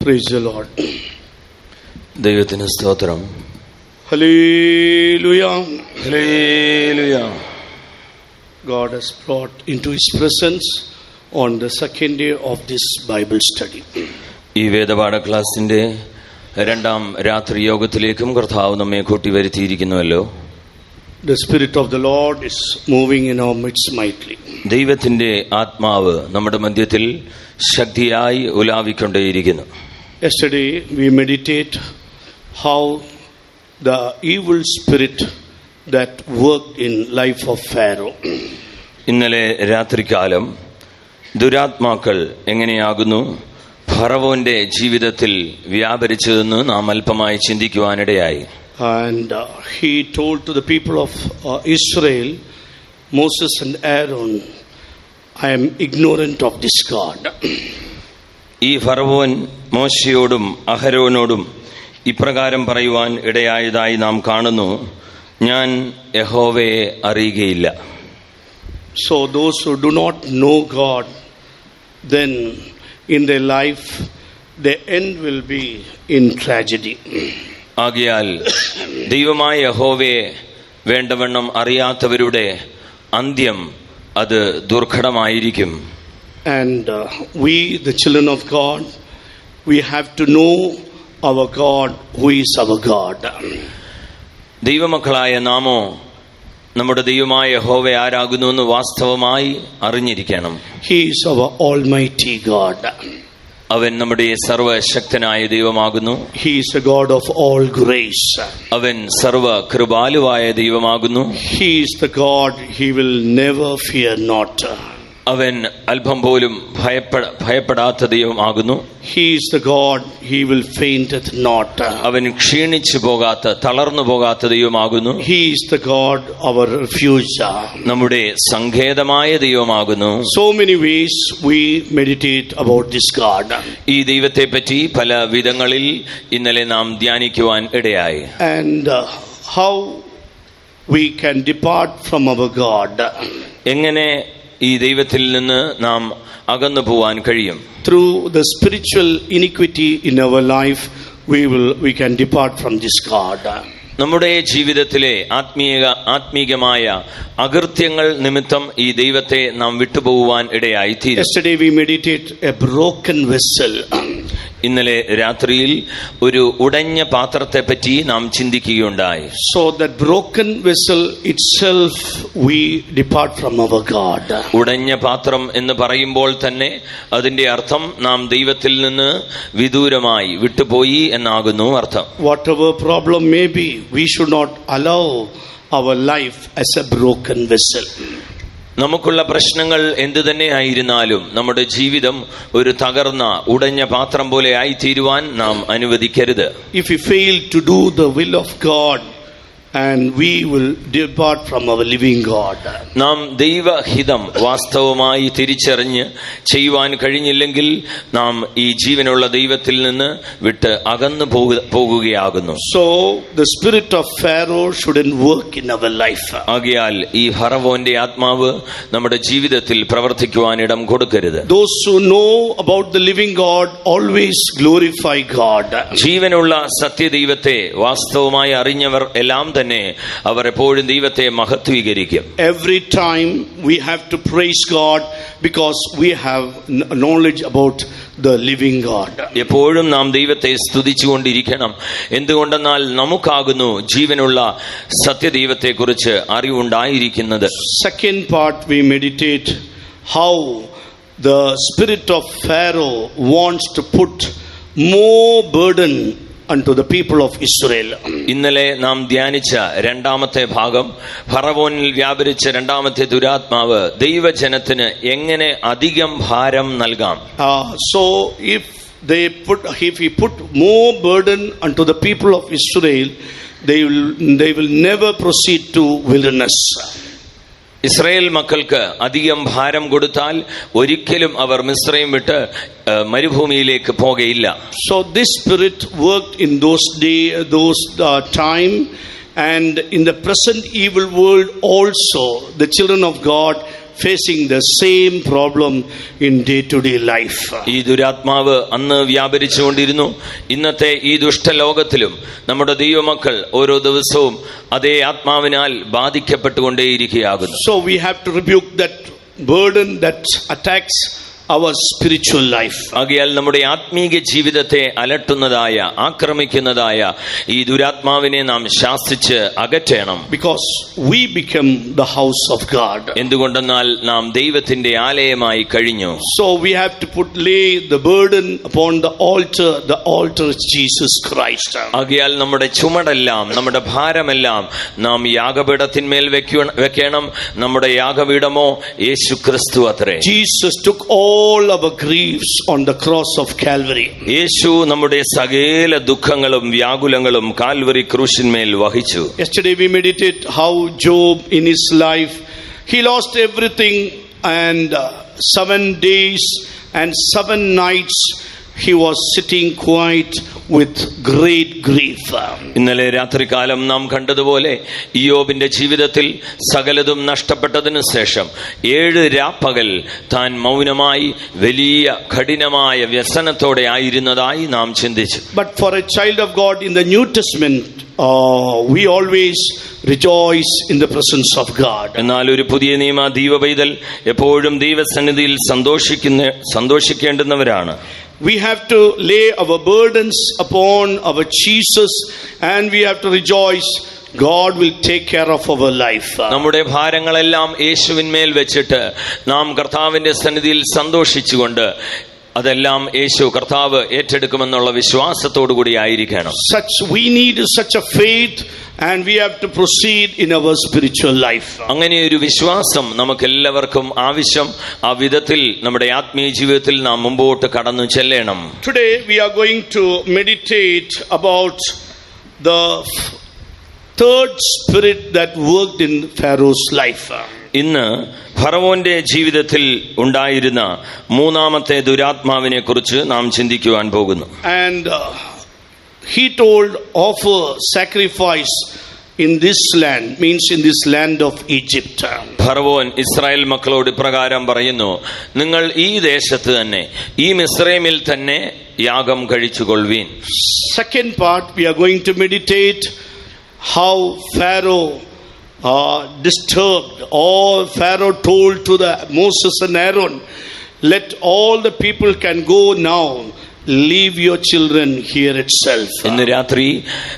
Praise the Lord. ദൈവത്തിന് സ്തോത്രം. Hallelujah. Hallelujah. God has brought into His presence on the second day of this Bible study. ഈ വേദപാഠ ക്ലാസിന്റെ രണ്ടാം രാത്രി യോഗത്തിലേക്കും കർത്താവ് നമ്മെ കൂട്ടി വരുത്തിയിരിക്കുന്നുവല്ലോ. The Spirit of the Lord is moving in our midst mightily. ദൈവത്തിന്റെ ആത്മാവ് നമ്മുടെ മധ്യത്തിൽ ശക്തിയായി ഉലാവിക്കൊണ്ടേയിരിക്കുന്നു. Yesterday we meditate how the evil spirit that worked in life of Pharaoh. ഇന്നലെ രാത്രികാലം ദുരാത്മാക്കൾ എങ്ങനെയാകുന്നു ഫറവോന്റെ ജീവിതത്തിൽ വ്യാപരിച്ചതെന്ന് നാം അല്പമായി ചിന്തിക്കുവാനിടയായി. And he told to the people of Israel, Moses and Aaron, I am ignorant of this God. ഈ ഫറവോൻ മോശയോടും അഹരോനോടും ഇപ്രകാരം പറയുവാൻ ഇടയായതായി നാം കാണുന്നു, ഞാൻ യഹോവയെ അറിയുകയില്ല. So those who do not know God, then in their life their end will be in tragedy. ആകയാൽ ദൈവമായ യഹോവയെ വേണ്ടവണ്ണം അറിയാത്തവരുടെ അന്ത്യം അത് ദുർഘടമായിരിക്കും. And we, the children of God, we have to know our God, who is our God. ദൈവമക്കളായ നാമോ നമ്മുടെ ദൈവമായ യഹോവ ആരാകുന്നു എന്ന് വാസ്തവമായി അറിഞ്ഞിരിക്കണം. He is our almighty God. അവൻ നമ്മുടെ സർവശക്തനായ ദൈവമാകുന്നു. He is a God of all grace. അവൻ സർവ കൃപാലുവായ ദൈവമാകുന്നു. He is the God, he will never fear not. അവൻ അല്പം പോലും ഭയപ്പെടാത്ത ദൈവമാകുന്നു. He is the God, he will fainteth not. അവൻ ക്ഷീണിച്ചു പോകാത്ത തളർന്നു പോകാത്ത ദൈവമാകുന്നു. He is the God, our refuge. നമ്മുടെ സങ്കേതമായ ദൈവമാകുന്നു. So many ways we meditate about this God. ഈ ദൈവത്തെ പറ്റി പല വിധങ്ങളിൽ ഇന്നലെ നാം ധ്യാനിക്കുവാൻ ഇടയായി. And how we can depart from our God. എങ്ങനെ ഈ ദൈവത്തിൽ നിന്ന് നാം അകന്നു പോവാൻ കഴിയും? Through the spiritual iniquity in our life, we can depart from this God. നമ്മുടെ ജീവിതത്തിലെ ആത്മീകമായ അകൃത്യങ്ങൾ നിമിത്തം ഈ ദൈവത്തെ നാം വിട്ടുപോകുവാൻ ഇടയായി തീരും. Yesterday we meditate a broken vessel. ഇന്നലെ രാത്രിയിൽ ഒരു ഉടഞ്ഞ പാത്രത്തെ പറ്റി നാം ചിന്തിക്കുകയുണ്ടായി. So that broken vessel itself, we depart from our God. ഉടഞ്ഞ പാത്രം എന്ന് പറയുമ്പോൾ തന്നെ അതിന്റെ അർത്ഥം നാം ദൈവത്തിൽ നിന്ന് വിദൂരമായി വിട്ടുപോയി എന്നാകുന്നു അർത്ഥം. Whatever problem may be, we should not allow our life as a broken vessel. നമുക്കുള്ള പ്രശ്നങ്ങൾ എന്തു തന്നെ ആയിരുന്നാലും നമ്മുടെ ജീവിതം ഒരു തകർന്ന ഉടഞ്ഞ പാത്രം പോലെ ആയിത്തീരുവാൻ നാം അനുവദിക്കരുത്. If we fail to do the will of God, and we will depart from our living God. നാം ദൈവഹിതം വാസ്തവമായി തിരിച്ചറിഞ്ഞ് ചെയ്യുവാൻ കഴിഞ്ഞില്ലെങ്കിൽ നാം ഈ ജീവനുള്ള ദൈവത്തിൽ നിന്ന് വിട്ട് അകന്നു പോകുകയാകുന്നു. So the spirit of Pharaoh shouldn't work in our life. ആകയാൽ ഈ ഫറവോന്റെ ആത്മാവ് നമ്മുടെ ജീവിതത്തിൽ പ്രവർത്തിക്കുവാൻ ഇടം കൊടുക്കരുത്. Those who know about the living God always glorify God. ജീവനുള്ള സത്യദൈവത്തെ വാസ്തവമായി അറിഞ്ഞവർ എല്ലാം തന്നെ അവർ എപ്പോഴും ദൈവത്തെ മഹത്വീകരിക്കും. Every time we have to praise God because we have knowledge about the living God. എപ്പോഴും നാം ദൈവത്തെ സ്തുതിച്ചുകൊണ്ടിരിക്കണം. എന്തുകൊണ്ടെന്നാൽ നമുക്കാകുന്നു ജീവനുള്ള സത്യദൈവത്തെ കുറിച്ച് അറിവുണ്ടായിരിക്കുന്നത്. Second part, we meditate how the spirit of Pharaoh wants to put more burden unto the people of Israel. ഇന്നലെ നാം ധ്യാനിച്ച രണ്ടാമത്തെ ഭാഗം, ഫറവോനിൽ വ്യാപരിച്ച രണ്ടാമത്തെ ദുരാത്മാവ് ദൈവജനത്തിന് എങ്ങനെ അധികം ഭാരം നൽകാം. So if he put more burden unto the people of Israel, they will never proceed to wilderness. Israel മക്കൾക്ക് അധികം ഭാരം കൊടുത്താൽ ഒരിക്കലും അവർ മിസ്രയീം വിട്ട് മരുഭൂമിയിലേക്ക് പോകയില്ല. So this spirit worked in those time, and in the present evil world also the children of God facing the same problem in day-to-day life. ഈ ദുരാത്മാവ് അന്ന് വ്യാപരിച്ചുകൊണ്ടിരുന്നു. ഇന്നത്തെ ഈ ദുഷ്ടലോകത്തിലും നമ്മുടെ ദൈവമക്കൾ ഓരോ ദിവസവും അതേ ആത്മാവിനാൽ ബാധിക്കപ്പെട്ടുകൊണ്ടേയിരിക്കുകയാകുന്നു. So we have to rebuke that burden that attacks our spiritual life. ആകയാൽ നമ്മുടെ ആത്മീക ജീവിതത്തെ അലട്ടുന്നതായ ആക്രമിക്കുന്നതായ ഈ ദുരാത്മാവിനെ നാം ശാസിച്ച് അകറ്റണം. Because we become the house of God. എന്തുകൊണ്ടെന്നാൽ നാം ദൈവത്തിന്റെ ആലയമായി കഴിഞ്ഞു. So we have to lay the burden upon the altar. The altar is Jesus Christ. ആകയാൽ നമ്മുടെ ചുമടെല്ലാം നമ്മുടെ ഭാരമെല്ലാം നാം യാഗപീഠത്തിന്മേൽ വെക്കണം. നമ്മുടെ യാഗപീഠമോ യേശു ക്രിസ്തു അത്രേ. Jesus took all our griefs on the cross of Calvary. യേശു നമ്മുടെ സകല ദുഃഖങ്ങളും വ്യാകുലങ്ങളും കാൽവരി ക്രൂശിന്മേൽ വഹിച്ചു. Yesterday we meditate how Job in his life he lost everything, and 7 days and 7 nights he was sitting quiet with great grief. ഇന്നലെ രാത്രികാലം നാം കണ്ടതുപോലെ ഇയ്യോബിന്റെ ജീവിതത്തിൽ സകലതും നഷ്ടപ്പെട്ടതിനു ശേഷം 7 രാപ്പകൽ താൻ മൗനമായി വലിയ കഠിനമായ വ്യസനത്തോടെ ആയിരുന്നതായി നാം ചിന്തിച്ചു. But for a child of God in the New Testament, we always rejoice in the presence of God. എന്നാൽ ഒരു പുതിയ നിയമ ദൈവപൈതൽ എപ്പോഴും ദൈവസന്നിധിയിൽ സന്തോഷിക്കേണ്ടുന്നവരാണ്. We have to lay our burdens upon our Jesus, and we have to rejoice. God will take care of our life. നമ്മുടെ ഭാരങ്ങളെല്ലാം യേശുവിന്മേൽ വെച്ചിട്ട് നാം കർത്താവിന്റെ സന്നിധിയിൽ സന്തോഷിച്ചുകൊണ്ട് അതെല്ലാം യേശു കർത്താവ് ഏറ്റെടുക്കുമെന്നുള്ള വിശ്വാസത്തോടു കൂടി ആയിരിക്കണം. We need such a faith, and we have to proceed in our spiritual life. അങ്ങനെ ഒരു വിശ്വാസം നമുക്ക് എല്ലാവർക്കും ആവശ്യം. ആ വിധത്തിൽ നമ്മുടെ ആത്മീയ ജീവിതത്തിൽ നാം മുമ്പോട്ട് കടന്നു ചെല്ലണം. Today we are going to meditate about the third spirit that worked in Pharaoh's life. ഇന്ന് ഫറവോന്റെ ജീവിതത്തിൽ ഉണ്ടായിരുന്ന മൂന്നാമത്തെ ദുരാത്മാവിനെ കുറിച്ച് നാം ചിന്തിക്കുവാൻ പോകുന്നു. And he told, offer sacrifice in this land, means in this land of Egypt. ഫറവോൻ ഇസ്രായേൽ മക്കളോട് പ്രകാരം പറയുന്നു, നിങ്ങൾ ഈ ദേശത്ത് തന്നെ ഈ മിസ്രൈമിൽ തന്നെ യാഗം കഴിച്ചുകൊള്ളുവീൻ. Second part, we are going to meditate how Pharaoh disturbed, or Pharaoh told to the Moses and Aaron, let all the people can go now, leave your children here itself. ഇന്ന് രാത്രി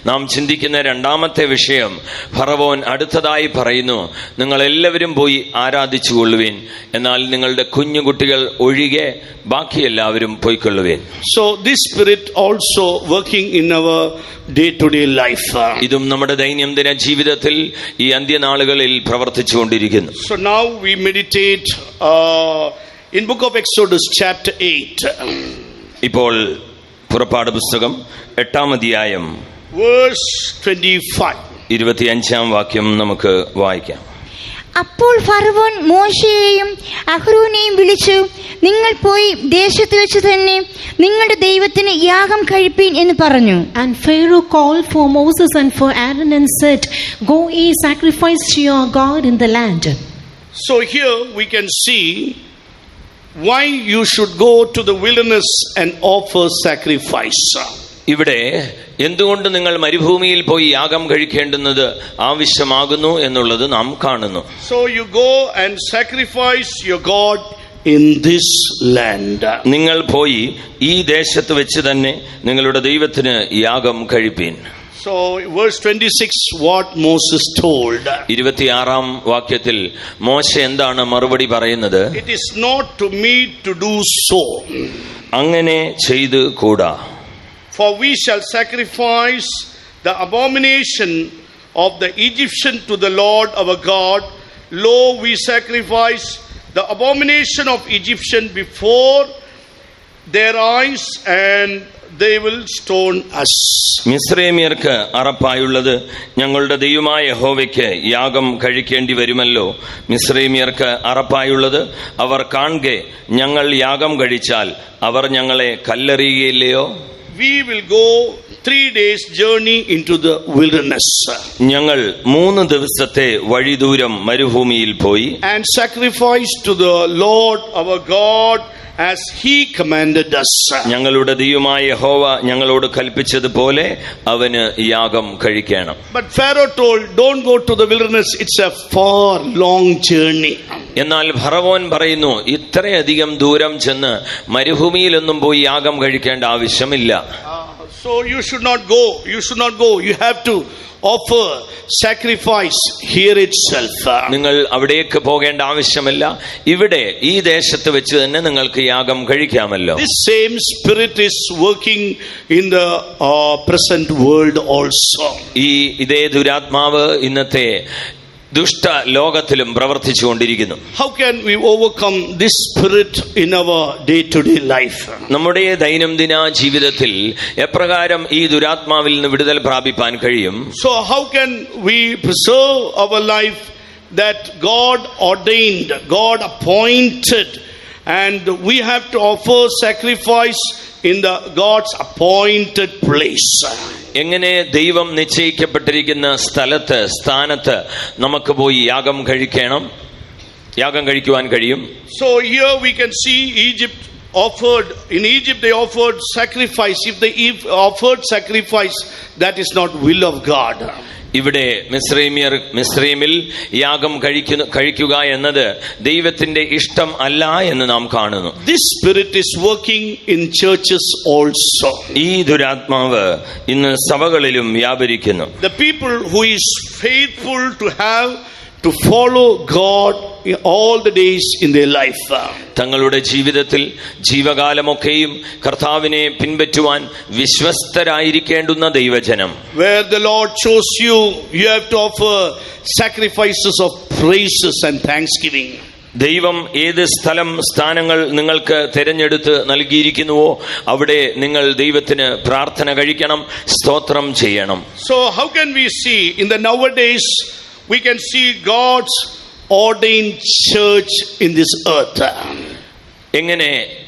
നാം ചിന്തിക്കുന്ന രണ്ടാമത്തെ വിഷയം, ഫറവോൻ അടുത്തതായി പറയുന്നു, നിങ്ങൾ എല്ലാവരും പോയി ആരാധിച്ചു കൊള്ളുവിൻ, എന്നാൽ നിങ്ങളുടെ കുഞ്ഞുകുട്ടികൾ ഒഴികെ ബാക്കി എല്ലാവരും പോയിക്കൊള്ളുവിൻ. So this spirit also working in our day-to-day life. ഇതും നമ്മുടെ ദൈനംദിന ജീവിതത്തിൽ ഈ അന്ത്യനാളുകളിൽ പ്രവർത്തിച്ചുകൊണ്ടിരിക്കുന്നു. So now we meditate in book of Exodus chapter 8. ഇപ്പോൾ പുറപ്പാട് പുസ്തകം 8-ാം അധ്യായം verse 25. 25-ാം വാക്യം നമുക്ക് വായിക്കാം. അപ്പോൾ ഫറവോൻ മോശയെയും അഹ്റോനെയും വിളിച്ചു, നിങ്ങൾ പോയി ദേശത്ത് വെച്ച് തന്നെ നിങ്ങളുടെ ദൈവത്തിന് യാഗം കഴിപ്പീൻ എന്ന് പറഞ്ഞു. And Pharaoh called for Moses and for Aaron and said, go ye sacrifice to your God in the land. So here we can see why you should go to the wilderness and offer sacrifice. ഇവിടെ എന്തുകൊണ്ട് നിങ്ങൾ മരുഭൂമിയിൽ പോയി യാഗം കഴിക്കേണ്ടുന്നത് ആവശ്യമാകുന്നു എന്നുള്ളത് നാം കാണുന്നു. So you go and sacrifice your God in this land. നിങ്ങൾ പോയി ഈ ദേശത്ത് വെച്ച് തന്നെ നിങ്ങളുടെ ദൈവത്തിന് യാഗം കഴിപ്പീൻ. So verse 26, what Moses told. 26-ാം വാക്യത്തിൽ മോശ എന്താണ് മറുപടി പറയുന്നത്? It is not to me to do so. അങ്ങനെ ചെയ്തു കൂടാ. For we shall sacrifice the abomination of the Egyptian to the Lord our God. Lo, we sacrifice the abomination of Egyptian before their eyes, and they will stone us. മിസ്രൈമ്യർക്ക് അറപ്പായുള്ളത് ഞങ്ങളുടെ ദൈവമായ യഹോവയ്ക്ക് യാഗം കഴിക്കേണ്ടി വരുമല്ലോ. മിസ്രൈമ്യർക്ക് അറപ്പായുള്ളത് അവർ കാണുകെ ഞങ്ങൾ യാഗം കഴിച്ചാൽ അവർ ഞങ്ങളെ കല്ലെറിയുകയില്ലയോ? we will go 3 days journey into the wilderness ഞങ്ങൾ 3 ദിവസത്തെ വഴിദൂരം മരുഭൂമിയിൽ പോയി and sacrifice to the Lord our God as he commanded us. ഞങ്ങളുടെ ദൈവമായ യഹോവ ഞങ്ങളോട് കൽപ്പിച്ചതുപോലെ അവന് യാഗം കഴിക്കണം. But Pharaoh told, don't go to the wilderness, it's a far long journey. എന്നാൽ ഫറവോൻ പറയുന്നു, ഇത്രയധികം ദൂരം ചെന്ന് മരുഭൂമിയിലൊന്നും പോയി യാഗം കഴിക്കേണ്ട ആവശ്യമില്ല. So you should not go. You have to offer sacrifice here itself. നിങ്ങൾ അവിടേക്ക് പോകേണ്ട ആവശ്യമില്ല, ഇവിടെ ഈ ദേശത്ത് വെച്ച് തന്നെ നിങ്ങൾക്ക് യാഗം കഴിക്കാമല്ലോ. This same spirit is working in the present world also. ഇതേ ദുരാത്മാവ് ഇന്നത്തെ ദുഷ്ട ലോകത്തിലും പ്രവർത്തിച്ചുകൊണ്ടിരിക്കുന്നു. How can we overcome this spirit in our day-to-day life? നമ്മുടെ ദൈനംദിന ജീവിതത്തിൽ എപ്രകാരം ഈ ദുരാത്മാവിൽ നിന്ന് വിടുതൽ പ്രാപിപ്പാൻ കഴിയും? So how can we preserve our life that God ordained, God appointed, and we have to offer sacrifice in the God's appointed place? എങ്ങനെ ദൈവം നിശ്ചയിക്കപ്പെട്ടിരിക്കുന്ന സ്ഥാനത്ത് നമുക്ക് പോയി യാഗം കഴിക്കുവാൻ കഴിയും? So here we can see in Egypt they offered sacrifice. If they offered sacrifice, that is not will of God. ഇവിടെ മിസ്രൈമിൽ യാഗം കഴിക്കുക എന്നത് ദൈവത്തിന്റെ ഇഷ്ടം അല്ല എന്ന് നാം കാണുന്നു. This spirit is working in churches also. ഈ ദുരാത്മാവ് ഇന്ന് സഭകളിലും വ്യാപരിക്കുന്നു. The people who is faithful to follow God in all the days in their life. തങ്ങളുടെ ജീവിതത്തിൽ ജീവകാലമൊക്കെയും കർത്താവിനെ പിൻപറ്റുവാൻ വിശ്വസ്തരായിരിക്കേണ്ടുന്ന ദൈവജനം. Where the Lord chose you have to offer sacrifices of praises and thanksgiving. ദൈവം ഏത് സ്ഥാനങ്ങൾ നിങ്ങൾക്ക് തിരഞ്ഞെടുത്ത് നൽകിയിരിക്കുന്നുവോ അവിടെ നിങ്ങൾ ദൈവത്തിന് പ്രാർത്ഥന കഴിക്കണം, സ്തോത്രം ചെയ്യണം. So how can we see in the nowadays we can see God's ordained church in this earth?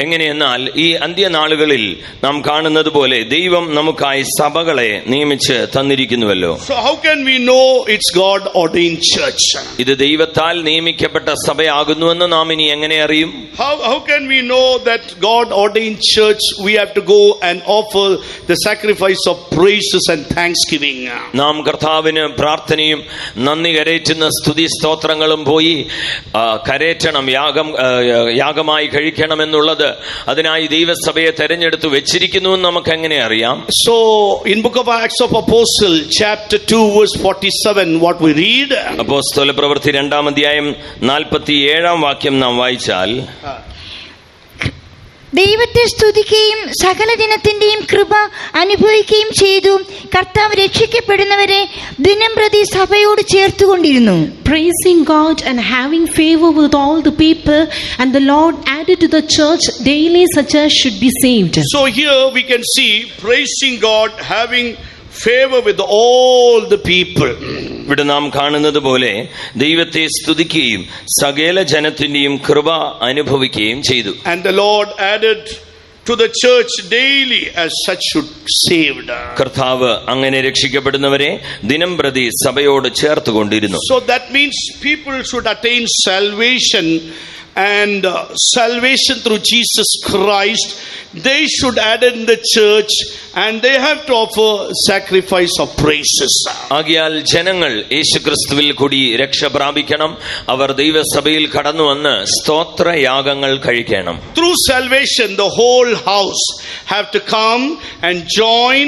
എങ്ങനെയെന്നാൽ ഈ അന്ത്യനാളുകളിൽ നാം കാണുന്നത് പോലെ ദൈവം നമുക്കായി സഭകളെ നിയമിച്ച് തന്നിരിക്കുന്നുവല്ലോ. So how can we know it's God ordained church? ഇത് ദൈവത്താൽ നിയമിക്കപ്പെട്ട സഭയാകുന്നുവെന്ന് നാം ഇനി എങ്ങനെ അറിയും? How can we know that God ordained church we have to go and offer the sacrifice of praises and thanksgiving? നാം കർത്താവിന് പ്രാർത്ഥനയും നന്ദി കരേറ്റുന്ന സ്തുതി സ്തോത്രങ്ങളും പോയി കരേറ്റണം, യാഗമായി കഴിക്കണമെന്നുള്ളത് അതിനായി ദൈവസഭയെ തെരഞ്ഞെടുത്ത് വെച്ചിരിക്കുന്നു എന്ന് നമുക്ക് എങ്ങനെ അറിയാം? So in book of Acts of Apostle chapter 2 verse 47 what we read, അപ്പോസ്തല പ്രവൃത്തി 2-ാം അധ്യായം 47-ാം വാക്യം നാം വായിച്ചാൽ, ദൈവത്തെ സ്തുതിക്കുകയും സകല ജനത്തിന്റെയും കൃപ അനുഭവിക്കുകയും ചെയ്തു. കർത്താവ് രക്ഷിക്കപ്പെടുന്നവരെ ദിനംപ്രതി സഭയോട് ചേർത്തുകൊണ്ടിരുന്നു. Praising God and having favor with all the people, and the Lord added to the church daily such as should be saved. So here we can see praising God, having favor with all the people. ഇവിടെ നാം കാണുന്നത് പോലെ ദൈവത്തെ സ്തുതിക്കുകയും സകല ജനത്തിന്റെയും കൃപ അനുഭവിക്കുകയും ചെയ്തു. And the Lord added to the church daily as such should saved. കർത്താവ് അങ്ങനെ രക്ഷിക്കപ്പെടുന്നവരെ ദിനംപ്രതി സഭയോട് ചേർത്തുകൊണ്ടിരുന്നു. So that means people should attain salvation, and salvation through Jesus Christ they should add in the church, and they have to offer sacrifice of praises. ആകയാൽ ജനങ്ങൾ യേശുക്രിസ്തുവിൽ കൂടി രക്ഷ പ്രാപിക്കണം, അവർ ദൈവസഭയിൽ കടന്നു വന്ന് സ്തോത്രയാഗങ്ങൾ കഴിക്കണം. Through salvation the whole house have to come and join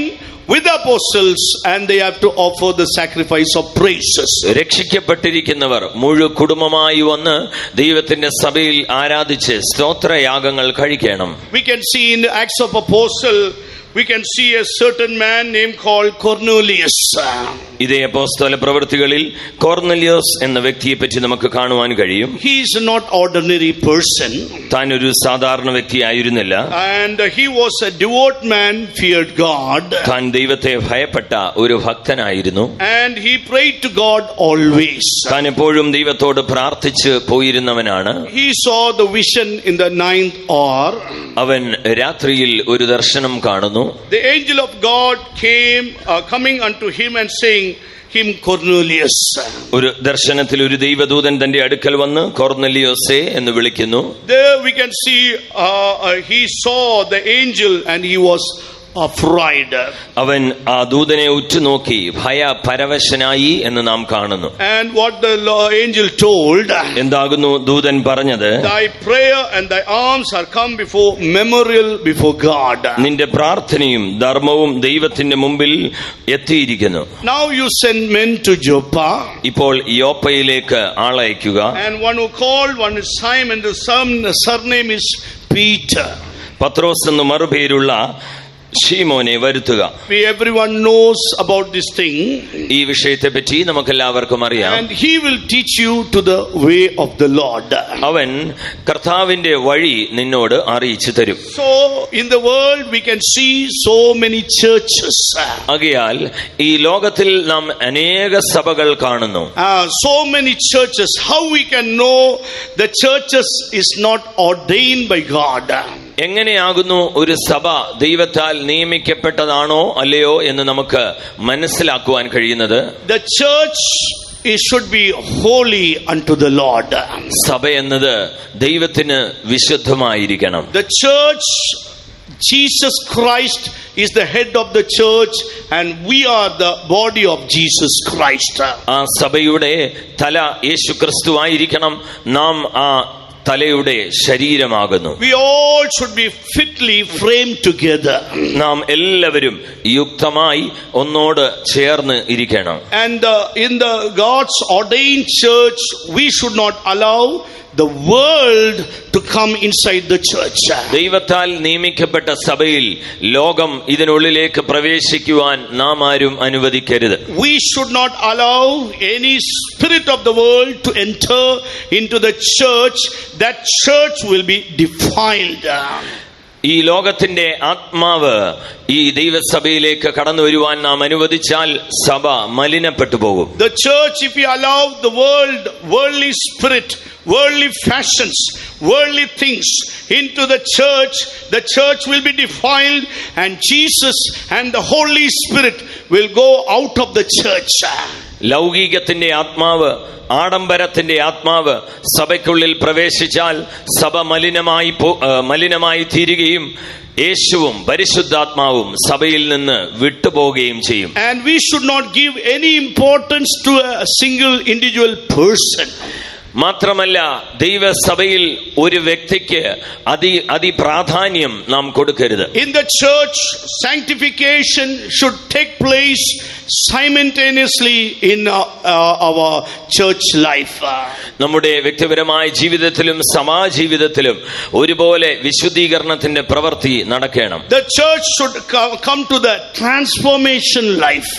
with the apostles, and they have to offer the sacrifice of praises. രക്ഷിക്കപ്പെട്ടിരിക്കുന്നവർ മുഴു കുടുംബമായി വന്ന് ദൈവത്തിന്റെ സഭയിൽ ആരാധിച്ച് സ്തോത്രയാഗങ്ങൾ കഴിക്കണം. We can see in the Acts of Apostle, we can see a certain man named called Cornelius. ഇതേ അപ്പോസ്തല പ്രവൃത്തികളിൽ കോർനെലിയോസ് എന്ന വ്യക്തിയെ പറ്റി നമുക്ക് കാണുവാൻ കഴിയും. He is not ordinary person. താൻ ഒരു സാധാരണ വ്യക്തിയായിരുന്നില്ല. And he was a devout man, feared God. താൻ ദൈവത്തെ ഭയപ്പെട്ട ഒരു ഭക്തനായിരുന്നു. And he prayed to God always. താൻ എപ്പോഴും ദൈവത്തോട് പ്രാർത്ഥിച്ച് പോയിരുന്നവനാണ്. He saw the vision in the 9th hour. അവൻ രാത്രിയിൽ ഒരു ദർശനം കാണുന്നു. കാണുന്നു. The angel of God came coming unto him and saying him, Cornelius. ഒരു ദർശനത്തിൽ ഒരു ദൈവദൂതൻ തന്റെ അടുക്കൽ വന്ന് കൊർന്നലിയോസേ എന്ന് വിളിക്കുന്നു. There we can see he saw the angel and he was afraid. അവൻ ആ ദൂതനെ ഉറ്റുനോക്കി ഭയപരവശനായി എന്ന് നാം കാണുന്നു. And what the angel told, എന്താകുന്നു ദൂതൻ പറഞ്ഞത്? thy prayer and thy alms are come before memorial before God. നിന്റെ പ്രാർത്ഥനയും ധർമ്മവും ദൈവത്തിന്റെ മുമ്പിൽ എത്തിയിരിക്കുന്നു. Now you send men to Joppa. ഇപ്പോൾ യോപ്പയിലേക്ക് ആളയക്കുക. And one who called, one is Simon, the surname is Peter. പത്രോസ് എന്ന് മറുപേരുള്ള ശീമോനെ വരുത്തുക. Everyone knows about this thing. ഈ വിഷയത്തെ പറ്റി നമുക്കെല്ലാവർക്കും അറിയാം. And he will teach you to the way of the Lord. അവൻ കർത്താവിന്റെ വഴി നിന്നോട് അറിയിച്ചു തരും. So in the world we can see so many churches. ആകയാൽ ഈ ലോകത്തിൽ നാം അനേക സഭകൾ കാണുന്നു. So many churches. How we can know the churches is not ordained by God? എങ്ങനെയാകുന്നു ഒരു സഭ ദൈവത്താൽ നിയമിക്കപ്പെട്ടതാണോ അല്ലയോ എന്ന് നമുക്ക് മനസ്സിലാക്കുവാൻ കഴിയുന്നത്? The church should be holy unto the Lord. സഭ എന്നത് ദൈവത്തിന് വിശുദ്ധമായിരിക്കണം. The church, Jesus Christ is the head of the church and we are the body of Jesus Christ. ആ സഭയുടെ തല യേശുക്രിസ്തു ആയിരിക്കണം. നാം ആ തലയുടെ ശരീരമാകുന്നു. We all should be fitly framed together. നാം എല്ലാവരും യുക്തമായി ഒന്നോട് ചേർന്ന് ഇരിക്കണം. And in the God's ordained church we should not allow the world to come inside the church. ദൈവത്താൽ നിയമിക്കപ്പെട്ട സഭയിൽ ലോകം ഇതിനുള്ളിലേക്ക് പ്രവേശിക്കുവാൻ നാം ആരും അനുവദിക്കരുത്. We should not allow any spirit of the world to enter into the church. That church will be defiled. ഈ ലോകത്തിന്റെ ആത്മാവ് ഈ ദൈവസഭയിലേക്ക് കടന്നു വരുവാൻ നാം അനുവദിച്ചാൽ സഭ മലിനപ്പെട്ടു പോകും. The church, if we allow the world, worldly spirit, worldly fashions, worldly things into the church will be defiled and Jesus and the Holy Spirit will go out of the church. ലൗകികത്തിന്റെ ആത്മാവ്, ആഡംബരത്തിന്റെ ആത്മാവ് സഭയ്ക്കുള്ളിൽ പ്രവേശിച്ചാൽ സഭ മലിനമായി തീരുകയും യേശുവും പരിശുദ്ധാത്മാവും സഭയിൽ നിന്ന് വിട്ടുപോകുകയും ചെയ്യും. And we should not give any importance to a single individual person. മാത്രമല്ല ദൈവസഭയിൽ ഒരു വ്യക്തിക്ക് അതിപ്രാധാന്യം നാം കൊടുക്കരുത്. In the church, sanctification should take place simultaneously in our church life. നമ്മുടെ വ്യക്തിപരമായ ജീവിതത്തിലും സമാജീവിതത്തിലും ഒരുപോലെ വിശുദ്ധീകരണത്തിന്റെ പ്രവൃത്തി നടക്കണം. The church should come to the transformation life.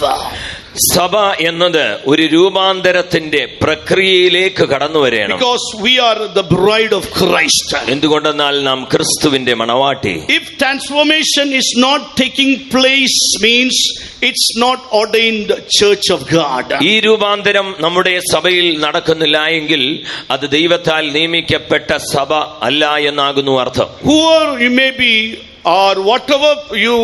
സഭ എന്നത് ഒരു രൂപാന്തരത്തിന്റെ പ്രക്രിയയിലേക്ക് കടന്നു വരണം. Because we are the bride of Christ. എന്തുകൊണ്ടെന്നാൽ നാം ക്രിസ്തുവിന്റെ മണവാട്ടി. If transformation is not taking place, means it's not ordained church of God. ഈ രൂപാന്തരം നമ്മുടെ സഭയിൽ നടക്കുന്നില്ല എങ്കിൽ അത് ദൈവത്താൽ നിയമിക്കപ്പെട്ട സഭ അല്ല എന്നാകുന്നു അർത്ഥം. Whoever you may be or whatever you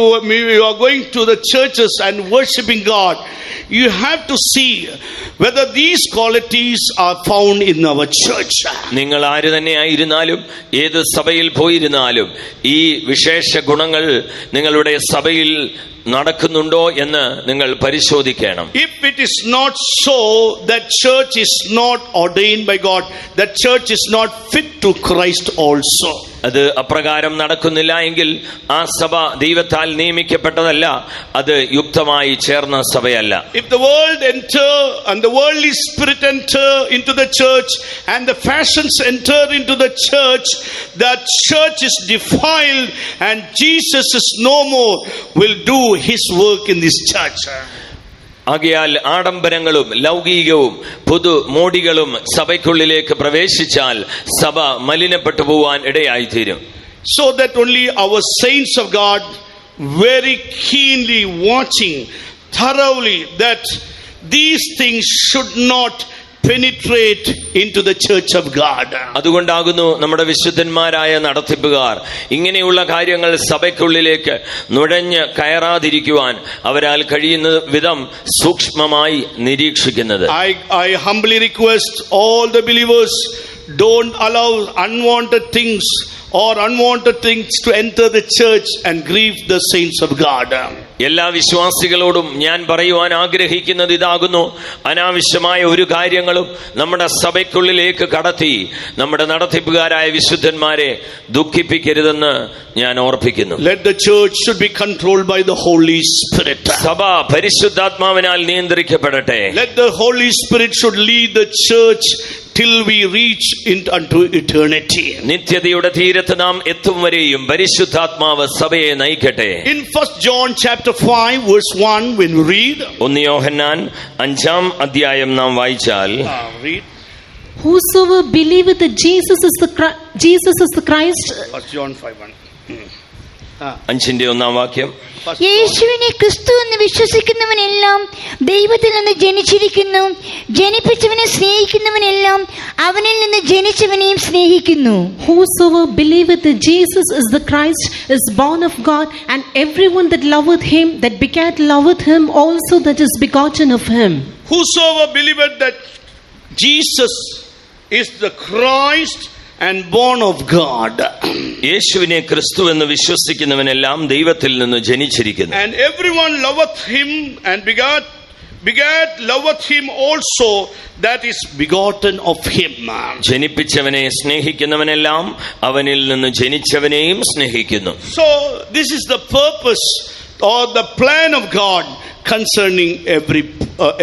are going to the churches and worshiping God, you have to see whether these qualities are found in our church. നിങ്ങൾ ആര് തന്നെ ആയിരുന്നാലും ഏത് സഭയിൽ പോയിരുന്നാലും ഈ വിശേഷ ഗുണങ്ങൾ നിങ്ങളുടെ സഭയിൽ നടക്കുന്നുണ്ടോ എന്ന് നിങ്ങൾ പരിശോധിക്കണം. If it is not so, that church is not ordained by God. That church is not fit to Christ also. അത് അപ്രകാരം നടക്കുന്നില്ല എങ്കിൽ ആ സഭ ദൈവത്താൽ നിയമിക്കപ്പെട്ടതല്ല, അത് യുക്തമായി ചേർന്ന സഭയല്ല. If the world enter and the worldly spirit enter into the church and the fashions enter into the church, that church is defiled and Jesus is no more will do his work in this church. ആകയാൽ ആഡംബരങ്ങളും ലൗകികവും പുതുമോടികളും സഭയ്ക്കുള്ളിലേക്ക് പ്രവേശിച്ചാൽ സഭ മലിനപ്പെട്ടു പോവാൻ ഇടയായിത്തീരും. So that only our saints of God very keenly watching thoroughly that these things should not penetrate into the church of God. അതുകൊണ്ടാകുന്നു നമ്മുടെ വിശുദ്ധന്മാരായ നടത്തിപ്പുകാർ ഇങ്ങനെയുള്ള കാര്യങ്ങൾ സഭയ്ക്കുള്ളിലേക്ക് നുഴഞ്ഞ് കയറാതിരിക്കുവാൻ അവരാൽ കഴിയുന്ന വിധം സൂക്ഷ്മമായി നിരീക്ഷിക്കുന്നത്. I humbly request all the believers, don't allow unwanted things to enter the church and grieve the saints of God. എല്ലാ വിശ്വാസികളോടും ഞാൻ പറയുവാൻ ആഗ്രഹിക്കുന്നത് ഇതാകുന്നു: അനാവശ്യമായ ഒരു കാര്യങ്ങളും നമ്മുടെ സഭയ്ക്കുള്ളിലേക്ക് കടത്തി നമ്മുടെ നടത്തിപ്പുകാരായ വിശുദ്ധന്മാരെ ദുഃഖിപ്പിക്കരുതെന്ന് ഞാൻ ഓർപ്പിക്കുന്നു. Let the church should be controlled by the Holy Spirit. സഭ പരിശുദ്ധാത്മാവിനാൽ നിയന്ത്രിക്കപ്പെടട്ടെ. Let the Holy Spirit should lead the church till we reach unto eternity. നിത്യതയുടെ തീരത്ത് നാം എത്തും വരെയും പരിശുദ്ധാത്മാവ് സഭയെ നയിക്കട്ടെ. In 1 John chapter 5 verse 1, when we read, 1 യോഹന്നാൻ 5-ാം അധ്യായം നാം വായിച്ചാൽ, read, whosoever believeth that Jesus is the Christ. 1 John 5:1. 5-ന്റെ 1-ാം വാക്യം, യേശുവിനെ ക്രിസ്തു എന്ന് വിശ്വസിക്കുന്നവനെല്ലാം ദൈവത്തിൽ നിന്ന് ജനിച്ചിരിക്കുന്നു. ജനിപ്പിച്ചവനെ സ്നേഹിക്കുന്നവനെല്ലാം അവനിൽ നിന്ന് ജനിച്ചവനെയും സ്നേഹിക്കുന്നു. Whosoever believeth that Jesus is the Christ is born of God, and everyone that loveth him that begat loveth him also that is begotten of him. Whosoever believeth that Jesus is the Christ and born of God. യേശുവിനെ ക്രിസ്തു എന്ന് വിശ്വസിക്കുന്നവനെല്ലാം ദൈവത്തിൽ നിന്ന് ജനിച്ചിരിക്കുന്നു. And everyone loveth him and begat loveth him also that is begotten of him. ജനിപ്പിച്ചവനെ സ്നേഹിക്കുന്നവനെല്ലാം അവനിൽ നിന്ന് ജനിച്ചവനെയും സ്നേഹിക്കുന്നു. So this is the purpose or the plan of God concerning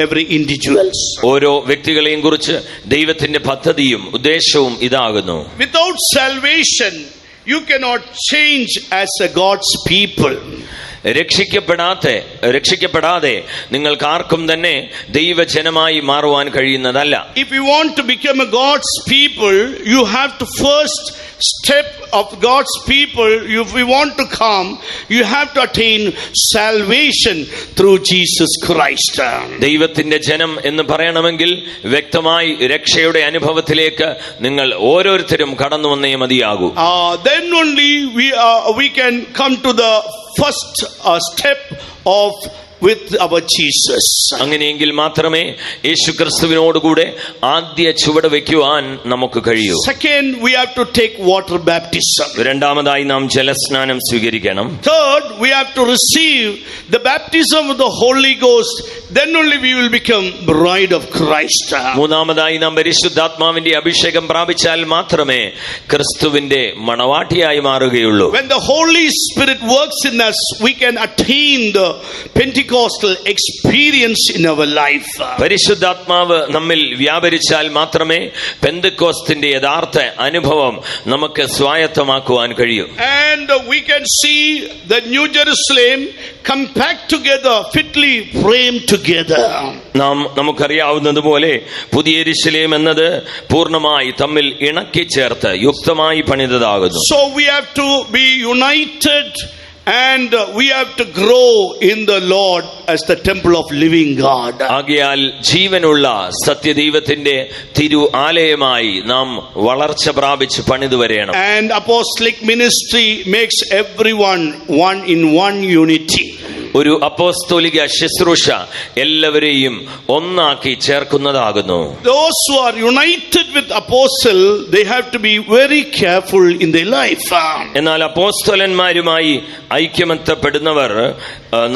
every individuals. ഓരോ വ്യക്തികളെയും കുറിച്ച് ദൈവത്തിന്റെ പദ്ധതിയും ഉദ്ദേശവും ഇതാകുന്നു. Without salvation you cannot change as a God's people. രക്ഷിക്കപ്പെടാതെ നിങ്ങൾക്ക് ആർക്കും തന്നെ ദൈവജനമായി മാറുവാൻ കഴിയുന്നതല്ല. If you want to become a God's people, you have to first step of God's people. If we want to come, you have to attain salvation through Jesus Christ. ദൈവത്തിന്റെ ജനം എന്ന് പറയണമെങ്കിൽ വ്യക്തമായി രക്ഷയുടെ അനുഭവത്തിലേക്ക് നിങ്ങൾ ഓരോരുത്തരും കടന്നു വന്നേ മതിയാകൂ. Then only we can come to the first step of with our Jesus. അങ്ങനെയെങ്കിൽ മാത്രമേ യേശുക്രിസ്തുവിനോടുകൂടെ ആദ്യ ചുവട് വെക്കുവാൻ നമുക്ക് കഴിയൂ. Second, we have to take water baptism. രണ്ടാമതായി നാം ജലസ്നാനം സ്വീകരിക്കണം. Third, we have to receive the baptism of the Holy Ghost. Then only we will become bride of Christ. മൂന്നാമതായി നാം പരിശുദ്ധാത്മാവിന്റെ അഭിഷേകം പ്രാപിച്ചാൽ മാത്രമേ ക്രിസ്തുവിന്റെ മണവാട്ടിയായി മാറുകയുള്ളൂ. When the Holy Spirit works in us, we can attain the Pentecostal experience in our life. പരിശുദ്ധാത്മാവ് നമ്മിൽ വ്യാപരിച്ചാൽ മാത്രമേ പെന്തക്കോസ്തിന്റെ യഥാർത്ഥ അനുഭവം നമുക്ക് സ്വായത്തമാക്കുവാൻ കഴിയൂ. And we can see the New Jerusalem come back together, fitly framed together. നമുക്കറിയാവുന്നതുപോലെ പുതിയ യെരൂശലേം എന്നത് പൂർണ്ണമായി തമ്മിൽ ഇണക്കി ചേർത്ത് യുക്തമായി പണിതതാകുന്നു. So we have to be united and we have to grow in the Lord as the temple of living God. ആകയാൽ ജീവനുള്ള സത്യദൈവത്തിന്റെ തിരു ആലയമായി നാം വളർച്ച പ്രാപിച്ച് പണിതു വരേണം. And apostolic ministry makes everyone one in one unity. ഒരു അപ്പോസ്തോലിക ശുശ്രൂഷ എല്ലാവരെയും ഒന്നാക്കി ചേർക്കുന്നതാകുന്നു. Those who are united with apostle, they have to be very careful in their life. എന്നാൽ അപ്പോസ്തലന്മാരുമായി ഐക്യമത്യപ്പെടുന്നവർ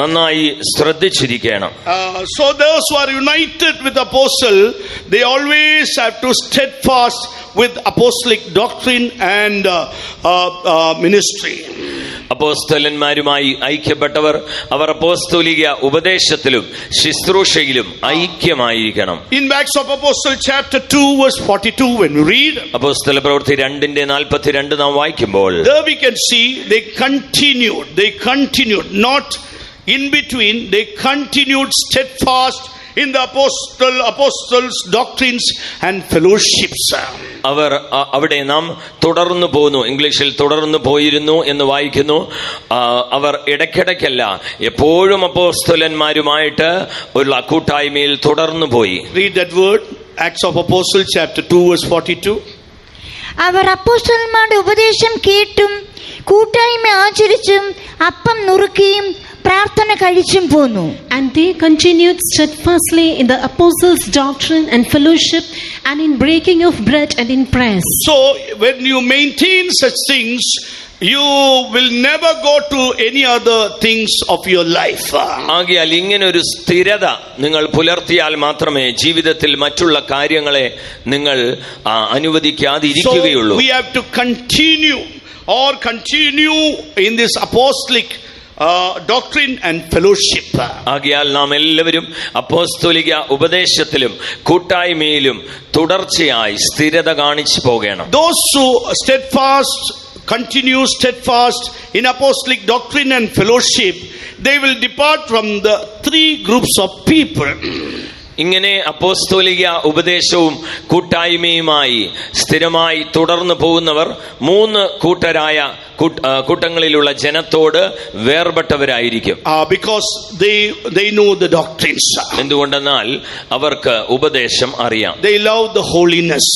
നന്നായി ശ്രദ്ധിച്ചിരിക്കണം. So those who are united with apostle, they always have to steadfast with apostolic doctrine and ministry. അപ്പോസ്തലന്മാരുമായി ഐക്യപ്പെട്ടവർ our അപ്പോസ്തോലിക ഉപദേശത്തിലും ശുശ്രൂഷയിലും ഐക്യമായിരിക്കണം. In Acts of Apostles chapter 2 verse 42, when we read അപ്പോസ്തല പ്രവൃത്തി 2:42 നാം വായിക്കുമ്പോൾ, there we can see they continued not in between, they continued steadfast in the apostles doctrines and fellowships. അവിടെ നാം തുടർന്നു പോന്നു, ഇംഗ്ലീഷിൽ തുടർന്നു പോയിരുന്നു എന്ന് വായിക്കുന്നു. അവർ ഇടയ്ക്കിടയ്ക്കല്ല, എപ്പോഴും അപ്പോസ്തലന്മാരുമായിട്ട് ഉള്ള കൂട്ടായ്മയിൽ തുടർന്നു പോയി. Read that word, Acts of Apostles chapter 2 verse 42. അവർ അപ്പോസ്തലന്മാരുടെ ഉപദേശം കേട്ടും കൂട്ടായ്മ ആചരിച്ചും അപ്പം നുറുക്കിയും പ്രാർത്ഥന കഴിച്ചും പോന്നു. And they continued steadfastly in the apostles' doctrine and fellowship, and in breaking of bread and in prayers. So when you maintain such things, you will never go to any other things of your life. ആകയാൽ ഇങ്ങനെ ഒരു സ്ഥിരത നിങ്ങൾ പുലർത്തിയാൽ മാത്രമേ ജീവിതത്തിൽ മറ്റുള്ള കാര്യങ്ങളെ നിങ്ങൾ അനുവദിക്കാതിരിക്കുകയുള്ളൂ. So we have to continue in this apostolic doctrine and fellowship. ആകയാൽ നാം എല്ലാവരും അപ്പോസ്തലിക ഉപദേശത്തിലും കൂട്ടായ്മയിലും തുടർച്ചയായി സ്ഥിരത കാണിച്ചു പോകണം. Those who continue steadfast in apostolic doctrine and fellowship, they will depart from the three groups of people. ഇങ്ങനെ അപ്പോസ്തോലിക ഉപദേശവും കൂട്ടായ്മയുമായി സ്ഥിരമായി തുടർന്നു പോകുന്നവർ മൂന്ന് കൂട്ടങ്ങളിലുള്ള ജനത്തോട് വേർപെട്ടവരായിരിക്കും. Because they know the doctrines. എന്തുകൊണ്ടെന്നാൽ അവർക്ക് ഉപദേശം അറിയാം. They love the holiness.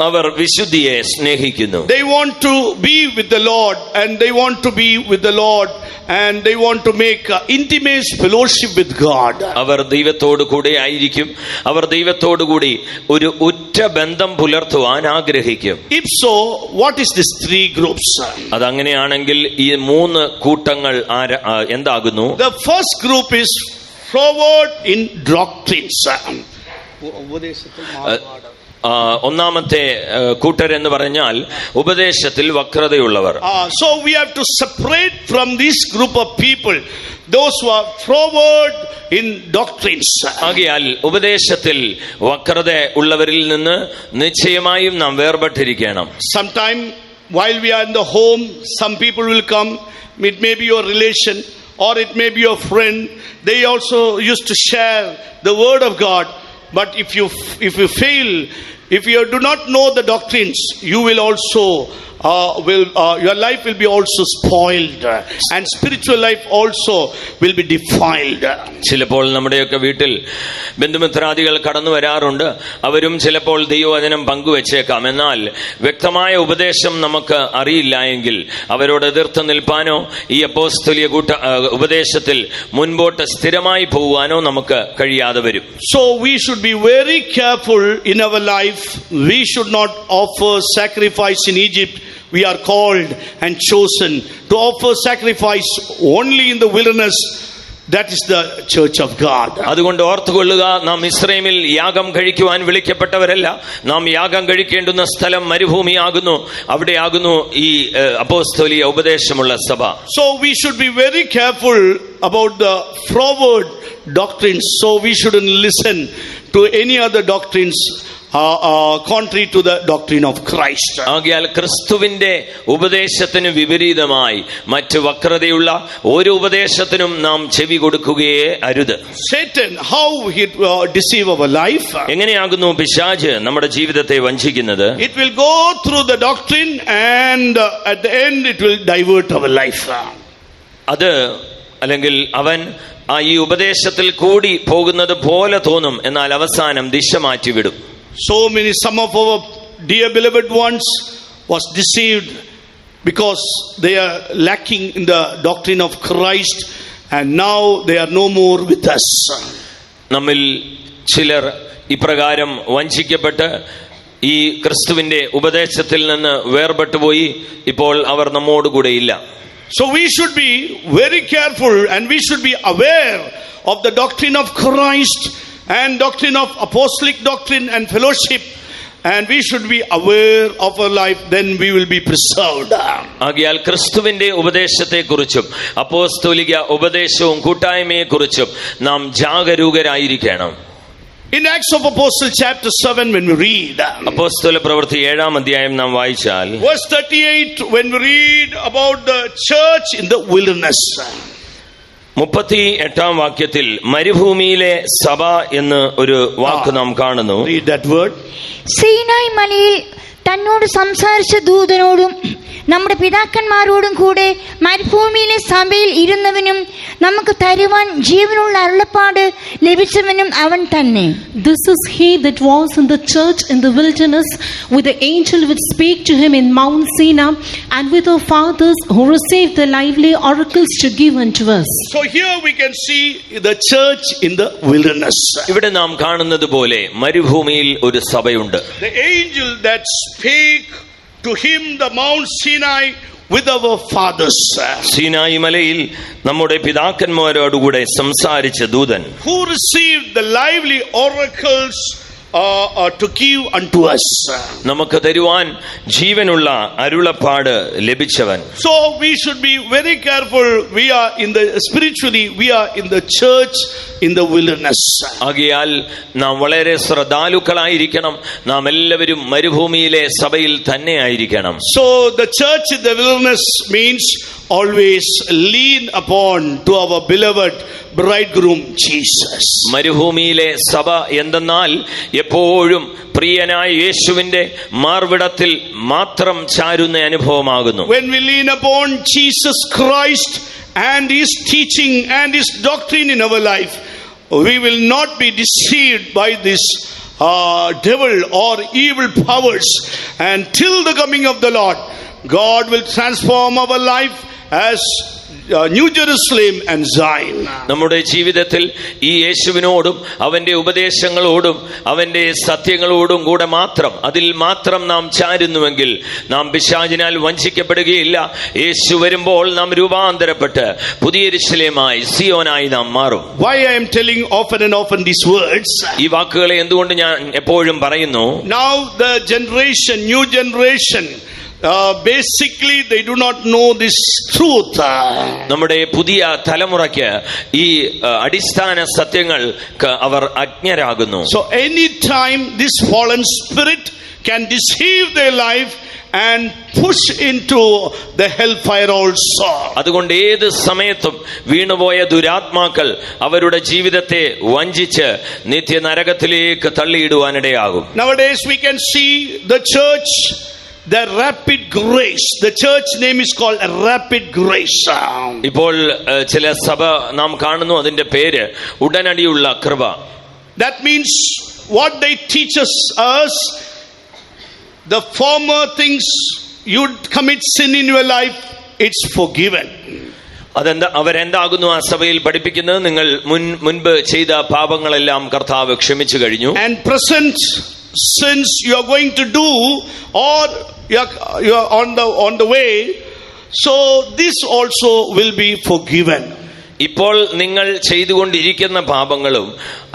അവർ വിശുദ്ധിയെ സ്നേഹിക്കുന്നു. They want to be with the Lord, and they want to be with the Lord, and they want to make intimate fellowship with God. അവർ ദൈവത്തോട് കൂടെ ആയിരിക്കും. അവർ ദൈവത്തോട് കൂടി ഒരു ഉറ്റ ബന്ധം പുലർത്തുവാൻ ആഗ്രഹിക്കും. If so, what is these three groups? അതങ്ങനെയാണെങ്കിൽ ഈ മൂന്ന് കൂട്ടങ്ങൾ എന്താകുന്നു? The first group is forward in doctrines. ഒന്നാമത്തെ കൂട്ടരെന്ന് പറഞ്ഞാൽ ഉപദേശത്തിൽ വക്രതയുള്ളവർ. So we have to separate from this group of people those who are forward in doctrines. ആകയാൽ ഉപദേശത്തിൽ വക്രത ഉള്ളവരിൽ നിന്ന് നിശ്ചയമായും നാം വേർപെട്ടിരിക്കണം. Sometime while we are in the home, some people will come. It may be your relation or it may be your friend. They also used to share the word of God. But if you fail, if you do not know the doctrines, you will also your life will be also spoiled, and spiritual life also will be defiled. ചിലപ്പോൾ നമ്മുടെയൊക്കെ വീട്ടിൽ ബന്ധുമിത്രാദികൾ കടന്നു വരാറുണ്ട്. അവരും ചിലപ്പോൾ ദൈവവചനം പങ്കുവെച്ചേക്കാം. എന്നാൽ വ്യക്തമായ ഉപദേശം നമുക്ക് അറിയില്ല എങ്കിൽ അവരോട് എതിർത്ത് നിൽപ്പാനോ ഈ അപ്പോസ്തലിക ഉപദേശത്തിൽ മുൻപോട്ട് സ്ഥിരമായി പോകുവാനോ നമുക്ക് കഴിയാതെ വരും. So we should be very careful in our life. We should not offer sacrifice in Egypt. We are called and chosen to offer sacrifice only in the wilderness. That is the church of God. അതുകൊണ്ട് ഓർത്തുകൊള്ളുക, നാം ഇസ്രായേലിൽ യാഗം കഴിക്കുവാൻ വിളിക്കപ്പെട്ടവരല്ല. നാം യാഗം കഴിക്കേണ്ടുന്ന സ്ഥലം മരുഭൂമിയാകുന്നു. അവിടെയാകുന്നു ഈ അപ്പോസ്തലിക ഉപദേശമുള്ള സഭ. So we should be very careful about the forward doctrines. So we shouldn't listen to any other doctrines contrary to the doctrine of Christ. ആകയാൽ ക്രിസ്തുവിന്റെ ഉപദേശത്തിന് വിപരീതമായി മറ്റു വക്രതയുള്ള ഒരു ഉപദേശത്തിനും നാം ചെവി കൊടുക്കുകയേ അരുത്. Satan, how he deceive our life? എങ്ങനെയാകുന്നു പിശാച് നമ്മുടെ ജീവിതത്തെ വഞ്ചിക്കുന്നത്? It will go through the doctrine, and at the end it will divert our life. അത് അല്ലെങ്കിൽ അവൻ ഈ ഉപദേശത്തിൽ കൂടി പോകുന്നത് പോലെ തോന്നും, എന്നാൽ അവസാനം ദിശ മാറ്റിവിടും. Some of our dear beloved ones was deceived because they are lacking in the doctrine of Christ, and now they are no more with us. നമ്മിൽ ചിലർ ഇപ്രകാരം വഞ്ചിക്കപ്പെട്ട് ഈ ക്രിസ്തുവിന്റെ ഉപദേശത്തിൽ നിന്ന് വേർപെട്ടുപോയി. ഇപ്പോൾ അവർ നമ്മോടുകൂടെ ഇല്ല. So we should be very careful, and we should be aware of the doctrine of Christ and doctrine of apostolic doctrine and fellowship, and we should be aware of our life. Then we will be preserved. ആകയാൽ ക്രിസ്തുവിന്റെ ഉപദേശത്തെക്കുറിച്ചും അപ്പോസ്തലിക ഉപദേശവും കൂട്ടായ്മയെക്കുറിച്ചും നാം ജാഗരൂകരായിരിക്കണം. In Acts of Apostles chapter 7, when we read അപ്പോസ്തല പ്രവൃത്തി 7-ാം അധ്യായം നാം വായിച്ചാൽ verse 38, when we read about the church in the wilderness, 38-ാം വാക്യത്തിൽ മരുഭൂമിയിലെ സഭ എന്ന് ഒരു വാക്ക് നാം കാണുന്നു. read that word. സീനായ് മലയിൽ തന്നോട് സംസാരിച്ച ദൂതനോടും നമ്മുടെ പിതാക്കന്മാരോടും കൂടെ മരുഭൂമിയിലെ സഭയിൽ ഇരുന്നവനും നമുക്ക് തരുവാൻ ജീവനുള്ള അരുളപ്പാട് ലഭിച്ചവനും അവൻ തന്നെ. This is he that was in the church in the wilderness with the angel which spake to him in Mount Sinai, and with our fathers who received the lively oracles to give unto us. So here we can see the church in the wilderness. ഇവിടെ നാം കാണുന്നത് പോലെ മരുഭൂമിയിൽ ഒരു സഭയുണ്ട്. The angel that spake to him the Mount Sinai with our fathers. സീനായി മലയിൽ നമ്മുടെ പിതാക്കന്മാരോടുകൂടെ സംസാരിച്ച ദൂതൻ. Who received the lively oracles to give unto us. നമുക്ക് തരുവാൻ ജീവനുള്ള അരുളപ്പാട് ലഭിച്ചവൻ. So we should be very careful. We are in the spiritually, we are in the church in the wilderness. ആകയാൽ നാം വളരെ ശ്രദ്ധാലുക്കളായിരിക്കണം. നാം എല്ലാവരും മരുഭൂമിയിലെ സഭയിൽ തന്നെ ആയിരിക്കണം. So the church in the wilderness means always lean upon to our beloved bridegroom Jesus. മരുഭൂമിയിലെ സഭ എന്തെന്നാൽ എപ്പോഴും പ്രിയനായ യേശുവിന്റെ മാർവിടത്തിൽ മാത്രം ചാരുന്ന അനുഭവമാകുന്നു. When we lean upon Jesus Christ and his teaching and his doctrine in our life, we will not be deceived by this devil or evil powers. And till the coming of the Lord, God will transform our life as New Jerusalem and Zion. നമ്മുടെ ജീവിതത്തിൽ ഈ യേശുവിനോടും അവന്റെ ഉപദേശങ്ങളോടും അവന്റെ സത്യങ്ങളോടും കൂടെ മാത്രം അതിൽ മാത്രം നാം ചാരുന്നുവെങ്കിൽ നാം പിശാചിനാൽ വഞ്ചിക്കപ്പെടുകയില്ല. യേശു വരുമ്പോൾ നാം രൂപാന്തരപ്പെട്ട് പുതിയ യെരൂശലേമായി സിയോനായി നാം മാറും. Why I am telling often and often these words? ഈ വാക്കുകളെ എന്തുകൊണ്ട് ഞാൻ എപ്പോഴും പറയുന്നു? Now the generation, new generation, basically they do not know this truth. നമ്മുടെ പുതിയ തലമുറയ്ക്ക് ഈ അടിസ്ഥാന സത്യങ്ങൾ അവർ അജ്ഞരാകുന്നു. So anytime this fallen spirit can deceive their life and push into the hellfire also. അതുകൊണ്ട് ഏത് സമയത്തും വീണുപോയ ദുരാത്മാക്കൾ അവരുടെ ജീവിതത്തെ വഞ്ചിച്ച് നിത്യനരകത്തിലേക്ക് തള്ളിയിടുവാനിടയാകും. Nowadays we can see the church, the Rapid Grace. The church name is called Rapid Grace. ഇപ്പോൾ ചില സഭ നാം കാണുന്നു, അതിന്റെ പേര് ഉടനടിയുള്ള കൃപ. That means what they teach us, the former things, you commit sin in your life, it's forgiven. അവരെന്താകുന്നു ആ സഭയിൽ പഠിപ്പിക്കുന്നത്? നിങ്ങൾ മുൻപ് ചെയ്ത പാപങ്ങളെല്ലാം കർത്താവ് ക്ഷമിച്ചു കഴിഞ്ഞു. And present sins you are going to do, or you are on the way, so this also will be forgiven. ഇപ്പോൾ നിങ്ങൾ ചെയ്തുകൊണ്ടിരിക്കുന്ന പാപങ്ങളും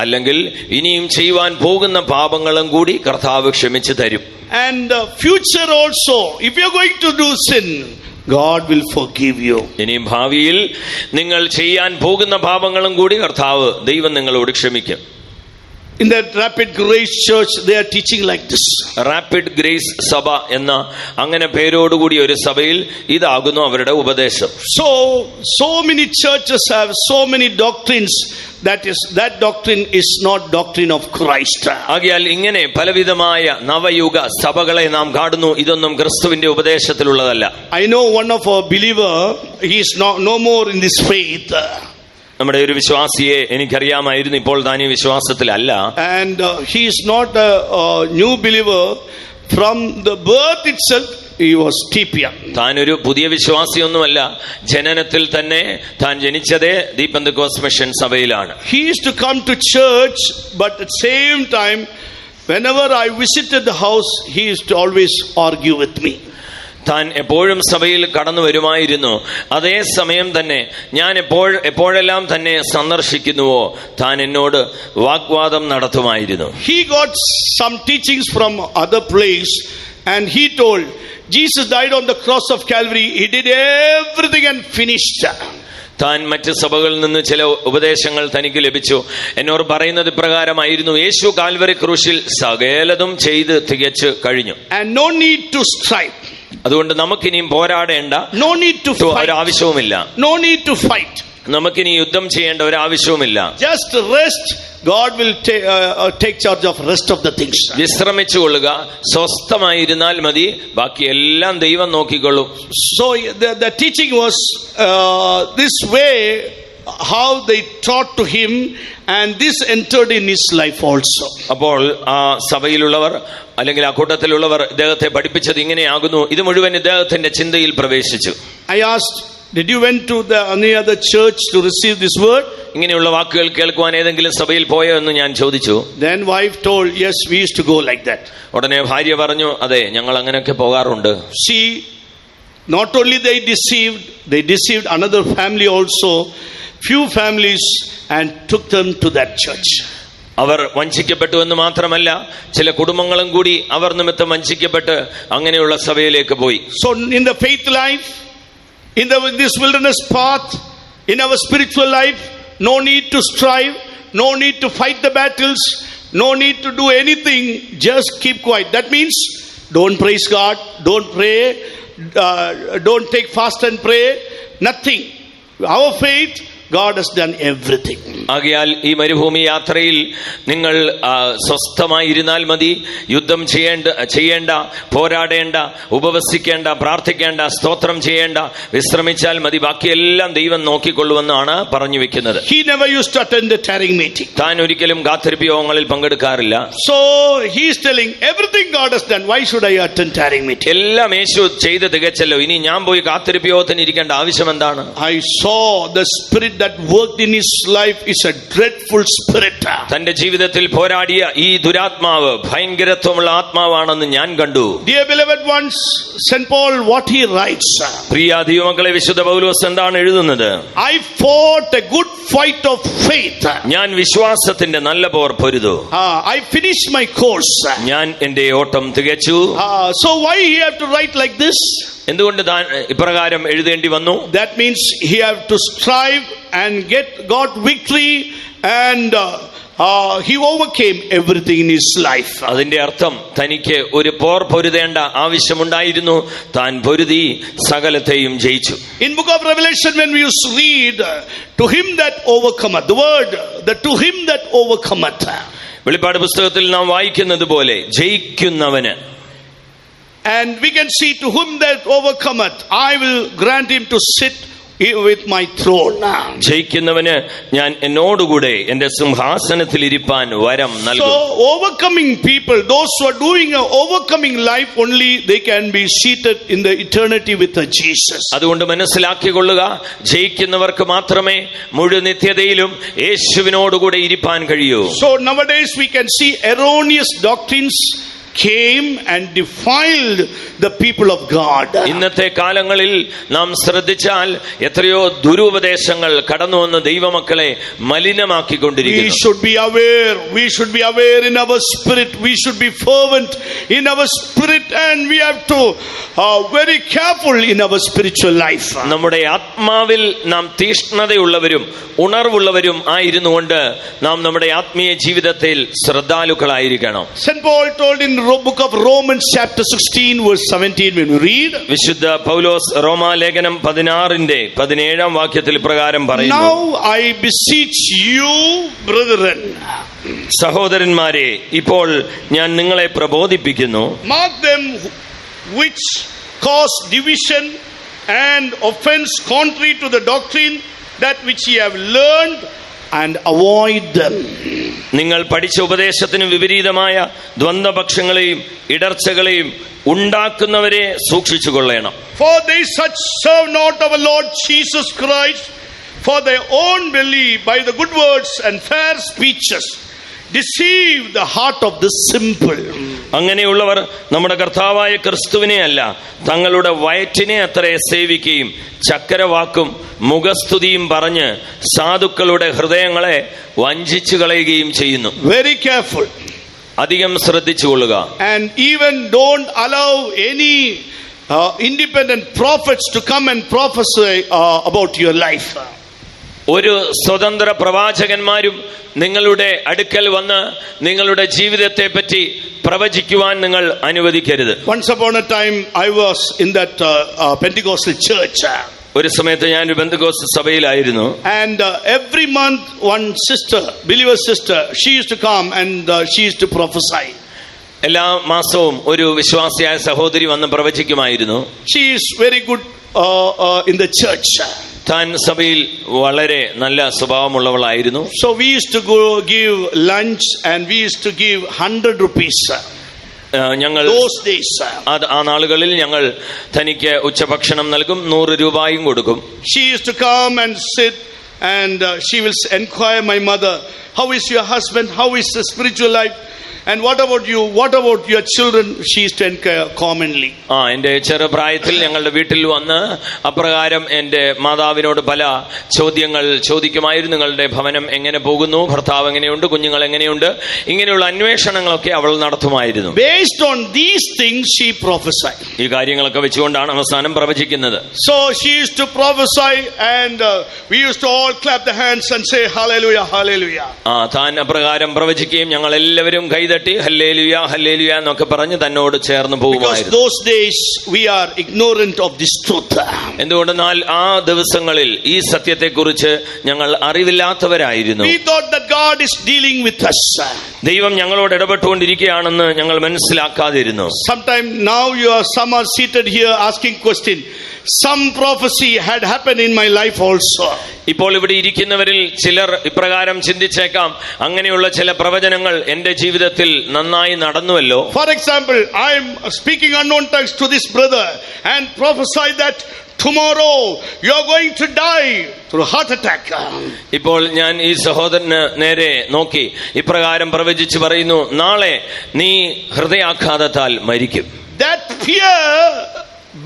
അല്ലെങ്കിൽ ഇനിയും ചെയ്യുവാൻ പോകുന്ന പാപങ്ങളും കൂടി കർത്താവ് ക്ഷമിച്ചു തരും. And future also, if you are going to do sin, God will forgive you. ഇനിയും ഭാവിയിൽ നിങ്ങൾ ചെയ്യാൻ പോകുന്ന പാപങ്ങളും കൂടി കർത്താവ് ദൈവം നിങ്ങളോട് ക്ഷമിക്കും. In that Rapid Grace Church, they are teaching like this. Rapid grace സഭ എന്ന അങ്ങനെ പേരോടുകൂടി ഒരു സഭയിൽ ഇതാകുന്നു അവരുടെ ഉപദേശം. So many churches have so many doctrines. That doctrine is not doctrine of Christ. ആകയാൽ ഇങ്ങനെ പലവിധമായ നവയുഗ സഭകളെ നാം കാണുന്നു. ഇതൊന്നും ക്രിസ്തുവിന്റെ ഉപദേശത്തിലുള്ളതല്ല. I know one of our believer, he is no more in this faith. നമ്മുടെ ഒരു വിശ്വാസിയെ എനിക്കറിയാമായിരുന്നു, ഇപ്പോൾ താൻ ഈ വിശ്വാസത്തിലല്ല. And he is not a new believer. From the birth itself he was TPM. താൻ ഒരു പുതിയ വിശ്വാസിയൊന്നുമല്ല. ജനനത്തിൽ തന്നെ താൻ ജനിച്ചതേ ദി പെന്തക്കോസ്ത് മിഷൻ സഭയിലാണ്. He used to come to church, but at the same time, whenever I visited the house, he used to always argue with me. താൻ എപ്പോഴും സഭയിൽ കടന്നു വരുമായിരുന്നു. അതേ സമയം തന്നെ ഞാൻ എപ്പോഴെല്ലാം തന്നെ സന്ദർശിക്കുന്നുവോ താൻ എന്നോട് വാഗ്വാദം നടത്തുമായിരുന്നു. He got some teachings from other place, and he told Jesus died on the cross of Calvary. He did everything and finished. താൻ മറ്റ് സഭകളിൽ നിന്ന് ചില ഉപദേശങ്ങൾ തനിക്ക് ലഭിച്ചു. എന്നോട് പറയുന്നത് പ്രകാരമായിരുന്നു, യേശു കാൽവരി ക്രൂശിൽ സകലതും ചെയ്ത് തികച്ചു കഴിഞ്ഞു. And no need to strive. അതുകൊണ്ട് നമുക്കിനിയും പോരാടേണ്ട ഒരാവശ്യവുമില്ല. No need to fight. നമുക്കിനി യുദ്ധം ചെയ്യേണ്ട ഒരാവശ്യവുമില്ല. Just rest. God will take charge of rest of the things. വിശ്രമിച്ചു കൊള്ളുക, സ്വസ്ഥമായിരുന്നാൽ മതി, ബാക്കി എല്ലാം ദൈവം നോക്കിക്കൊള്ളും. So the teaching was this way how they taught to him, and this entered in his life also. അപ്പോൾ ആ സഭയിലുള്ളവർ അല്ലെങ്കിൽ ആ കൂട്ടത്തിലുള്ളവർ ഇദ്ദേഹത്തെ പഠിപ്പിച്ചത് ഇങ്ങനെയാകുന്നു. ഇത് മുഴുവൻ ഇദ്ദേഹത്തിന്റെ ചിന്തയിൽ പ്രവേശിച്ചു. I asked, did you went to any other church to receive this word? ഇങ്ങനെയുള്ള വാക്കുകൾ കേൾക്കുവാൻ ഏതെങ്കിലും സഭയിൽ പോയോ എന്ന് ഞാൻ ചോദിച്ചു. Then wife told, yes, we used to go like that. ഉടനെ ഭാര്യ പറഞ്ഞു, അതെ, ഞങ്ങൾ അങ്ങനെയൊക്കെ പോകാറുണ്ട്. See, not only they deceived another family also, few families, and took them to that church. അവർ വഞ്ചിക്കപ്പെട്ടു എന്ന് മാത്രമല്ല, ചില കുടുംബങ്ങളും കൂടി അവർ നിമിത്തം വഞ്ചിക്കപ്പെട്ട് അങ്ങനെയുള്ള സഭയിലേക്ക് പോയി. So in the faith life, in this wilderness path, in our spiritual life, no need to strive, no need to fight the battles, no need to do anything, just keep quiet. That means don't praise God, don't pray, don't take fast and pray, nothing. Our faith, God has done everything. ആകയാൽ ഈ മരുഭൂമി യാത്രയിൽ നിങ്ങൾ സ്വസ്ഥമായിരുന്നാൽ മതി. യുദ്ധം ചെയ്യേണ്ട, പോരാടേണ്ട, ഉപവസിക്കേണ്ട, പ്രാർത്ഥിക്കേണ്ട, സ്തോത്രം ചെയ്യേണ്ട, വിശ്രമിച്ചാൽ മതി. ബാക്കിയെല്ലാം ദൈവം നോക്കിക്കൊള്ളുമെന്നാണ് പറഞ്ഞു വെക്കുന്നത്. He never used to attend the tarrying meeting. താൻ ഒരിക്കലും കാത്തിരിപ്പ് യോഗങ്ങളിൽ പങ്കെടുക്കാറില്ല. So he is telling, everything God has done, why should I attend tarrying meeting? എല്ലാം യേശു ചെയ്ത് തികച്ചല്ലോ, ഇനി ഞാൻ പോയി കാത്തിരിപ്പ് യോഗത്തിന് ഇരിക്കേണ്ട ആവശ്യം എന്താണ്? I saw the spirit that worked in his life is a dreadful spirit. തന്റെ ജീവിതത്തിൽ പോരാടിയ ഈ ദുരാത്മാവ് ഭയങ്കരത്വമുള്ള ആത്മാവാണെന്ന് ഞാൻ കണ്ടു. Dear beloved ones, St. Paul, what he writes, പ്രിയ ദൈവമക്കളെ, വിശുദ്ധ പൗലോസ് എന്താണ് എഴുതുന്നത്? I fought a good fight of faith. ഞാൻ വിശ്വാസത്തിന്റെ നല്ല പോർ പൊരുതു. I finished my course. ഞാൻ എന്റെ ഓട്ടം തികച്ചു. So why he have to write like this? എന്തുകൊണ്ട് താൻ ഇപ്രകാരം എഴുതേണ്ടി വന്നു? That means he have to strive and got victory, and he overcame everything in his life. അതിന്റെ അർത്ഥം തനിക്ക് ഒരു പോർ പൊരുതേണ്ട ആവശ്യമുണ്ടായിരുന്നു. താൻ പൊരുതി സകലത്തെയും ജയിച്ചു. In book of Revelation, when we read, to him that overcometh, the word, to him that overcometh. വെളിപ്പാട് പുസ്തകത്തിൽ നാം വായിക്കുന്നത് പോലെ ജയിക്കുന്നവന്. And we can see, to whom that overcometh, I will grant him to sit with my throne. ജയിക്കുന്നവന് ഞാൻ എന്നോടുകൂടെ എന്റെ സിംഹാസനത്തിൽ ഇരിപ്പാൻ വരം നൽകും. So overcoming people, those who are doing an overcoming life, only they can be seated in the eternity with Jesus. അതുകൊണ്ട് മനസ്സിലാക്കിക്കൊള്ളുക, ജയിക്കുന്നവർക്ക് മാത്രമേ മുഴുവൻ നിത്യതയിലും യേശുവിനോടുകൂടെ ഇരിപ്പാൻ കഴിയൂ. So nowadays we can see erroneous doctrines came and defiled the people of God. ഇന്നത്തെ കാലങ്ങളിൽ നാം ശ്രദ്ധിച്ചാൽ എത്രയോ ദുരുപദേശങ്ങൾ കടന്നു വന്ന് ദൈവമക്കളെ മലിനമാക്കിക്കൊണ്ടിരിക്കുന്നു. We should be aware in our spirit, we should be fervent in our spirit, and we have to very careful in our spiritual life. നമ്മുടെ ആത്മാവിൽ നാം തീഷ്ണതയുള്ളവരും ഉണർവുള്ളവരും ആയിരുന്നുകൊണ്ട് നാം നമ്മുടെ ആത്മീയ ജീവിതത്തിൽ ശ്രദ്ധാലുക്കളായിരിക്കണം. St. Paul told in book of Romans chapter 16 verse 17, when we read, വിശുദ്ധ പൗലോസ് റോമാലേഖനം 16:17 വാക്യത്തിൽ പ്രകാരം പറയുന്നു, Now I beseech you, brethren, സഹോദരന്മാരെ, ഇപ്പോൾ ഞാൻ നിങ്ങളെ പ്രബോധിപ്പിക്കുന്നു, mark them which cause division and offense contrary to the doctrine, that which ye have learned, and avoid them. നിങ്ങൾ പഠിച്ച ഉപദേശത്തിന് വിപരീതമായ ദ്വന്ദ്വപക്ഷങ്ങളെയും ഇടർച്ചകളെയും ഉണ്ടാക്കുന്നവരെ സൂക്ഷിച്ചുകൊള്ളണം. For they such serve not our Lord Jesus Christ for their own belly, by the good words and fair speeches deceive the heart of the simple. അങ്ങനെയുള്ളവർ നമ്മുടെ കർത്താവായ ക്രിസ്തുവിനെ അല്ല, തങ്ങളുടെ വയറ്റിനെ അത്രേ സേവിക്കുകയും ചക്കരവാക്കും മുഖസ്തുതിയും പറഞ്ഞ് സാധുക്കളുടെ ഹൃദയങ്ങളെ വഞ്ചിച്ചു കളയുകയും ചെയ്യുന്നു. Very careful. അധികം ശ്രദ്ധിച്ചുകൊള്ളുക. And even don't allow any independent prophets to come and prophesy about your life. ഒരു സ്വതന്ത്ര പ്രവാചകന്മാരും നിങ്ങളുടെ അടുക്കൽ വന്ന് നിങ്ങളുടെ ജീവിതത്തെ പറ്റി പ്രവചിക്കുവാൻ നിങ്ങൾ അനുവദിക്കരുത്. Once upon a time I was in that Pentecostal church. ഒരു സമയത്ത് ഞാൻ ഒരു Pentecost സഭയിലായിരുന്നു. And every month one sister, believer sister, she used to come and she used to prophesy. എല്ലാ മാസവും ഒരു വിശ്വാസിയായ സഹോദരി വന്ന് പ്രവചിക്കുമായിരുന്നു. She is very good in the church. താൻ സഭയിൽ വളരെ നല്ല സ്വഭാവമുള്ളവളായിരുന്നു. So we used to go give lunch and we used to give 100 rupees. ഞങ്ങൾ Those days. ആ നാളുകളിൽ ഞങ്ങൾ തനിക്ക് ഉച്ചഭക്ഷണം നൽകും, 100 രൂപയും കൊടുക്കും. She used to come and sit and she will inquire my mother, how is your husband? How is the spiritual life? And what about you? What about your children? She used to inquire commonly. എന്റെ ചെറുപ്രായത്തിൽ ഞങ്ങളുടെ വീട്ടിൽ വന്ന് അപ്രകാരം എന്റെ മാതാവിനോട് പല ചോദ്യങ്ങൾ ചോദിക്കുമായിരുന്നു. നിങ്ങളുടെ ഭവനം എങ്ങനെ പോകുന്നു, ഭർത്താവ് എങ്ങനെയുണ്ട്, കുഞ്ഞുങ്ങൾ എങ്ങനെയുണ്ട്, ഇങ്ങനെയുള്ള അന്വേഷണങ്ങളൊക്കെ അവൾ നടത്തുമായിരുന്നു. Based on these things she prophesied. ഈ കാര്യങ്ങളൊക്കെ വെച്ചുകൊണ്ടാണ് അവസാനം പ്രവചിക്കുന്നത്. So she used to prophesy and we used to all clap the hands and say hallelujah, hallelujah. താൻ അപ്രകാരം പ്രവചിക്കുകയും ഞങ്ങൾ എല്ലാവരും കൈതട്ടി ഹല്ലേലൂയ ഹല്ലേലൂയ എന്നൊക്കെ പറഞ്ഞ് തന്നോട് ചേർന്ന് പോകുമായിരുന്നു. Because those days we are ignorant of this truth. എന്തുകൊണ്ടെന്നാൽ ആ ദിവസങ്ങളിൽ ഈ സത്യത്തെക്കുറിച്ച് ഞങ്ങൾ അറിവില്ലാത്തവരായിരുന്നു. We thought that God is dealing with us. ദൈവം ഞങ്ങളോട് ഇടപെട്ടുകൊണ്ടിരിക്കുകയാണെന്ന് ഞങ്ങൾ മനസ്സിലാക്കാതിരുന്നു. Sometime now some are seated here asking question. Some prophecy had happened in my life also. ഇപ്പോൾ ഇവിടെ ഇരിക്കുന്നവരിൽ ചിലർ ഇപ്രകാരം ചിന്തിച്ചേക്കാം, അങ്ങനെയുള്ള ചില പ്രവചനങ്ങൾ എന്റെ ജീവിതത്തിൽ നന്നായി നടന്നുവല്ലോ. For example, I am speaking unknown tongues to this brother and prophesy that tomorrow you are going to die through heart attack. ഇപ്പോൾ ഞാൻ ഈ സഹോദരന് നേരെ നോക്കി ഇപ്രകാരം പ്രവചിച്ച് പറയുന്നു, നാളെ നീ ഹൃദയാഘാതത്താൽ മരിക്കും. That fear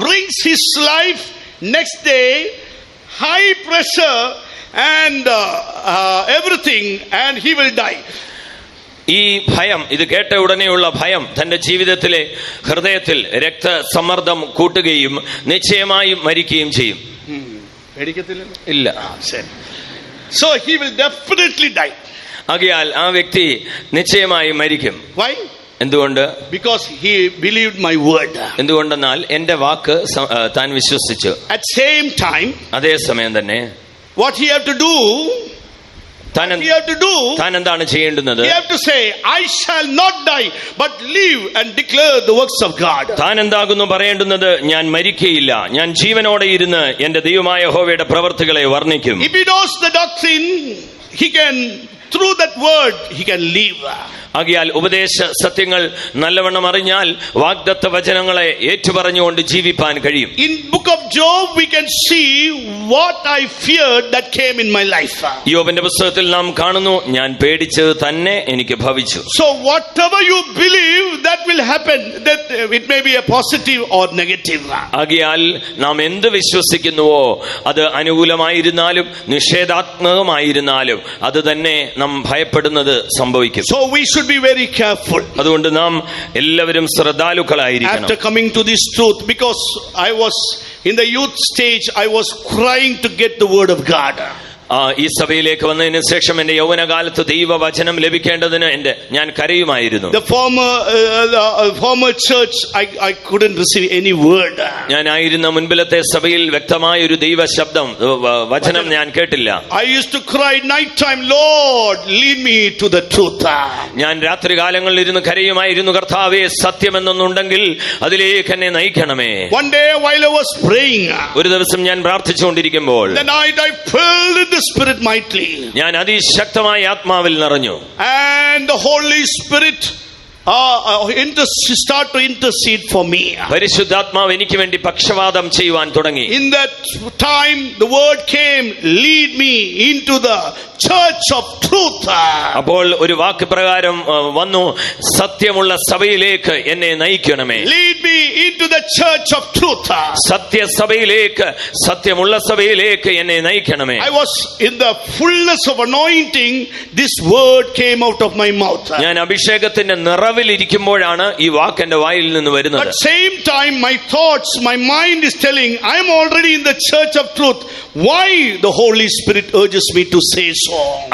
brings his life next day, high pressure and everything, and he will die. ഈ ഭയം, ഇത് കേട്ട ഉടനെയുള്ള ഭയം തന്റെ ജീവിതത്തിലെ ഹൃദയത്തിൽ രക്തസമ്മർദ്ദം കൂട്ടുകയും നിശ്ചയമായും മരിക്കുകയും ചെയ്യും. ഇല്ല. So he will definitely die. ആകയാൽ ആ വ്യക്തി നിശ്ചയമായും മരിക്കും. Why? എന്തുകൊണ്ട്? Because he believed my word. എന്തുകൊണ്ടെന്നാൽ എന്റെ വാക്ക് താൻ വിശ്വസിച്ചു. At same time, അതേ സമയം തന്നെ what he have to do? താൻ എന്താണ് ചെയ്യേണ്ടുന്നത്? He have to say, I shall not die but live and declare the works of God. താൻ എന്താകുന്നു പറയേണ്ടുന്നത്? ഞാൻ മരിക്കയില്ല, ഞാൻ ജീവനോടെ ഇരുന്ന് എന്റെ ദൈവമായ യഹോവയുടെ പ്രവൃത്തികളെ വർണ്ണിക്കും. If he knows the doctrine, he can, through that word he can live. ആകയാൽ ഉപദേശ സത്യങ്ങൾ നല്ലവണ്ണം അറിഞ്ഞാൽ വാഗ്ദത്ത വചനങ്ങളെ ഏറ്റുപറഞ്ഞുകൊണ്ട് ജീവിപ്പാൻ കഴിയും. In book of Job we can see what I feared that came in my life. യോബിന്റെ പുസ്തകത്തിൽ നാം കാണുന്നു, ഞാൻ പേടിച്ചത് തന്നെ എനിക്ക് ഭവിച്ചു. So whatever you believe that will happen, that it may be a positive or negative. ആകയാൽ നാം എന്ത് വിശ്വസിക്കുന്നുവോ അത് അനുകൂലമായിരുന്നാലും നിഷേധാത്മകമായിരുന്നാലും അത് തന്നെ നാം ഭയപ്പെടുന്നത് സംഭവിക്കും. So we should be very careful. അതുകൊണ്ട് നാം എല്ലാവരും ശ്രദ്ധാലുക്കളായിരിക്കണം. After coming to this truth, because I was in the youth stage, I was crying to get the word of God. ഈ സഭയിലേക്ക് വന്നതിന് ശേഷം എന്റെ യൗവനകാലത്ത് ദൈവവചനം ലഭിക്കേണ്ടതിന് ഞാൻ കരയുമായിരുന്നു. The former church, I couldn't receive any word. ഞാനായിരുന്ന മുൻപിലത്തെ സഭയിൽ വ്യക്തമായ ഒരു ദൈവ ശബ്ദം വചനം ഞാൻ കേട്ടില്ല. I used to cry night time, Lord, lead me to the truth. ഞാൻ രാത്രി കാലങ്ങളിൽ ഇരുന്ന് കരയുമായിരുന്നു, കർത്താവേ, സത്യമെന്നൊന്നുണ്ടെങ്കിൽ അതിലേക്ക് എന്നെ നയിക്കണമേ. One day while I was praying, ഒരു ദിവസം ഞാൻ പ്രാർത്ഥിച്ചുകൊണ്ടിരിക്കുമ്പോൾ the night I filled with the Spirit mightily. ഞാൻ അതിശക്തമായ ആത്മാവിൽ നിറഞ്ഞു. And the Holy Spirit start to intercede for me. പരിശുദ്ധാത്മാവ് എനിക്ക് വേണ്ടി പക്ഷവാദം ചെയ്യുവാൻ തുടങ്ങി. In that time the word came, lead me into the church of truth. അപ്പോൾ ഒരു വാക്ക് പ്രകാരം വന്നു, സത്യമുള്ള സഭയിലേക്ക് എന്നെ നയിക്കണമേ. Lead me into the church of truth. സത്യസഭയിലേക്ക്, സത്യമുള്ള സഭയിലേക്ക് എന്നെ നയിക്കണമേ. I was in the fullness of anointing, this word came out of my mouth. ഞാൻ അഭിഷേകത്തിന്റെ നിറവിലിരിക്കുമ്പോഴാണ് ഈ വാക്ക് എന്റെ വായിൽ നിന്ന് വരുന്നത്. At same time my thoughts, my mind is telling, I am already in the church of truth. Why the Holy Spirit urges me to say so?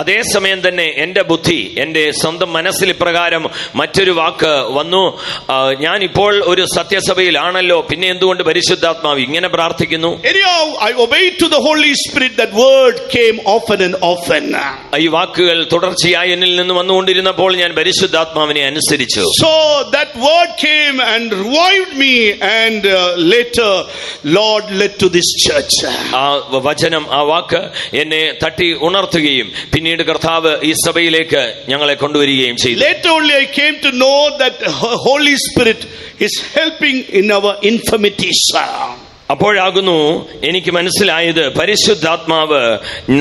അതേസമയം തന്നെ എന്റെ ബുദ്ധി, എന്റെ സ്വന്തം മനസ്സിൽ ഇപ്രകാരം മറ്റൊരു വാക്ക് വന്നു, ഞാൻ ഇപ്പോൾ ഒരു സത്യസഭയിലാണല്ലോ, പിന്നെ എന്തുകൊണ്ട് പരിശുദ്ധാത്മാവ് ഇങ്ങനെ പ്രാർത്ഥിക്കുന്നു? Anyhow, I obeyed to the Holy Spirit. That word came often and often. ഈ വാക്കുകൾ തുടർച്ചയായി എന്നിൽ നിന്ന് വന്നുകൊണ്ടിരുന്നപ്പോൾ ഞാൻ പരിശുദ്ധാത്മാവിനെ അനുസരിച്ചു. ഉച്ചരിച്ചു. So that word came and revived me, and later Lord led to this church. ആ വചനം, ആ വാക്ക് എന്നെ തട്ടി ഉണർത്തുകയും പിന്നീട് കർത്താവ് ഈ സഭയിലേക്ക് ഞങ്ങളെ കൊണ്ടുവരികയും ചെയ്തു. Later only I came to know that Holy Spirit is helping in our infirmities. അപ്പോഴാകുന്നു എനിക്ക് മനസ്സിലായത് പരിശുദ്ധാത്മാവ്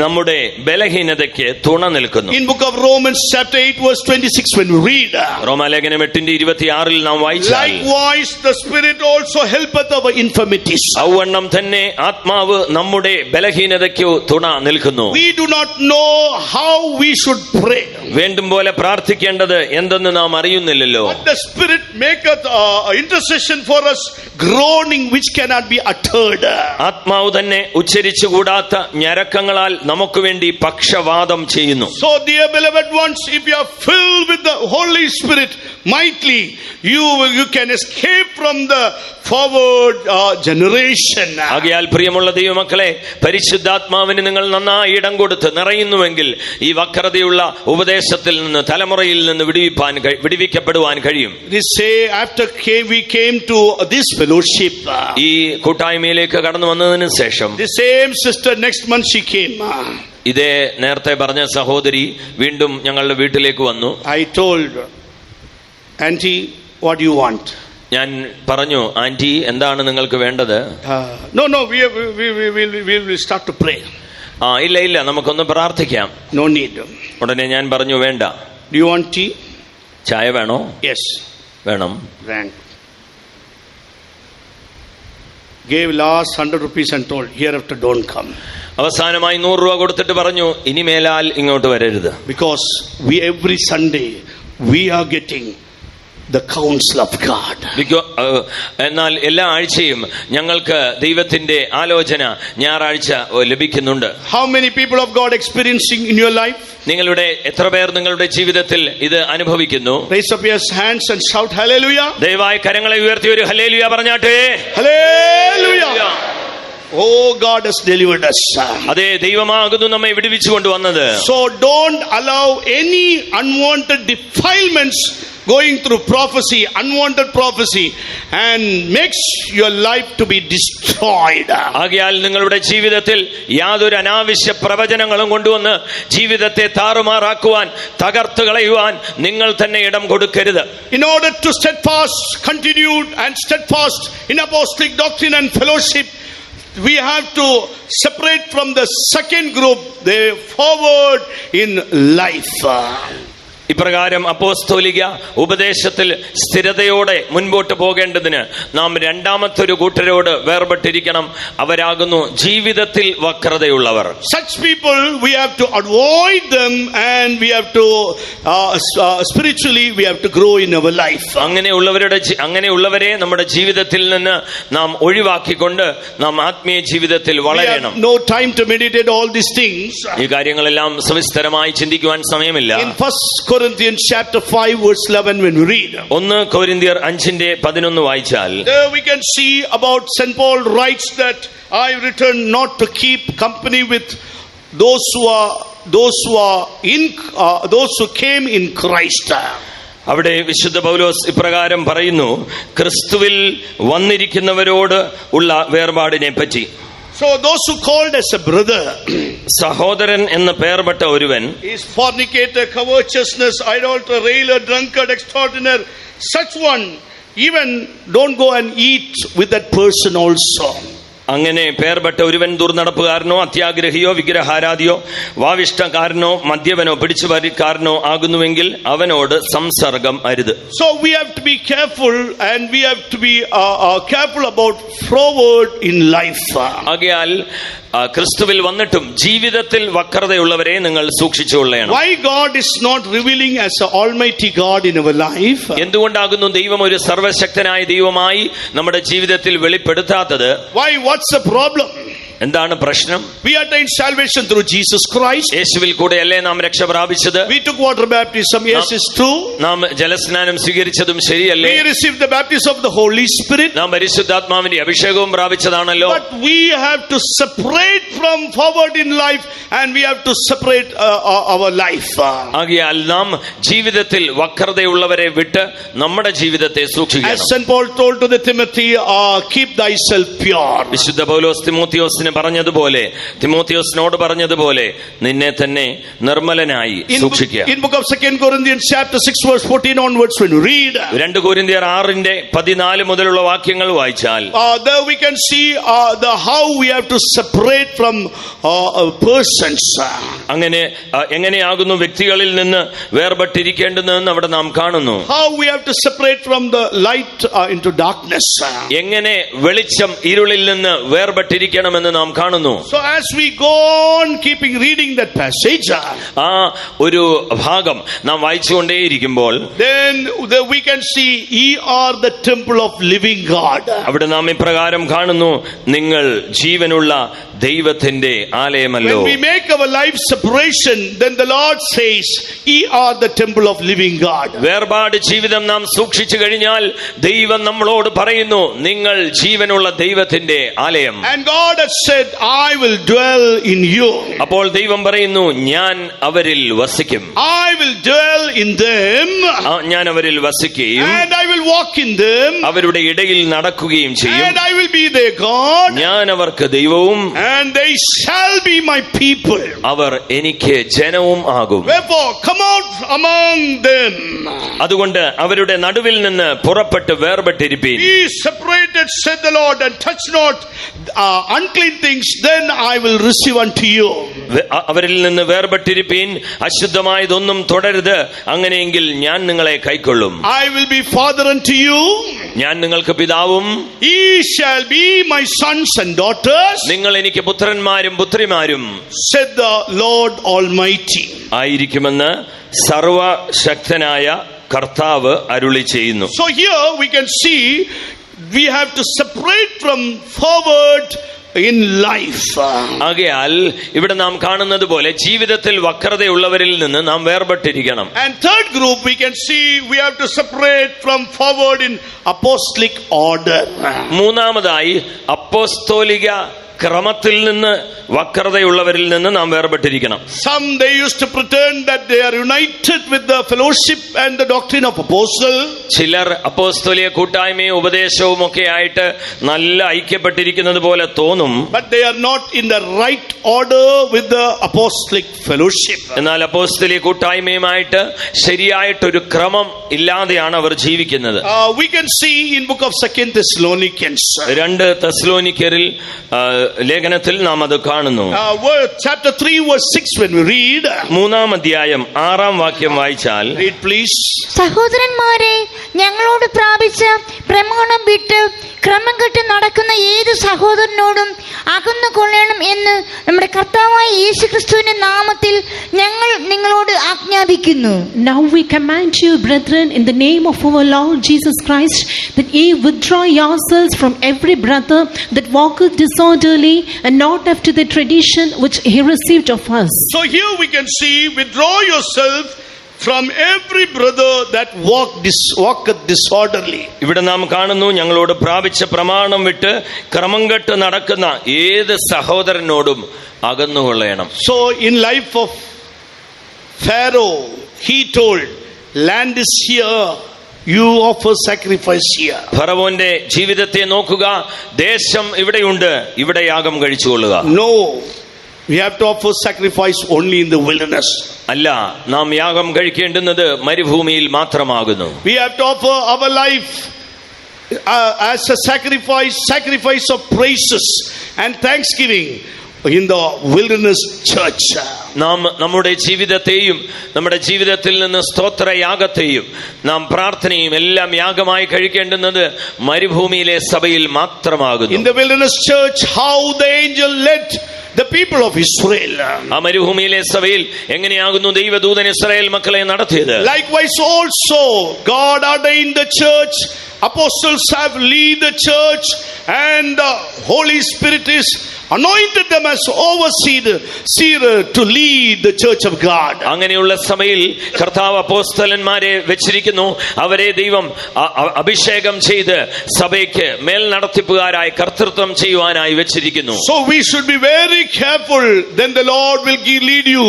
നമ്മുടെ ബലഹീനതയ്ക്ക് തുണ നിൽക്കുന്നു. In book of Romans chapter 8 verse 26 when we read, റോമാലേഖനം 8:26 നാം വായിച്ചാൽ, likewise the Spirit also helpeth our infirmities. ഔവണ്ണം തന്നെ ആത്മാവ് നമ്മുടെ ബലഹീനതയ്ക്ക് തുണ നിൽക്കുന്നു. We do not know how we should pray. വേണ്ടും പോലെ പ്രാർത്ഥിക്കേണ്ടത് എന്തെന്ന് നാം അറിയുന്നില്ലല്ലോ. But the Spirit maketh intercession for us, groaning which cannot be uttered. ആത്മാവ് തന്നെ ഉച്ചരിച്ചുകൂടാത്ത ഞരക്കങ്ങളാൽ നമുക്ക് വേണ്ടി പക്ഷവാദം ചെയ്യുന്നു. So dear beloved ones, if you are filled with the Holy Spirit mightily, you can escape from the forward generation. ആകയാൽ പ്രിയമുള്ള ദൈവമക്കളെ, പരിശുദ്ധാത്മാവിന് നിങ്ങൾ നന്നായി ഇടം കൊടുത്ത് നിറയുന്നുവെങ്കിൽ ഈ വക്രതയുള്ള ഉപദേശത്തിൽ നിന്ന്, തലമുറയിൽ നിന്ന് വിടുവിക്കപ്പെടുവാൻ കഴിയും. They say after we came to this fellowship, ഈ കൂട്ടായ്മയിലേക്ക് കടന്നു വന്നതിന് ശേഷം the same sister next month she came. ഇതേ നേരത്തെ പറഞ്ഞ സഹോദരി വീണ്ടും ഞങ്ങളുടെ വീട്ടിലേക്ക് വന്നു. I told auntie, what do you want? ഞാൻ പറഞ്ഞു, ആന്റി എന്താണ് നിങ്ങൾക്ക് വേണ്ടത്? No, we will start to pray. ഇല്ല നമുക്കൊന്ന് പ്രാർത്ഥിക്കാം. No need. ഉടനെ ഞാൻ പറഞ്ഞു, വേണ്ട. Do you want tea? ചായ വേണോ? Yes. വേണം. Drank. Gave last 100 rupees and told, hereafter don't come. അവസാനമായി 100 രൂപ കൊടുത്തിട്ട് പറഞ്ഞു, ഇനി മേലാൽ ഇങ്ങോട്ട് വരരുത്. Because every Sunday we are getting the counsel of God. എന്നാൽ എല്ലാ ആഴ്ചയും ഞങ്ങൾക്ക് ദൈവത്തിന്റെ ആലോചന ഞായറാഴ്ച ലഭിക്കുന്നുണ്ട്. How many people of God experiencing in your life? നിങ്ങളുടെ എത്ര പേർ നിങ്ങളുടെ ജീവിതത്തിൽ ഇത് അനുഭവിക്കുന്നു? Raise up your hands and shout hallelujah. ദയവായി കരങ്ങളെ ഉയർത്തി ഒരു ഹല്ലേലൂയ പറഞ്ഞാട്ടെ. Hallelujah. Oh, God has delivered us. അതെ, ദൈവമാകുന്നു നമ്മെ വിടുവിച്ചു കൊണ്ടുവന്നത്. So don't allow any unwanted defilements going through prophecy, unwanted prophecy, and makes your life to be destroyed. ആകയാൽ നിങ്ങളുടെ ജീവിതത്തിൽ യാതൊരു അനാവശ്യ പ്രവചനങ്ങളും കൊണ്ടുവന്ന് ജീവിതത്തെ താറുമാറാക്കുവാൻ, തകർത്തു കളയുവാൻ നിങ്ങൾ തന്നെ ഇടം കൊടുക്കരുത്. In order to continued and steadfast in apostolic doctrine and fellowship, we have to separate from the second group, they forward in life. ഇപ്രകാരം അപ്പോസ്തോലിക ഉപദേശത്തിൽ സ്ഥിരതയോടെ മുൻപോട്ട് പോകേണ്ടതിന് നാം രണ്ടാമത്തെ ഒരു കൂട്ടരോട് വേർപെട്ടിരിക്കണം. അവരാകുന്നു ജീവിതത്തിൽ വക്രതയുള്ളവർ. Such people we have to avoid them, and we have to spiritually we have to grow in our life. അങ്ങനെയുള്ളവരെ നമ്മുടെ ജീവിതത്തിൽ നിന്ന് നാം ഒഴിവാക്കിക്കൊണ്ട് നാം ആത്മീയ ജീവിതത്തിൽ വളരണം. No time to meditate all these things. ഈ കാര്യങ്ങളെല്ലാം സവിസ്തരമായി ചിന്തിക്കുവാൻ സമയമില്ല. In 1 Corinthians chapter 5 verse 11 when we read, 1 കൊരിന്ത്യർ 5:11 വായിച്ചാൽ, there we can see about St. Paul writes that I returned not to keep company with those who came in Christ. അവിടെ വിശുദ്ധ പൗലോസ് ഇപ്രകാരം പറയുന്നു, ക്രിസ്തുവിൽ വന്നിരിക്കുന്നവരോട് ഉള്ള വേർപാടിനെ പറ്റി. So those who called as a brother, സഹോദരൻ എന്ന് പേർപ്പെട്ട ഒരുവൻ, is fornicator, covetousness, idolater, railer, drunkard, extortioner, such one, even don't go and eat with that person also. അങ്ങനെ പേർപ്പെട്ട ഒരുവൻ ദുർനടപ്പുകാരനോ അത്യാഗ്രഹിയോ വിഗ്രഹാരാധിയോ വാവിഷ്ടക്കാരനോ മദ്യപനോ പിടിച്ചുപറിക്കാരനോ ആകുന്നുവെങ്കിൽ അവനോട് സംസർഗം അരുത്. So we have to be careful, and we have to be careful about forward in life. ആകയാൽ ക്രിസ്തുവിൽ വന്നിട്ടും ജീവിതത്തിൽ വക്രതയുള്ളവരെ നിങ്ങൾ സൂക്ഷിച്ചുകൊള്ളണം. Why God is not revealing as an almighty God in our life? എന്തുകൊണ്ടാകുന്നു ദൈവം ഒരു സർവശക്തനായ ദൈവമായി നമ്മുടെ ജീവിതത്തിൽ വെളിപ്പെടുത്താത്തത്? Why? What's the problem? എന്താണ് പ്രശ്നം? We attained salvation through Jesus Christ. യേശുവിൽ കൂടെയല്ലേ നാം രക്ഷ പ്രാപിച്ചത്? We took water baptism. Yes, it's true. നാം ജലസ്നാനം സ്വീകരിച്ചതും ശരിയല്ലേ? We received the baptism of the Holy Spirit. നാം പരിശുദ്ധാത്മാവിന്റെ അഭിഷേകവും പ്രാപിച്ചതാണല്ലോ. But we have to separate from forward in life, and we have to separate our life. ആകയാൽ നാം ജീവിതത്തിൽ വക്രതയുള്ളവരെ വിട്ട് നമ്മുടെ ജീവിതത്തെ സൂക്ഷിക്കണം. As St. Paul told to the Timothy, keep thyself pure. വിശുദ്ധ പൗലോസ് തിമോത്തിയോസിന് പറഞ്ഞതുപോലെ, തിമോത്തിയോസിനോട് പറഞ്ഞതുപോലെ നിന്നെ തന്നെ നിർമ്മലനായി സൂക്ഷിക്കുക. In book of 2 Corinthians chapter 6 verse 14 onwards, when you read 2 കൊരിന്ത്യർ 6:14 മുതലുള്ള വാക്യങ്ങൾ വായിച്ചാൽ there we can see how we have to separate from persons. അങ്ങനെ എങ്ങനെയാകുന്നു വ്യക്തികളിൽ നിന്ന് വേർപെട്ടിരിക്കേണ്ടതെന്ന് അവിടെ നാം കാണുന്നു. How we have to separate from the light into darkness. എങ്ങനെ വെളിച്ചം ഇരുളിൽ നിന്ന് വേർപെട്ടിരിക്കണമെന്ന് നാം കാണുന്നു. So as we go on keeping reading that passage, ആ ഒരു ഭാഗം നാം വായിച്ചുകൊണ്ടേയിരിക്കുമ്പോൾ then we can see ye are the temple of living God. അവിടെ നാം ഇപ്രകാരം കാണുന്നു, നിങ്ങൾ ജീവനുള്ള ദൈവത്തിന്റെ ആലയമല്ലോ. When we make our life separation, then the Lord says ye are the temple of living God. വേർപാട് ജീവിതം നാം സൂക്ഷിച്ചു കഴിഞ്ഞാൽ ദൈവം നമ്മളോട് പറയുന്നു, നിങ്ങൾ ജീവനുള്ള ദൈവത്തിന്റെ ആലയം. And God has said, I will dwell in you. അപ്പോൾ ദൈവം പറയുന്നു, ഞാൻ അവരിൽ വസിക്കും. I will dwell in them. ഞാൻ അവരിൽ വസിക്കുകയും And I will walk in them. അവരുടെ ഇടയിൽ നടക്കുകയും ചെയ്യും. And I will be their God. ഞാൻ അവർക്ക് ദൈവവും And they shall be my people. അവർ എനിക്ക് ജനവും ആകും. Wherefore come out among them. അതുകൊണ്ട് അവരുടെ നടുവിൽ നിന്ന് പുറപ്പെട്ട് വേർപെട്ടിരിപ്പീൻ. Be separated, said the Lord, and touch not unclean things, then I will receive unto you. അവരിൽ നിന്ന് വേർപെട്ടിരിപ്പീൻ, അശുദ്ധമായതൊന്നും തുടരുത്, അങ്ങനെയെങ്കിൽ ഞാൻ നിങ്ങളെ കൈക്കൊള്ളും. I will be father unto you. ഞാൻ നിങ്ങൾക്ക് പിതാവും. Ye shall be my sons and daughters. നിങ്ങൾ എനിക്ക് പുത്രന്മാരും പുത്രിമാരും, said the Lord Almighty. ആയിരിക്കുമെന്ന് സർവശക്തനായ കർത്താവ് അരുളി ചെയ്യുന്നു. So here we can see we have to separate from forward in life. ആകയാൽ ഇവിടെ നാം കാണുന്നത് പോലെ ജീവിതത്തിൽ വക്രതയുള്ളവരിൽ നിന്ന് നാം വേർപെട്ടിരിക്കണം. And third group we can see we have to separate from forward in apostolic order. മൂന്നാമതായി അപ്പോസ്തോലിക ക്രമത്തിൽ നിന്ന് വക്രതയുള്ളവരിൽ നിന്ന് നാം വേർപെട്ടിരിക്കണം. Some they used to pretend that they are united with the fellowship and the doctrine of apostle. ചിലർ അപ്പോസ്തോലിക കൂട്ടായ്മയും ഉപദേശവും ഒക്കെ ആയിട്ട് നല്ല ഐക്യപ്പെട്ടിരിക്കുന്നത് പോലെ തോന്നും. But they are not in the right order with the apostolic fellowship. എന്നാൽ അപ്പോസ്തോലിക കൂട്ടായ്മയുമായിട്ട് ശരിയായിട്ടൊരു ക്രമം ഇല്ലാതെയാണ് അവർ ജീവിക്കുന്നത്. We can see in book of 2 Thessalonians. 2 തെസ്സലോനിക്കരിൽ ലേഖനത്തിൽ നാം അത് കാണുന്നു. Chapter 3 verse 6 when we read. 3-ാം അധ്യായം 6-ാം വാക്യം വായിച്ചാൽ, read please. സഹോദരന്മാരെ, ഞങ്ങളോട് പ്രാപിച്ച പ്രമാണം വിട്ട് ക്രമം കെട്ട് നടക്കുന്ന ഏത് സഹോദരനോടും അകന്നു കൊള്ളണം എന്ന് നമ്മുടെ കർത്താവായ യേശുക്രിസ്തുവിന്റെ നാമത്തിൽ ഞങ്ങൾ നിങ്ങളോട് ആജ്ഞാപിക്കുന്നു. Now we command you, brethren, in the name of our Lord Jesus Christ, that ye withdraw yourselves from every brother that walketh disorderly, and not after the tradition which he received of us. So here we can see, withdraw yourself from every brother that walketh disorderly. ഇവിടെ നാം കാണുന്നു, ഞങ്ങളോട് പ്രാപിച്ച പ്രമാണം വിട്ട് ക്രമം കെട്ട് നടക്കുന്ന ഏത് സഹോദരനോടും അകന്നുകൊള്ളണം. So in life of Pharaoh, he told, land is here, you offer sacrifice here. ഫറവോന്റെ ജീവിതത്തെ നോക്കുക, ദേശം ഇവിടെയുണ്ട്, ഇവിടെ യാഗം കഴിച്ചുകൊള്ളുക. No, we have to offer sacrifice only in the wilderness. അല്ല, നാം യാഗം കഴിക്കേണ്ടുന്നത് മരുഭൂമിയിൽ മാത്രമാകുന്നു. We have to offer our life as a sacrifice of praises and thanksgiving in the wilderness church. നാം നമ്മുടെ ജീവിതത്തെയും നമ്മുടെ ജീവിതത്തിൽ നിന്ന് സ്തോത്രയാഗത്തെയും നാം പ്രാർത്ഥനയും എല്ലാം യാഗമായി കഴിക്കേണ്ടുന്നത് മരുഭൂമിയിലെ സഭയിൽ മാത്രമാകുന്നു. In the wilderness church, how the angel led the people of Israel. ആ മരുഭൂമിയിലെ സഭയിൽ എങ്ങനെയാകുന്നു ദൈവദൂതൻ ഇസ്രായേൽ മക്കളെ നടത്തിയത്? Likewise also God ordained the church, apostles have lead the church, and the Holy Spirit is anointed them as overseer to lead the church of God. അങ്ങനെയുള്ള സഭയിൽ കർത്താവ് അപ്പോസ്തലന്മാരെ വെച്ചിരിക്കുന്നു. അവരെ ദൈവം അഭിഷേകം ചെയ്ത് സഭയ്ക്ക് മേൽ നടത്തിപ്പുകാരായി കർത്തൃത്വം ചെയ്യുവാനായി വെച്ചിരിക്കുന്നു. So we should be very careful, then the Lord will lead you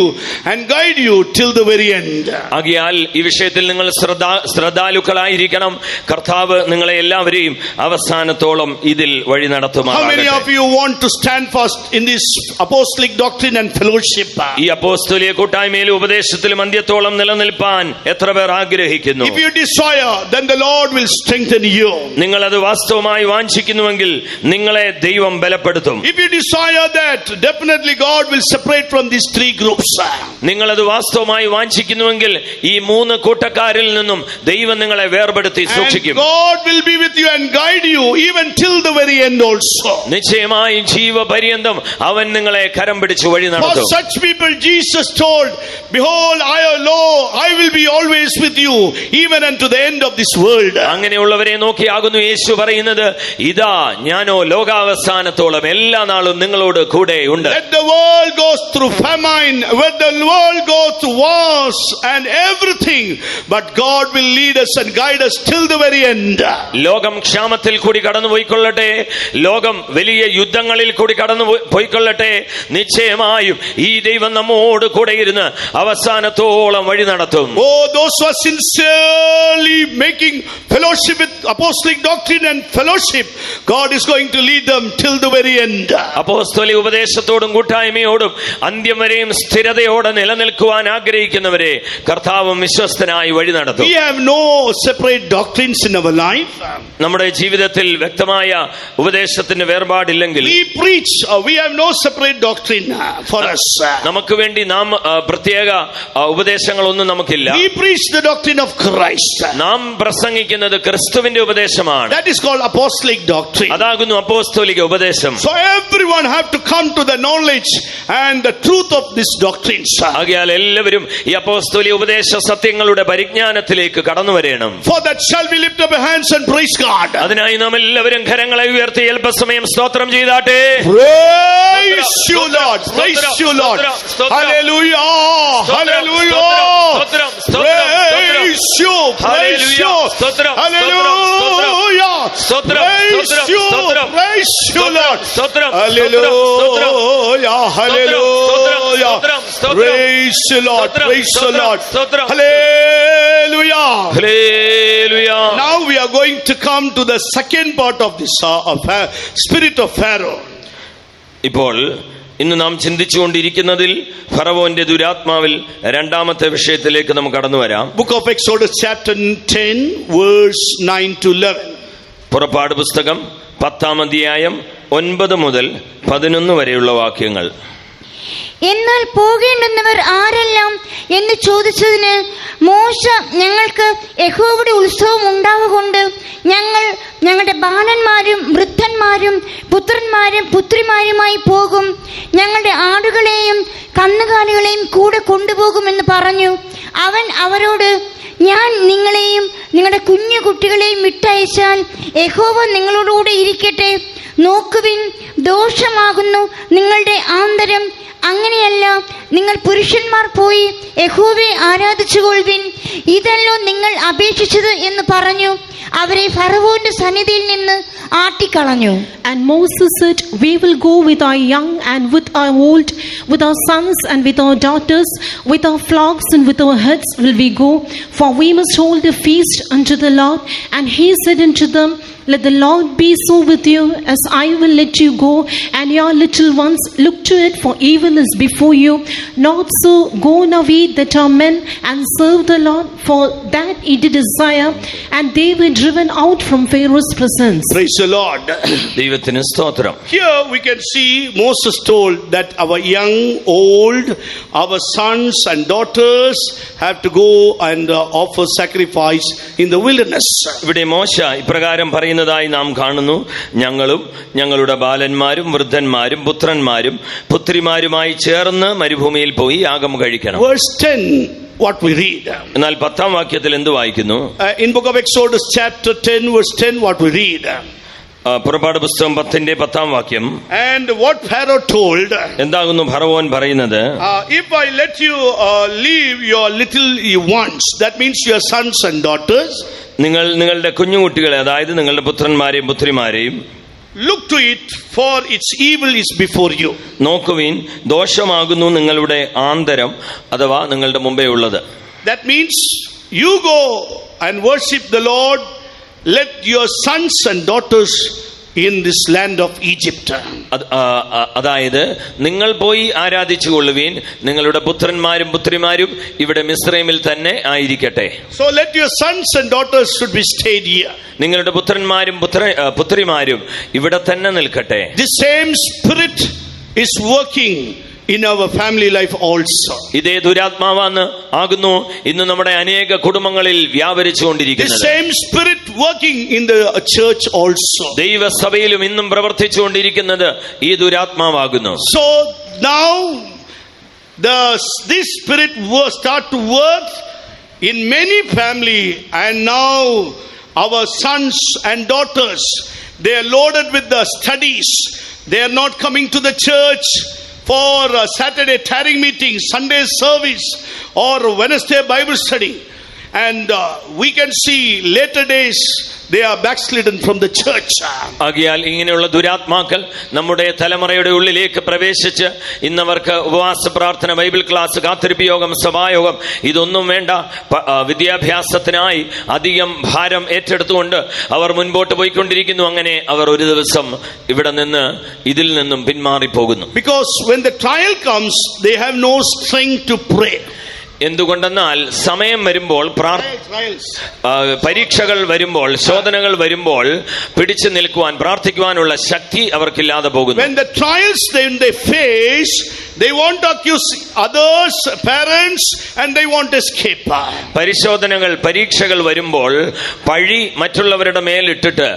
and guide you till the very end. ആകയാൽ ഈ വിഷയത്തിൽ നിങ്ങൾ ശ്രദ്ധാലുക്കളായിരിക്കണം. കർത്താവ് നിങ്ങളെ എല്ലാവരെയും അവസാനത്തോളം ഇതിൽ വഴി നടത്തുമാറാകട്ടെ. How many of you want to stand fast in this apostolic doctrine and fellowship? ഈ അപ്പോസ്തലിക കൂട്ടായ്മയിലും ഉപദേശത്തിലും അന്ത്യത്തോളം നിലനിൽപ്പാൻ എത്ര പേർ ആഗ്രഹിക്കുന്നു? If you desire, then the Lord will strengthen you. നിങ്ങൾ അത് വാസ്തവമായി വാഞ്ചിക്കുന്നുവെങ്കിൽ നിങ്ങളെ ദൈവം ബലപ്പെടുത്തും. If you desire that, definitely God will separate from these three groups. നിങ്ങൾ അത് വാസ്തവമായി വാഞ്ചിക്കുന്നുവെങ്കിൽ ഈ മൂന്ന് കൂട്ടക്കാരിൽ നിന്നും ദൈവം നിങ്ങളെ വേർപെടുത്തി സൂക്ഷിക്കും. And God will be with you and guide you even till the very end also. നിശ്ചയമായും ജീവപര്യന്തം അവൻ നിങ്ങളെ കരം പിടിച്ച് വഴി For നടത്തും. such people Jesus told, behold, I will be always with you even unto the end of this world. അങ്ങനെയുള്ളവരെ നോക്കിയാകുന്നു യേശു പറയുന്നത്, ഇതാ ഞാനോ ലോകാവസാനത്തോളം എല്ലാ നാളും നിങ്ങളോട് കൂടെ ഉണ്ട്. Let the world go through famine, let the world go through wars and everything, but God will lead us and guide us till the very end. ലോകം ക്ഷാമത്തിൽ കൂടി കടന്നു പോയിക്കൊള്ളട്ടെ, ലോകം വലിയ യുദ്ധങ്ങളിൽ കൂടി കടന്നു പോയിക്കൊള്ളട്ടെ, നിശ്ചയമായും ഈ ദൈവം നമ്മോട് കൂടെ ഇരുന്ന് അവസാനത്തോളം വഴി നടത്തും. Oh, those who are sincerely making fellowship with apostolic doctrine and fellowship, God is going to lead them till the very end. അപ്പോസ്തലിക ഉപദേശത്തോടും കൂട്ടായ്മയോടും അന്ത്യം വരെയും സ്ഥിരതയോടെ നിലനിൽക്കുവാൻ ആഗ്രഹിക്കുന്നവരെ കർത്താവും വിശ്വസ്തനായി വഴി നടത്തും. We have no separate doctrines in our life. നമ്മുടെ ജീവിതത്തിൽ വ്യക്തമായ ഉപദേശത്തിന് വേർപാടില്ലെങ്കിൽ we have no separate doctrine for us. നമുക്ക് വേണ്ടി നാം പ്രത്യേക ഉപദേശങ്ങളൊന്നും നമുക്കില്ല. We preach the doctrine of Christ. നാം പ്രസംഗിക്കുന്നത് ക്രിസ്തുവിന്റെ ഉപദേശമാണ്. That is called apostolic doctrine. അതാകുന്നു അപ്പോസ്തലിക ഉപദേശം. So everyone have to come to the knowledge and the truth of this doctrine. ആകയാൽ എല്ലാവരും ഈ അപ്പോസ്തലിക ഉപദേശ സത്യങ്ങളുടെ പരിജ്ഞാനത്തിലേക്ക് കടന്നു വരണം. For that shall we lift up our hands and praise God. അതിനായി നാം എല്ലാവരും കരങ്ങളെ ഉയർത്തി അല്പസമയം സ്തോത്രം ചെയ്താട്ടെ. Praise you Lord, praise you Lord. Hallelujah, hallelujah. Praise you, praise you. Hallelujah. Praise you, praise you Lord. Hallelujah, hallelujah. Praise you Lord, praise you Lord. Hallelujah. Hallelujah. Now we are going to come to the second part of this spirit of Pharaoh. ഇപ്പോൾ ഇന്ന് നാം ചിന്തിച്ചുകൊണ്ടിരിക്കുന്നതിൽ ഫറവോന്റെ ദുരാത്മാവിൽ രണ്ടാമത്തെ വിഷയത്തിലേക്ക് നമുക്ക് കടന്നു വരാം. Book of Exodus chapter 10 verse 9 to 11. പുറപ്പാട് പുസ്തകം 10-ാം അധ്യായം 9 മുതൽ 11 വരെയുള്ള വാക്യങ്ങൾ. എന്നാൽ പോകേണ്ടുന്നവർ ആരെല്ലാം എന്ന് ചോദിച്ചതിന് മോശ, ഞങ്ങൾക്ക് യഹോവയുടെ ഉത്സവം ഉണ്ടാവുകൊണ്ട് ഞങ്ങൾ ഞങ്ങളുടെ ബാലന്മാരും വൃദ്ധന്മാരും പുത്രന്മാരും പുത്രിമാരുമായി പോകും, ഞങ്ങളുടെ ആടുകളെയും കന്നുകാലികളെയും കൂടെ കൊണ്ടുപോകുമെന്ന് പറഞ്ഞു. അവൻ അവരോട്, ഞാൻ നിങ്ങളെയും നിങ്ങളുടെ കുഞ്ഞു കുട്ടികളെയും വിട്ടയച്ചാൽ യഹോവ നിങ്ങളോടുകൂടെ ഇരിക്കട്ടെ. നോക്കുവിൻ, ദോഷമാകുന്നു നിങ്ങളുടെ ആന്തരം. അങ്ങനെയല്ല, നിങ്ങൾ പുരുഷന്മാർ പോയി യഹോവയെ ആരാധിച്ചുകൊള്ളുവിൻ. ഇതല്ലോ നിങ്ങൾ അപേക്ഷിച്ചത് എന്ന് പറഞ്ഞു അവരെ ഫറവോന്റെ സന്നിധിയിൽ നിന്ന് ആട്ടിക്കളഞ്ഞു. And Moses said, we will go with our young and with our old, with our sons and with our daughters, with our flocks and with our herds will we go, for we must hold a feast unto the Lord. And he said unto them, let the Lord be so with you as I will let you go, and your little ones. Look to it, for evil is before you. Not so, go now ye that are men, and serve the Lord, for that he did desire. And they were driven out from Pharaoh's presence. Praise the Lord. ദൈവത്തിന് സ്തോത്രം. Here we can see Moses told that our young, old, our sons and daughters have to go and offer sacrifice in the wilderness. ഇവിടെ മോശ ഇപ്രകാരം പറയുന്നതായി നാം കാണുന്നു, ഞങ്ങളും ഞങ്ങളുടെ ബാലന്മാരും വൃദ്ധന്മാരും പുത്രന്മാരും പുത്രിമാരുമായി ചേർന്ന് മരുഭൂമിയിൽ പോയി യാഗം കഴിക്കണം. Verse 10, what we read. എന്നാൽ 10-ാം വാക്യത്തിൽ എന്ത് വായിക്കുന്നു? In book of Exodus chapter 10 verse 10, what we read. പുറപ്പാട് പുസ്തകം 10:10 And what Pharaoh told, എന്താകുന്നു ഫറവോൻ പറയുന്നത്? If I let you leave your little ones, that means your sons and daughters, നിങ്ങളുടെ കുഞ്ഞുകുട്ടികളെ, അതായത് നിങ്ങളുടെ പുത്രന്മാരെയും പുത്രിമാരെയും, look to it, for its evil is before you. നോക്കുവിൻ, ദോഷമാകുന്നു നിങ്ങളുടെ ആന്തരം, അഥവാ നിങ്ങളുടെ മുമ്പേ ഉള്ളത്. That means you go and worship the Lord. Let your sons and daughters in this land of Egypt. അതായത് നിങ്ങൾ പോയി ആരാധിച്ചു കൊള്ളുവീൻ, നിങ്ങളുടെ പുത്രന്മാരും പുത്രിമാരും ഇവിടെ മിസ്രൈമിൽ തന്നെ ആയിരിക്കട്ടെ. So let your sons and daughters should be stayed here. നിങ്ങളുടെ പുത്രന്മാരും പുത്രിമാരും ഇവിടെ തന്നെ നിൽക്കട്ടെ. The same spirit is working in our family life also. ഇതേ ദുരാത്മാവാണ് ആകുന്നു ഇന്ന് നമ്മുടെ അനേക കുടുംബങ്ങളിൽ വ്യാപരിച്ചുകൊണ്ടിരിക്കുന്നത്. The same spirit working in the church also. ദൈവസഭയിലും ഇന്നും പ്രവർത്തിച്ചുകൊണ്ടിരിക്കുന്നത് ഈ ദുരാത്മാവാകുന്നു. So now this spirit will start to work in many family, and now our sons and daughters, they are loaded with the studies. They are not coming to the church for Saturday tarrying meeting, Sunday service, or Wednesday Bible study. And we can see later days they are backslidden from the church. ആകയാൽ ഇങ്ങനെയുള്ള ദുരാത്മാക്കൾ നമ്മുടെ തലമുറയുടെ ഉള്ളിലേക്ക് പ്രവേശിച്ച് ഇന്നവർക്ക് ഉപവാസ പ്രാർത്ഥന, Bible class, കാത്തിരിപ്പ് യോഗം, സഭായോഗം ഇതൊന്നും വേണ്ട, വിദ്യാഭ്യാസത്തിനായി അധികം ഭാരം ഏറ്റെടുത്തുകൊണ്ട് അവർ മുൻപോട്ട് പോയിക്കൊണ്ടിരിക്കുന്നു. അങ്ങനെ അവർ ഒരു ദിവസം ഇതിൽ നിന്നും പിന്മാറിപ്പോകുന്നു. Because when the trial comes, they have no strength to pray. എന്തുകൊണ്ടെന്നാൽ സമയം വരുമ്പോൾ, പരീക്ഷകൾ വരുമ്പോൾ, ശോധനകൾ വരുമ്പോൾ പിടിച്ചു നിൽക്കുവാൻ, പ്രാർത്ഥിക്കുവാനുള്ള ശക്തി അവർക്കില്ലാതെ പോകുന്നു. When the trials they face, they want to accuse others, parents, and they want to escape. പരിശോധനകൾ, പരീക്ഷകൾ വരുമ്പോൾ പഴി മറ്റുള്ളവരുടെ മേലിട്ടിട്ട്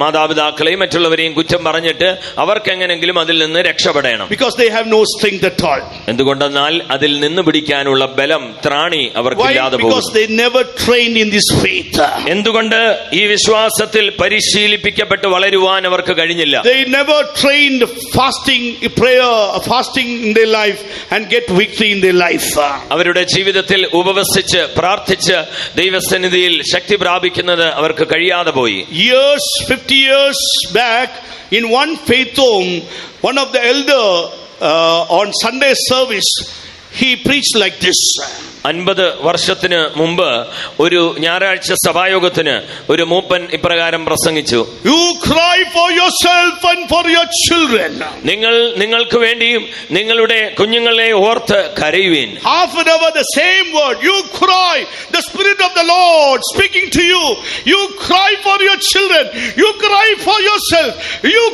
മാതാപിതാക്കളെയും മറ്റുള്ളവരെയും കുറ്റം പറഞ്ഞിട്ട് അവർക്ക് എങ്ങനെങ്കിലും അതിൽ നിന്ന് രക്ഷപ്പെടണം. Because they have no strength at all. എന്തുകൊണ്ടെന്നാൽ അതിൽ നിന്ന് പിടിക്കാനുള്ള ബലം, ത്രാണി അവർക്കില്ലാതെ പോകുന്നു. Because they never trained in this faith. എന്തുകൊണ്ട്? ഈ വിശ്വാസത്തിൽ പരിശീലിപ്പിക്കപ്പെട്ട് വളരുവാൻ അവർക്ക് കഴിഞ്ഞില്ല. They never trained fasting, prayer, fasting in their life and get victory in their life. അവരുടെ ജീവിതത്തിൽ ഉപവസിച്ച് പ്രാർത്ഥിച്ച് ദൈവസന്നിധിയിൽ ശക്തി പ്രാപിക്കുന്നത് അവർക്ക് കഴിയാതെ പോയി. 50 years back, in one faith home, one of the elder on Sunday service, he preached like this. 50 വർഷത്തിന് മുമ്പ് ഒരു ഞായറാഴ്ച സഭായോഗത്തിന് ഒരു മൂപ്പൻ ഇപ്രകാരം പ്രസംഗിച്ചു. You cry for yourself and for your children. നിങ്ങൾക്ക് വേണ്ടിയും നിങ്ങളുടെ കുഞ്ഞുങ്ങളെ ഓർത്ത് കരയുവിൻ. Half an hour the same word. You cry, the Spirit of the Lord speaking to you. You cry for your children. You cry for yourself. You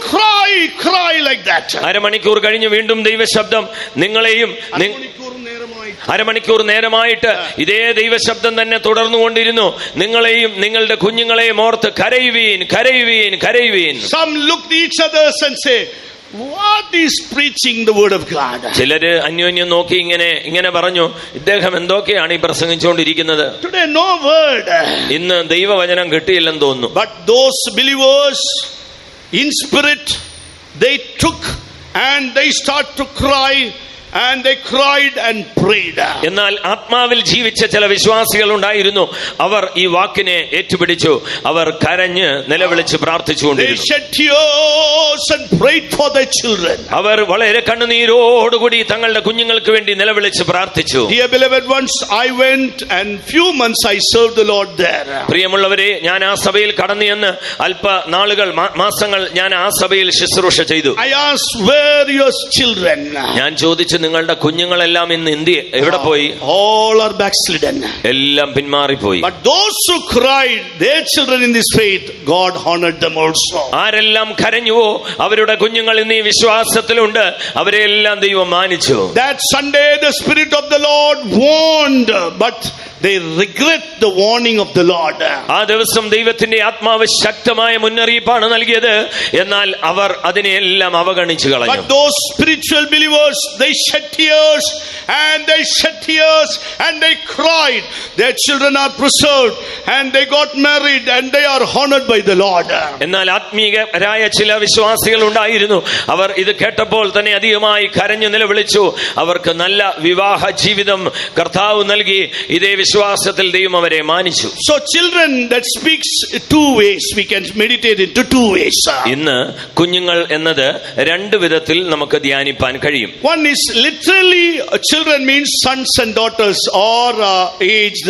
cry like that. അരമണിക്കൂർ കഴിഞ്ഞ് വീണ്ടും ദൈവശബ്ദം നിങ്ങളെയും അരമണിക്കൂർ നേരമായിട്ട് ഇതേ ദൈവശബ്ദം തന്നെ തുടർന്നുകൊണ്ടിരുന്നു. നിങ്ങളെയും നിങ്ങളുടെ കുഞ്ഞുങ്ങളെയും ഓർത്ത് കരയുവീൻ, കരയുവീൻ, കരയുവീൻ. Some looked each others and say, what is preaching the word of God? ചിലര് അന്യോന്യം നോക്കി ഇങ്ങനെ പറഞ്ഞു, ഇദ്ദേഹം എന്തൊക്കെയാണ് ഈ പ്രസംഗിച്ചുകൊണ്ടിരിക്കുന്നത്? Today no word. ഇന്ന് ദൈവവചനം കിട്ടിയില്ലെന്ന് തോന്നുന്നു. But those believers in spirit, they took and they start to cry. And they cried and prayed. എന്നാൽ ആത്മാവിൽ ജീവിച്ച ചില വിശ്വാസികൾ ഉണ്ടായിരുന്നു. അവർ ഈ വാക്കിനെ ഏറ്റുപിടിച്ചു. അവർ കരഞ്ഞ് നിലവിളിച്ച് പ്രാർത്ഥിച്ചുകൊണ്ടിരുന്നു. They shed tears and prayed for their children. അവർ വളരെ കണ്ണുനീരോടുകൂടി തങ്ങളുടെ കുഞ്ഞുങ്ങൾക്ക് വേണ്ടി നിലവിളിച്ച് പ്രാർത്ഥിച്ചു. Dear beloved ones, I went and few months I served the Lord there. പ്രിയമുള്ളവരെ, ഞാൻ ആ സഭയിൽ കടന്നു ചെന്ന് അല്പ നാളുകൾ, മാസങ്ങൾ ഞാൻ ആ സഭയിൽ ശുശ്രൂഷ ചെയ്തു. I asked, where your children? ഞാൻ ചോദിച്ചു, നിങ്ങളുടെ കുഞ്ഞുങ്ങളെല്ലാം ഇന്ന് എവിടെ പോയി? All are backslidden. എല്ലാം പിന്മാറിപ്പോയി. But those who cried, their children in this faith, God honored them also. ആരെല്ലാം കരഞ്ഞുവോ അവരുടെ കുഞ്ഞുങ്ങൾ ഇന്ന് ഈ വിശ്വാസത്തിലുണ്ട്, അവരെല്ലാം ദൈവം മാനിച്ചു. That Sunday the Spirit of the Lord warned, but they regret the warning of the Lord. ആ ദിവസം ദൈവത്തിന്റെ ആത്മാവ് ശക്തമായ മുന്നറിയിപ്പാണ് നൽകിയത്. എന്നാൽ അവർ അതിനെയെല്ലാം അവഗണിച്ചു കളഞ്ഞു. But those spiritual believers, they shed tears and they shed tears and they cried. Their children are preserved and they got married and they are honored by the Lord. എന്നാൽ ആത്മീയരായ ചില വിശ്വാസികൾ ഉണ്ടായിരുന്നു. അവർ ഇത് കേട്ടപ്പോൾ തന്നെ അധികമായി കരഞ്ഞു നിലവിളിച്ചു. അവർക്ക് നല്ല വിവാഹ ജീവിതം കർത്താവ് നൽകി. ഇതേ വിശ്വാസത്തിൽ ദൈവം അവരെ മാനിച്ചു. So children, that speaks two ways. We can meditate into two ways. ഇന്ന് കുഞ്ഞുങ്ങൾ എന്നത് രണ്ട് വിധത്തിൽ നമുക്ക് ധ്യാനിപ്പാൻ കഴിയും. One is literally children means sons and daughters or aged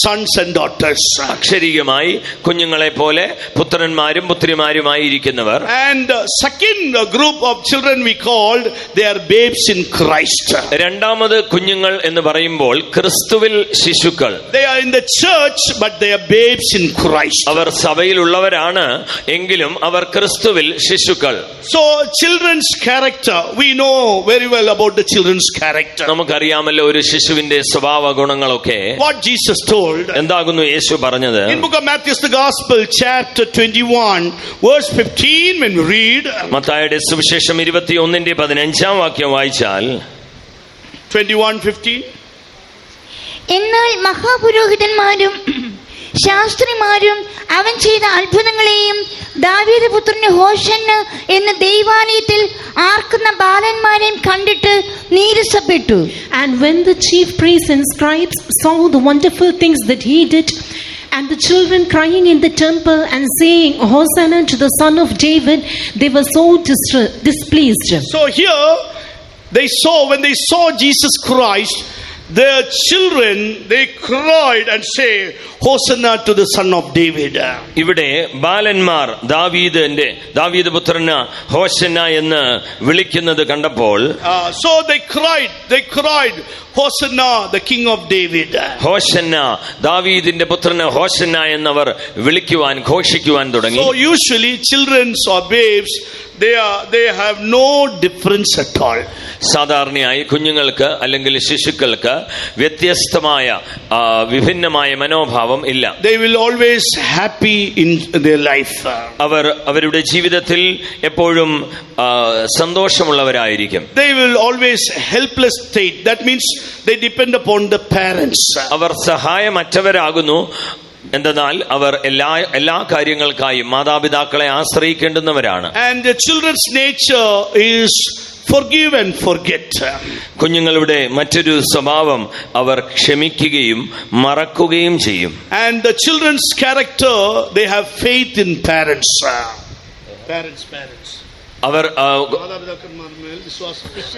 sons and daughters. അക്ഷരികമായി കുഞ്ഞുങ്ങളെ പോലെ പുത്രന്മാരും പുത്രിമാരുമായി ഇരിക്കുന്നവർ. And second group of children we called, they are babes in Christ. രണ്ടാമത് കുഞ്ഞുങ്ങൾ എന്ന് പറയുമ്പോൾ ക്രിസ്തുവിൽ ശിശുക്കൾ. They are in the church but they are babes in Christ. അവർ സഭയിലുള്ളവരാണ് എങ്കിലും അവർ ക്രിസ്തുവിൽ ശിശുക്കൾ. So children's character, we know very well about the children's character. നമുക്കറിയാമല്ലോ ഒരു ശിശുവിന്റെ സ്വഭാവ ഗുണങ്ങളൊക്കെ. What Jesus told. എന്താകുന്നു യേശു പറഞ്ഞത്? In book of Matthew, the Gospel, chapter 21, verse 15, when we read. മത്തായിയുടെ സുവിശേഷം 21:15 വാക്യം വായിച്ചാൽ 21:15. എന്നാൽ മഹാപുരോഹിതന്മാരും ശാസ്ത്രിമാരും അവൻ ചെയ്ത അത്ഭുതങ്ങളെയും ദാവീദ് പുത്രന് ഹോശന്ന എന്ന ദൈവാലയത്തിൽ ആർക്കുന്ന ബാലന്മാരെയും കണ്ടിട്ട് നീരസപ്പെട്ടു. And when the chief priests and scribes saw the wonderful things that he did, and the children crying in the temple and saying, Hosanna to the Son of David, they were so displeased. So here, when they saw Jesus Christ, their children, they cried and say, Hosanna to the Son of David. ഇവിടെ ബാലന്മാർ ദാവീദ് പുത്രന് ഹോശന്ന എന്ന് വിളിക്കുന്നത് കണ്ടപ്പോൾ so they cried Hosanna, the King of David. ഹോശന്ന, ദാവീദിന്റെ പുത്രന് ഹോശന്ന എന്നവർ ഘോഷിക്കുവാൻ തുടങ്ങി. So usually children or babes, they have no difference at all. സാധാരണയായി കുഞ്ഞുങ്ങൾക്ക് അല്ലെങ്കിൽ ശിശുക്കൾക്ക് വ്യത്യസ്തമായ വിഭിന്നമായ മനോഭാവം ഇല്ല. They will always happy in their life. അവർ അവരുടെ ജീവിതത്തിൽ എപ്പോഴും സന്തോഷമുള്ളവരായിരിക്കും. They will always helpless state. That means they depend upon the parents. അവർ സഹായമറ്റവരാകുന്നു. എന്തെന്നാൽ അവർ എല്ലാ കാര്യങ്ങൾക്കായും മാതാപിതാക്കളെ ആശ്രയിക്കേണ്ടുന്നവരാണ്. And the children's nature is forgive and forget. കുഞ്ഞുങ്ങളുടെ മറ്റൊരു സ്വഭാവം അവർ ക്ഷമിക്കുകയും മറക്കുകയും ചെയ്യും. And the children's character, they have faith in parents.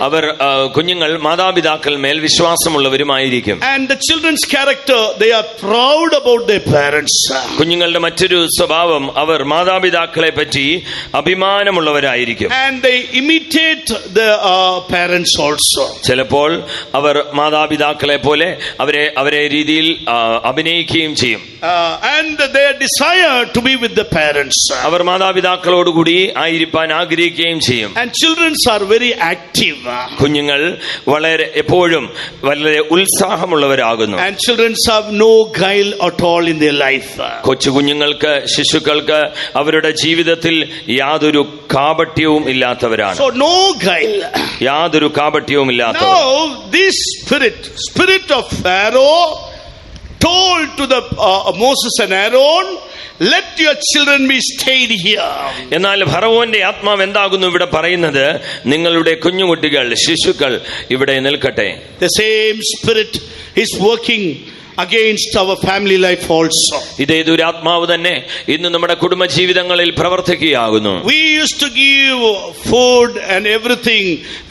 അവർ കുഞ്ഞുങ്ങൾ മാതാപിതാക്കൾ മേൽ വിശ്വാസമുള്ളവരുമായിരിക്കും. And the children's character, they are proud about their parents. കുഞ്ഞുങ്ങളുടെ മറ്റൊരു സ്വഭാവം അവർ മാതാപിതാക്കളെ പറ്റി അഭിമാനമുള്ളവരായിരിക്കും. And they imitate the parents also. ചിലപ്പോൾ അവർ മാതാപിതാക്കളെ പോലെ അവരെ രീതിയിൽ അഭിനയിക്കുകയും ചെയ്യും. And their desire to be with the parents. അവർ മാതാപിതാക്കളോടുകൂടി ആയിരിക്കാൻ ആഗ്രഹിക്കുകയും ചെയ്യും. And children are very active. കുഞ്ഞുങ്ങൾ എപ്പോഴും വളരെ ഉത്സാഹമുള്ളവരാകുന്നു. And children have no guile at all in their life. കൊച്ചു കുഞ്ഞുങ്ങൾക്ക് ശിശുക്കൾക്ക് അവരുടെ ജീവിതത്തിൽ യാതൊരു കാപട്യവും ഇല്ലാത്തവരാണ്. So no guile. യാതൊരു കാപട്യവും ഇല്ലാത്തവർ. Now this spirit of Pharaoh told to the Moses and Aaron, let your children be stayed here. എന്നാൽ ഫറവോന്റെ ആത്മാവ് എന്താകുന്നു ഇവിടെ പറയുന്നത്? നിങ്ങളുടെ കുഞ്ഞുകുട്ടികൾ ശിശുക്കൾ ഇവിടെ നിൽക്കട്ടെ. The same spirit is working against our family life also. ഇതേ ദുരാത്മാവ് തന്നെ ഇന്ന് നമ്മുടെ കുടുംബ ജീവിതങ്ങളിൽ പ്രവർത്തിക്കുകയാകുന്നു. We used to give food and everything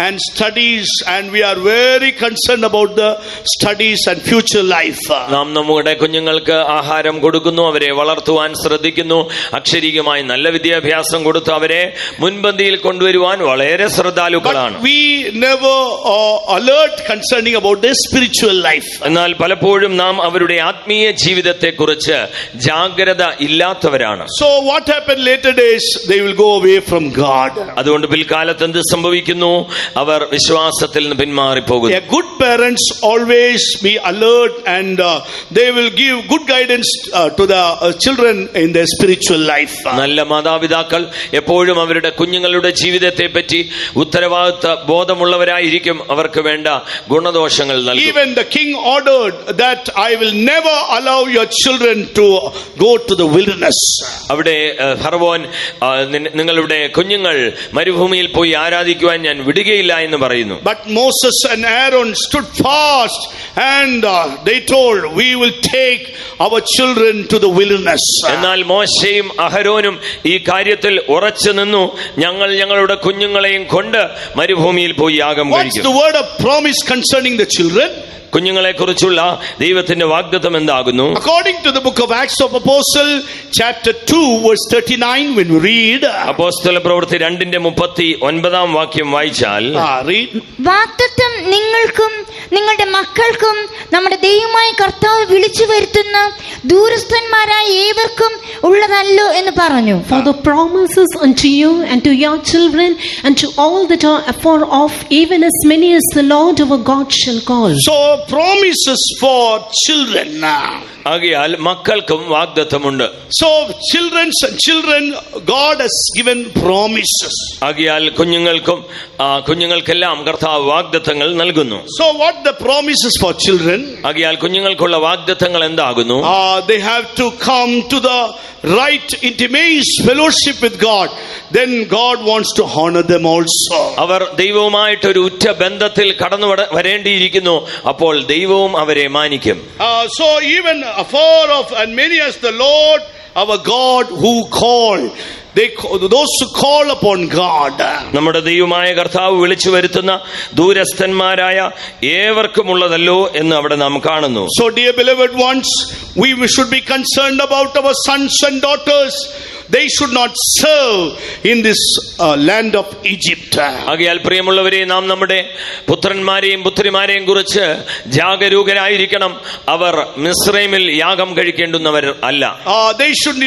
and studies, and we are very concerned about the studies and future life. നാം നമ്മുടെ കുഞ്ഞുങ്ങൾക്ക് ആഹാരം കൊടുക്കുന്നു, അവരെ വളർത്തുവാൻ ശ്രദ്ധിക്കുന്നു, അക്ഷരീകമായി നല്ല വിദ്യാഭ്യാസം കൊടുത്ത് അവരെ മുൻപന്തിയിൽ കൊണ്ടുവരുവാൻ വളരെ ശ്രദ്ധാലുക്കളാണ്. We never alert concerning about their spiritual life. എന്നാൽ പലപ്പോഴും നാം നാം അവരുടെ ആത്മീയ ജീവിതത്തെക്കുറിച്ച് ജാഗ്രത ഇല്ലാത്തവരാണ്. So what happened later days? They will go away from God. അതുകൊണ്ട് പിൽക്കാലത്ത് എന്ത് സംഭവിക്കുന്നു? അവർ വിശ്വാസത്തിൽ നിന്ന് പിന്മാറിപ്പോകുന്നു. A good parents always be alert and they will give good guidance to the children in their spiritual life. നല്ല മാതാപിതാക്കൾ എപ്പോഴും അവരുടെ കുഞ്ഞുങ്ങളുടെ ജീവിതത്തെ പറ്റി ഉത്തരവാദിത്ത ബോധമുള്ളവരായിരിക്കും. അവർക്ക് വേണ്ട ഗുണദോഷങ്ങൾ നൽകും. Even the king ordered that I will never allow your children to go to the wilderness. അവിടെ ഫറവോൻ നിങ്ങളുടെ കുഞ്ഞുങ്ങൾ മരുഭൂമിയിൽ പോയി ആരാധിക്കുവാൻ ഞാൻ വിടുകയില്ല എന്ന് പറയുന്നു. But Moses and Aaron stood fast and they told, we will take our children to the wilderness. എന്നാൽ മോശയും അഹരോനും ഈ കാര്യത്തിൽ ഉറച്ചു നിന്നു. ഞങ്ങൾ ഞങ്ങളുടെ കുഞ്ഞുങ്ങളെയും കൊണ്ട് മരുഭൂമിയിൽ പോയി യാഗം കഴിക്കും. What's the word of promise concerning the children? കുഞ്ഞുങ്ങളെ കുറിച്ചുള്ള ദൈവത്തിന്റെ വാഗ്ദത്തം എന്താകുന്നു? According to the book of Acts of Apostle chapter 2 verse 39, when we read അപ്പോസ്തല പ്രവൃത്തി 2:39 വാക്യം വായിച്ചാൽ read, വാഗ്ദത്തം നിങ്ങൾക്കും നിങ്ങളുടെ മക്കൾക്കും നമ്മുടെ ദൈവമായ കർത്താവ് വിളിച്ചു വരുത്തുന്ന ദൂരസ്ഥന്മാരായ ഏവർക്കും ഉള്ളതല്ലോ എന്ന് പറഞ്ഞു. For the promises unto you and to your children and to all that are afar off, even as many as the Lord our God shall call. so promises for children. ആകയാൽ മക്കൾക്കും വാഗ്ദത്തമുണ്ട്. So children God has given promises. ആകയാൽ കുഞ്ഞുങ്ങൾക്കെല്ലാം കർത്താവ് വാഗ്ദത്തങ്ങൾ നൽകുന്നു. So what the promises for children? ആകയാൽ കുഞ്ഞുങ്ങൾക്കുള്ള വാഗ്ദത്തങ്ങൾ എന്താകുന്നു? They have to come to the right intimate fellowship with God. Then God wants to honor them also. അവർ ദൈവവുമായിട്ടൊരു ഉറ്റ ബന്ധത്തിൽ കടന്നു വരേണ്ടിയിരിക്കുന്നു. അപ്പോൾ ദൈവവും അവരെ മാനിക്കും. So even afar off and many as the Lord our God who called, those who call upon God. നമ്മുടെ ദൈവമായ കർത്താവ് വിളിച്ചു വരുത്തുന്ന ദൂരസ്ഥന്മാരായ ഏവർക്കുമുള്ളതല്ലോ എന്ന് അവിടെ നാം കാണുന്നു. So dear beloved ones, we should be concerned about our sons and daughters. They should not serve in this land of Egypt. ആകയാൽ പ്രിയമുള്ളവരെ, നാം നമ്മുടെ പുത്രന്മാരെയും പുത്രിമാരെയും കുറിച്ച് ജാഗരൂകരായിരിക്കണം. അവർ മിസ്രൈമിൽ യാഗം കഴിക്കേണ്ടുന്നവർ അല്ല.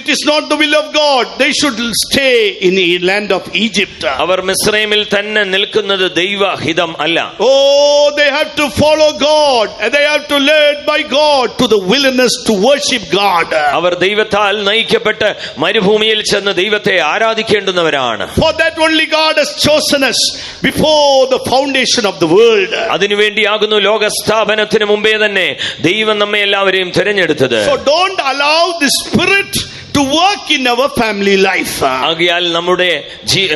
It is not the will of God. They should stay in the land of Egypt. അവർ മിസ്രൈമിൽ തന്നെ നിൽക്കുന്നത് ദൈവഹിതം അല്ല. Oh, they have to follow God and they have to lead by God to the wilderness to worship God. അവർ ദൈവത്താൽ നയിക്കപ്പെട്ട് മരുഭൂമിയിൽ ചെന്ന് ദൈവത്തെ ആരാധിക്കേണ്ടുന്നവരാണ്. For that only God has chosen us before the foundation of the world. അതിനുവേണ്ടിയാകുന്നു ലോകസ്ഥാപനത്തിന് മുമ്പേ തന്നെ ദൈവം നമ്മെ എല്ലാവരെയും തിരഞ്ഞെടുത്തത്. So don't allow the spirit to work in our family life. ആകയാൽ നമ്മുടെ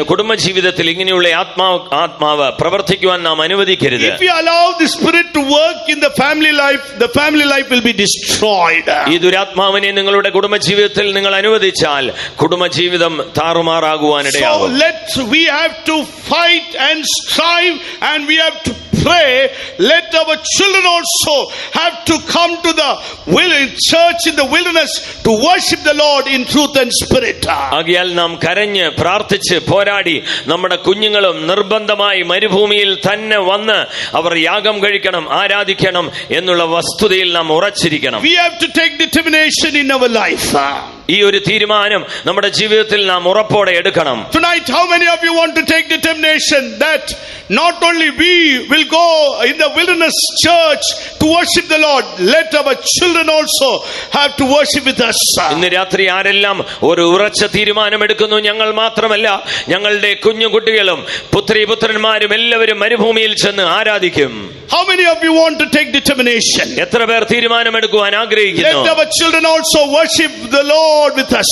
കുടുംബ ജീവിതത്തിൽ ഇങ്ങനെയുള്ള ആത്മാവ് പ്രവർത്തിക്കുവാൻ നാം അനുവദിക്കരുത്. If you allow the spirit to work in the family life will be destroyed. ഈ ദുരാത്മാവിനെ നിങ്ങളുടെ കുടുംബ ജീവിതത്തിൽ നിങ്ങൾ അനുവദിച്ചാൽ കുടുംബജീവിതം താറുമാറാകുവാനിടയാകും. So we have to fight and strive and we have to pray. Let our children also have to come to the church in the wilderness to worship the Lord in truth and spirit. ആകയാൽ നാം കരഞ്ഞ് പ്രാർത്ഥിച്ച് പോരാടി നമ്മുടെ കുഞ്ഞുങ്ങളും നിർബന്ധമായി മരുഭൂമിയിൽ തന്നെ വന്ന് അവർ യാഗം കഴിക്കണം, ആരാധിക്കണം എന്നുള്ള വസ്തുതയിൽ നാം ഉറച്ചിരിക്കണം. We have to take determination in our life. ഈ ഒരു തീരുമാനം നമ്മുടെ ജീവിതത്തിൽ നാം ഉറപ്പോടെ എടുക്കണം. Tonight, how many of you want to take determination that not only we will go in the wilderness church to worship the Lord, let our children also have to worship with us. ഇന്ന് രാത്രി ആരെല്ലാം ഒരു ഉറച്ച തീരുമാനം എടുക്കുന്നു, ഞങ്ങൾ മാത്രമല്ല ഞങ്ങളുടെ കുഞ്ഞുകുട്ടികളും പുത്രിപുത്രന്മാരും എല്ലാവരും മരുഭൂമിയിൽ ചെന്ന് ആരാധിക്കും? How many of you want to take determination? എത്ര പേർ തീരുമാനമെടുക്കുവാൻ ആഗ്രഹിക്കുന്നു? Let our children also worship the Lord with us.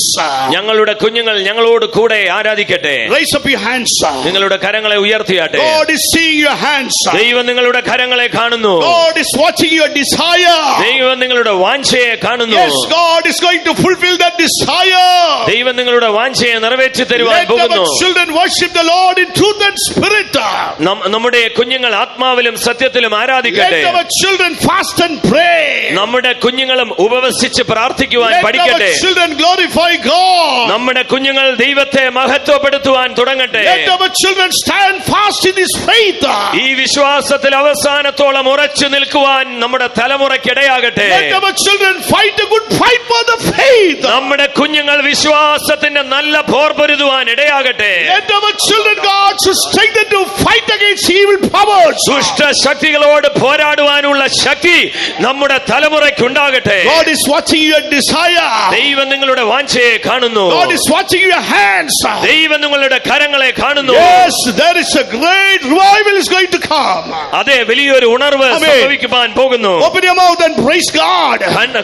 ഞങ്ങളുടെ കുഞ്ഞുങ്ങൾ ഞങ്ങളോട് കൂടെ ആരാധിക്കട്ടെ. Raise up your hands. നിങ്ങളുടെ കരങ്ങളെ ഉയർത്തിയാട്ടെ. God is seeing your hands. ദൈവം നിങ്ങളുടെ കരങ്ങളെ കാണുന്നു. God is watching your desire. ദൈവം നിങ്ങളുടെ വാഞ്ചയെ കാണുന്നു. Yes, God is going to fulfill that desire. ദൈവം നിങ്ങളുടെ വാഞ്ചയെ നിറവേറ്റി തരുവാൻ Let പോകുന്നു. our children worship the Lord in truth and spirit. നമ്മുടെ കുഞ്ഞുങ്ങൾ ആത്മാവിലും സത്യത്തിലും ആരാധിക്കട്ടെ. Let our children fast and pray. നമ്മുടെ കുഞ്ഞുങ്ങളും ഉപവസിച്ച് പ്രാർത്ഥിക്കുവാൻ Let പഠിക്കട്ടെ. our children glorify God. നമ്മുടെ കുഞ്ഞുങ്ങൾ ദൈവത്തെ മഹത്വപ്പെടുത്തുവാൻ തുടങ്ങട്ടെ. Let our children stand fast in this faith. ഈ വിശ്വാസത്തിൽ അവസാനത്തോളം ഉറച്ചു നിൽക്കുവാൻ നമ്മുടെ തലമുറയ്ക്കിടയാകട്ടെ. Let our children fight a good fight for the faith. നമ്മുടെ കുഞ്ഞുങ്ങൾ വിശ്വാസത്തിന്റെ നല്ല പോർ പൊരുതുവാൻ ഇടയാകട്ടെ. Let our children, God, should strengthen to fight against evil powers. ദുഷ്ട ശക്തികളോട് പോരാടുവാനുള്ള ശക്തി നമ്മുടെ തലമുറയ്ക്ക് ഉണ്ടാകട്ടെ. God is watching your desire. ദൈവം നിങ്ങളുടെ വാഞ്ചയെ കാണുന്നു. God is watching your hands. ദൈവം നിങ്ങളുടെ കരങ്ങളെ കാണുന്നു. Yes, there is a great revival is going to come. അതെ, വലിയൊരു ഉണർവ് സംഭവിക്കുവാൻ പോകുന്നു. Open your mouth and praise God.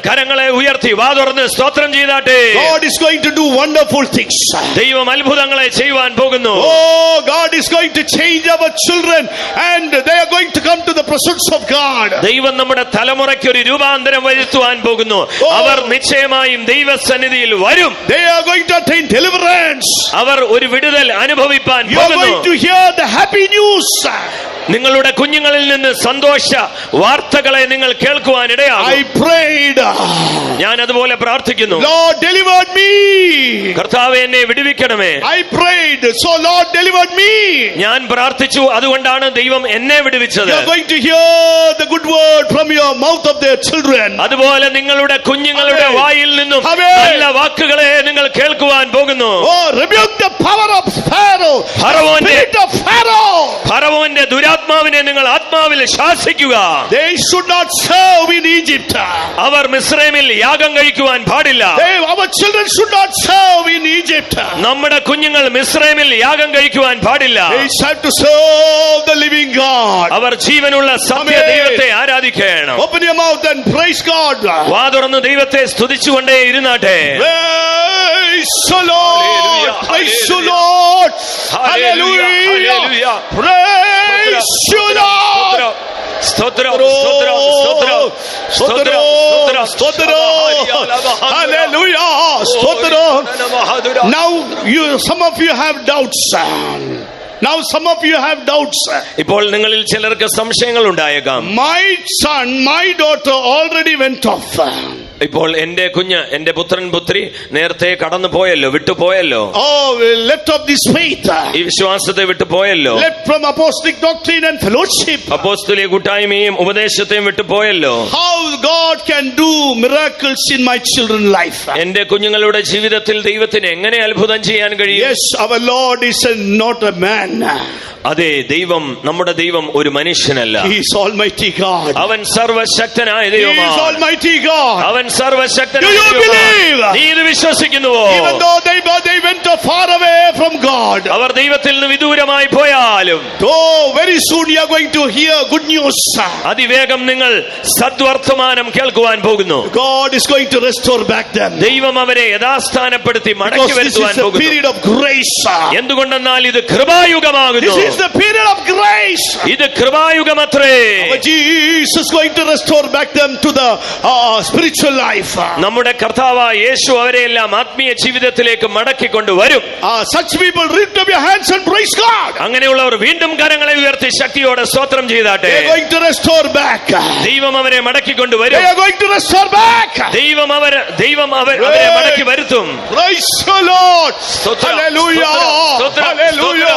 കരങ്ങളെ ഉയർത്തി വാ തുറന്ന് സ്തോത്രം ചെയ്താട്ടെ. God is going to do wonderful things. ദൈവം അത്ഭുതങ്ങളെ ചെയ്യുവാൻ പോകുന്നു. Oh, God is going to change our children and they are going to come to the presence of God. ദൈവം നമ്മുടെ തലമുറയ്ക്ക് ഒരു രൂപാന്തരം വരുത്തുവാൻ പോകുന്നു. അവർ നിശ്ചയമായും ദൈവസന്നിധിയിൽ വരും. They are going to attain deliverance. അവർ ഒരു വിടുതൽ അനുഭവിപ്പാൻ You are പോകുന്നു. going to hear the happy news. നിങ്ങളുടെ കുഞ്ഞുങ്ങളിൽ നിന്ന് സന്തോഷ വാർത്തകളെ നിങ്ങൾ കേൾക്കുവാൻ ഇടയാകും. I prayed. ഞാൻ അതുപോലെ പ്രാർത്ഥിക്കുന്നു. Lord, delivered me. കർത്താവേ, എന്നെ വിടുവിക്കണമേ. I prayed, so Lord delivered me. ഞാൻ പ്രാർത്ഥിച്ചു, അതുകൊണ്ടാണ് ദൈവം എന്നെ വിടുവിച്ചത്. You are going to hear the good word from your mouth of their children. അതുപോലെ നിങ്ങളുടെ കുഞ്ഞുങ്ങളുടെ വായിൽ നിന്നും നല്ല വാക്കുകളെ നിങ്ങൾ കേൾക്കുവാൻ പോകുന്നു. Oh, rebuke the power of Pharaoh. Spirit of Pharaoh. ഫറവോന്റെ ദുരാത്മാവിനെ നിങ്ങൾ ആത്മാവിൽ ശാസിക്കുക. They should not serve in Egypt. അവർ മിസ്രൈമിൽ യാഗം കഴിക്കുവാൻ പാടില്ല. Our children should not serve in Egypt. നമ്മുടെ കുഞ്ഞുങ്ങൾ മിസ്രൈമിൽ യാഗം കഴിക്കുവാൻ പാടില്ല. They have to serve the living God. അവർ ജീവനുള്ള സത്യ ദൈവത്തെ ആരാധിക്കണം. Open your mouth and praise God. വാ തുറന്ന് ദൈവത്തെ സ്തുതിച്ചുകൊണ്ടേ ഇരുന്നാട്ടെ. Praise the Lord. Praise the Lord. Hallelujah. Praise the Lord. സ്തോത്രം, സ്തോത്രം, സ്തോത്രം, സ്തോത്രം, സ്തോത്രം. Hallelujah. Now some of you have doubts. ഇപ്പോൾ നിങ്ങളിൽ ചിലർക്ക് സംശയങ്ങൾ ഉണ്ടായേക്കാം. My son, my daughter already went off. ഇപ്പോൾ എന്റെ കുഞ്ഞ്, എന്റെ പുത്രൻ പുത്രി നേരത്തെ കടന്നു പോയല്ലോ, വിട്ടുപോയല്ലോ. Oh, left of this faith. ഈ വിശ്വാസത്തെ വിട്ടുപോയല്ലോ. Left from apostolic doctrine and fellowship. അപ്പോസ്തലിക കൂട്ടായ്മയും ഉപദേശത്തെയും വിട്ടുപോയല്ലോ. How God can do miracles in my children's life. എന്റെ കുഞ്ഞുങ്ങളുടെ ജീവിതത്തിൽ ദൈവത്തിന് എങ്ങനെ അത്ഭുതം ചെയ്യാൻ കഴിയും? Yes, our Lord is not a man. അതെ, ദൈവം, നമ്മുടെ ദൈവം ഒരു മനുഷ്യനല്ല. He is Almighty God. അവൻ സർവശക്തനായ He is ദൈവമാണ്. Almighty God. അവൻ സർവശക്തനായ Do you believe? ദൈവമാണ്. നീ ഇത് വിശ്വസിക്കുന്നുവോ? Even though they went far away from God. അവർ ദൈവത്തിൽ നിന്ന് വിദൂരമായി പോയാലും, Oh, very soon you are going to hear good news. അതിവേഗം നിങ്ങൾ സദ്വർത്തമാനം കേൾക്കുവാൻ പോകുന്നു. God is going to restore back them. ദൈവം അവരെ യഥാസ്ഥാനപ്പെടുത്തി മടക്കി Because this വരുത്തുവാൻ is a പോകുന്നു. period of grace. എന്തുകൊണ്ടെന്നാൽ ഇത് കൃപായുഗമാകുന്നു. This is the period of grace. ഇത് കൃപായുഗമത്രേ. But Jesus is going to restore back them to the spiritual life. നമ്മുടെ കർത്താവായ യേശു അവരെയെല്ലാം ആത്മീയ ജീവിതത്തിലേക്ക് മടക്കിക്കൊണ്ടുവരും. Such people, lift up your hands and praise God. അങ്ങനെയുള്ളവർ വീണ്ടും കരങ്ങളെ ഉയർത്തി ശക്തിയോടെ സ്തോത്രം ചെയ്താട്ടെ. They are going to restore back. ദൈവം അവരെ മടക്കിക്കൊണ്ടുവരും. They are going to restore back. ദൈവം അവരെ മടക്കി വരുത്തും. Praise the Lord. Hallelujah. Hallelujah.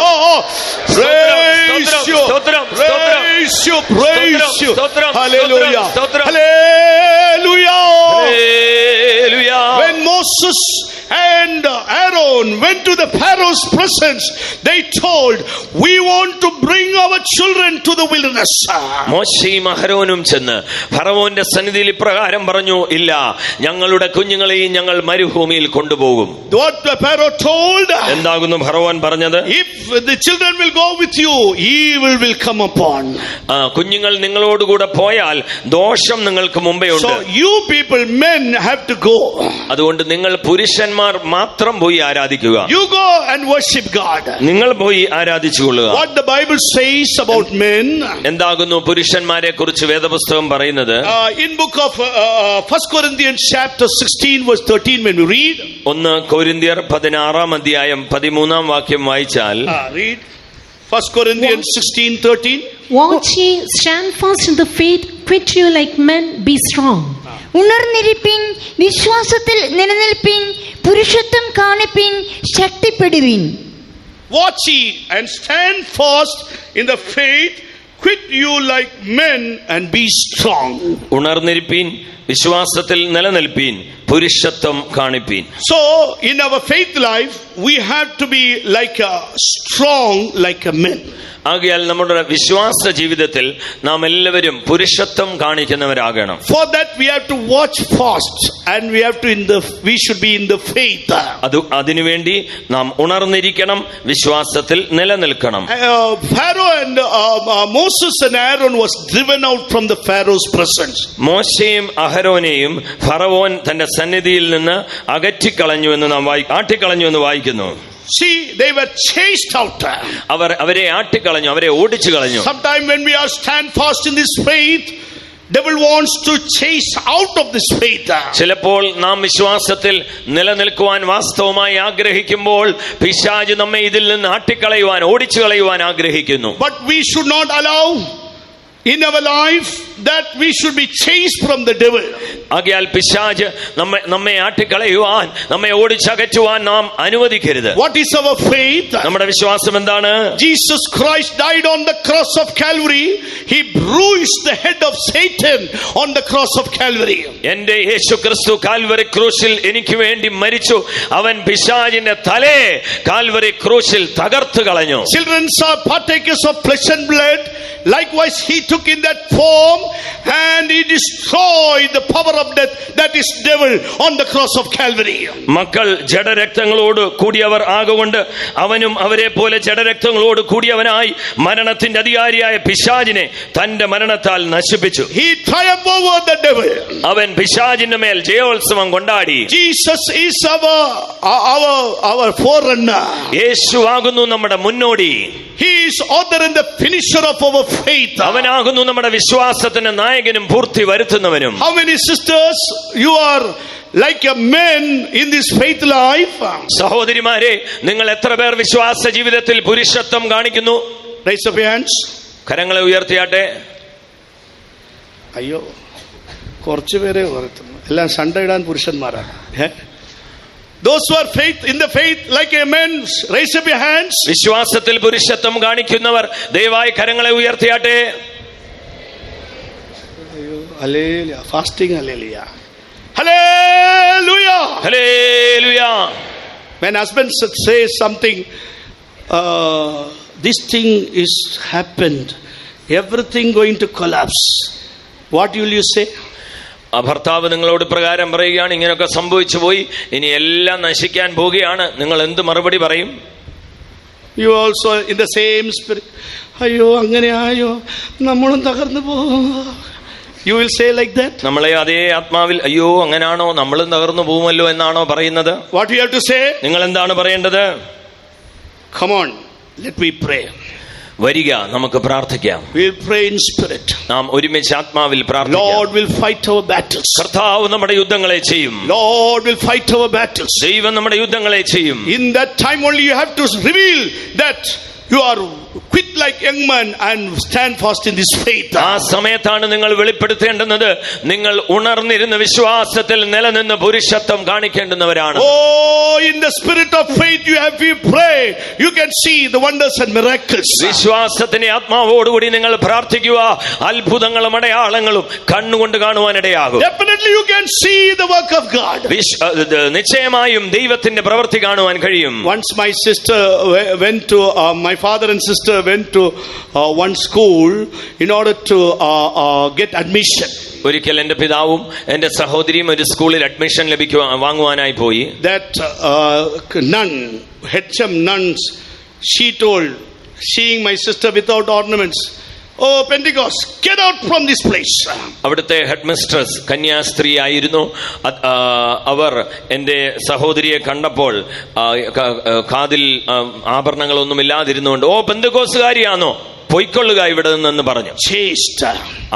Praise you. Praise you. Praise you. Hallelujah. Hallelujah. When Moses and Aaron went to the Pharaoh's presence, they told, we want to bring our children to the wilderness. മോശയും അഹരോനും ചെന്ന് ഫറവോന്റെ സന്നിധിയിൽ ഇപ്രകാരം പറഞ്ഞു, ഇല്ല, ഞങ്ങളുടെ കുഞ്ഞുങ്ങളെയും ഞങ്ങൾ മരുഭൂമിയിൽ കൊണ്ടുപോകും. What the Pharaoh told? എന്താകുന്നു ഫറവോൻ പറഞ്ഞത്? If the children will go with you, evil will come upon. കുഞ്ഞുങ്ങൾ നിങ്ങളോടുകൂടെ പോയാൽ ദോഷം നിങ്ങൾക്ക് മുമ്പേ ഉണ്ട്. So you people, men, have to go. അതുകൊണ്ട് നിങ്ങൾ പുരുഷന്മാർ മാത്രം പോയി ആരാധിക്കുക. You go and worship God. നിങ്ങൾ പോയി ആരാധിച്ചുകൊള്ളുക. What the Bible says about men? എന്താകുന്നു പുരുഷന്മാരെ കുറിച്ച് വേദപുസ്തകം പറയുന്നത്? In book of 1 Corinthians chapter 16 verse 13, when we read, 1 കൊരിന്ത്യർ 16 അധ്യായം 13 വാക്യം വായിച്ചാൽ, read 1 Corinthians 16:13. Watch ye, stand fast in the faith, quit you like men, be strong. ഉണർന്നിരിപ്പിൻ, വിശ്വാസത്തിൽ നിലനിൽപ്പിൻ, പുരുഷത്വം കാണിപ്പിൻ, ശക്തിപ്പെടുവിൻ. Watch ye and stand fast in the faith. Quit you like men and be strong. ഉണർന്നിരിപ്പീൻ, വിശ്വാസത്തിൽ നിലനിൽപ്പീൻ, പുരുഷത്വം കാണിപ്പീൻ. So in our faith life we have to be like a strong like a men. ആകയാൽ നമ്മുടെ വിശ്വാസ ജീവിതത്തിൽ നാം എല്ലാവരും പുരുഷത്വം കാണിക്കുന്നവരാകണം. For that we have to watch fast and we should be in the faith. അതിനുവേണ്ടി നാം ഉണർന്നിരിക്കണം, വിശ്വാസത്തിൽ നിലനിൽക്കണം. Pharaoh and Moses and Aaron was driven out from the Pharaoh's presence. മോശയും അഹരോനെയും ഫറവോൻ തന്റെ സന്നിധിയിൽ നിന്ന് ആട്ടിക്കളഞ്ഞു എന്ന് വായിക്കുന്നു. See, they were chased out. അവരെ ആട്ടിക്കളഞ്ഞു, അവരെ ഓടിച്ചു കളഞ്ഞു. Sometime when we are stand fast in this faith, devil wants to chase out of this faith. ചിലപ്പോൾ നാം വിശ്വാസത്തിൽ നിലനിൽക്കുവാൻ വാസ്തവമായി ആഗ്രഹിക്കുമ്പോൾ പിശാച് നമ്മെ ഇതിൽ നിന്ന് ആട്ടിക്കളയുവാൻ, ഓടിച്ചു കളയുവാൻ ആഗ്രഹിക്കുന്നു. But we should not allow in our life that we should be chased from the devil. ആകയാൽ പിശാച് നമ്മെ ആട്ടിക്കളയുവാൻ, നമ്മെ ഓടിച്ചകറ്റുവാൻ നാം അനുവദിക്കരുത്. What is our faith? നമ്മുടെ വിശ്വാസം എന്താണ്? Jesus Christ died on the cross of Calvary. He bruised the head of Satan on the cross of Calvary. എന്റെ യേശു ക്രിസ്തു കാൽവരി ക്രൂശിൽ എനിക്ക് വേണ്ടി മരിച്ചു. അവൻ പിശാചിന്റെ തലേ കാൽവരി ക്രൂശിൽ തകർത്തു കളഞ്ഞു. Children are partakers of flesh and blood. Likewise he took in that form and he destroyed the power of death, that is devil, on the cross of Calvary. മക്കൾ ജഡരക്തങ്ങളോട് കൂടിയവർ ആകൊണ്ട് അവനും അവരെ പോലെ ജഡരക്തങ്ങളോട് കൂടിയവനായി മരണത്തിന്റെ അധികാരിയായ പിശാചിനെ തന്റെ മരണത്താൽ നശിപ്പിച്ചു. He triumphed over the devil. അവൻ പിശാചിന്റെ മേൽ ജയോത്സവം കൊണ്ടാടി. Jesus is our forerunner. യേശു ആകുന്നു നമ്മുടെ മുന്നോടി. He is author and the finisher of our faith. അവനാകുന്നു നമ്മുടെ വിശ്വാസത്തിന്റെ നായകനും പൂർത്തി വരുത്തുന്നവനും. How many sisters you are like a man in this faith life? സഹോദരിമാരെ, നിങ്ങൾ എത്ര പേർ വിശ്വാസ ജീവിതത്തിൽ പുരുഷത്വം കാണിക്കുന്നു? Raise up your hands. കരങ്ങളെ ഉയർത്തിയാട്ടെ. അയ്യോ, കുറച്ചു പേരെ ഉയർത്തുന്നു. എല്ലാം സൺഡേ ഇടാൻ പുരുഷന്മാരാണ്. Those who are in the faith like a man, raise up your hands. വിശ്വാസത്തിൽ പുരുഷത്വം കാണിക്കുന്നവർ ദയവായി കരങ്ങളെ ഉയർത്തിയാട്ടെ. Hallelujah. Fasting, hallelujah. Hallelujah. Hallelujah. When husband says something, this thing is happened, everything going to collapse, what will you say? ഭർത്താവ് നിങ്ങളോട് പ്രകാരം പറയുകയാണ്, ഇങ്ങനെയൊക്കെ സംഭവിച്ചു പോയി, ഇനി എല്ലാം നശിക്കാൻ പോവുകയാണ്, നിങ്ങൾ എന്ത് മറുപടി പറയും? You also in the same spirit, അയ്യോ അങ്ങനെ ആയോ, നമ്മളും തകർന്നു പോകും. You will say like that. നമ്മളെ അതേ ആത്മാവിൽ അയ്യോ അങ്ങനാണോ, നമ്മളും തകർന്നു പോകുമല്ലോ എന്നാണോ പറയുന്നത്? What you have to say? നിങ്ങൾ എന്താണ് പറയേണ്ടത്? Come on, let me pray. വരിക, നമുക്ക് പ്രാർത്ഥിക്കാം. We'll pray in spirit. നാം ഒരുമിച്ച് ആത്മാവിൽ പ്രാർത്ഥിക്കാം. Lord will fight our battles. കർത്താവ് നമ്മുടെ യുദ്ധങ്ങളെ ചെയ്യും. Lord will fight our battles. ദൈവം നമ്മുടെ യുദ്ധങ്ങളെ ചെയ്യും. In that time only you have to reveal that you are quit like young man and stand fast in this faith. ആ സമയത്താണ് നിങ്ങൾ വെളിപ്പെടുത്തേണ്ടുന്നത്, നിങ്ങൾ ഉണർന്നിരുന്ന വിശ്വാസത്തിൽ നിലനിന്ന് പുരുഷത്വം കാണിക്കേണ്ടുന്നവരാണ്. Oh, in the spirit of faith you have to pray, you can see the wonders and miracles. വിശ്വാസത്തിന്റെ ആത്മാവോടുകൂടി നിങ്ങൾ പ്രാർത്ഥിക്കുക, അത്ഭുതങ്ങളും അടയാളങ്ങളും കണ്ണുകൊണ്ട് കാണുവാനിടയാകും. Definitely you can see the work of God. നിശ്ചയമായും ദൈവത്തിന്റെ പ്രവൃത്തി കാണുവാൻ കഴിയും. Once my sister went to my father and sister went to one school in order to get admission. ഒരിക്കൽ എന്റെ പിതാവും എന്റെ സഹോദരിയും ഒരു സ്കൂളിൽ അഡ്മിഷൻ വാങ്ങുവാനായി പോയി. That nun, HM nuns, she told, seeing my sister without ornaments, oh Pentecost, get out from this place. അവിടുത്തെ head mistress കന്യാസ്ത്രീ ആയിരുന്നു. അവർ എൻ്റെ സഹോദരിയെ കണ്ടപ്പോൾ കാതിൽ ആഭരണങ്ങളൊന്നും ഇല്ലാതിരുന്നുകൊണ്ട്, ഓ പെന്തക്കോസ്തുകാരിയാണോ, പൊയ്ക്കൊള്ളുക ഇവിടെ നിന്ന് പറഞ്ഞു.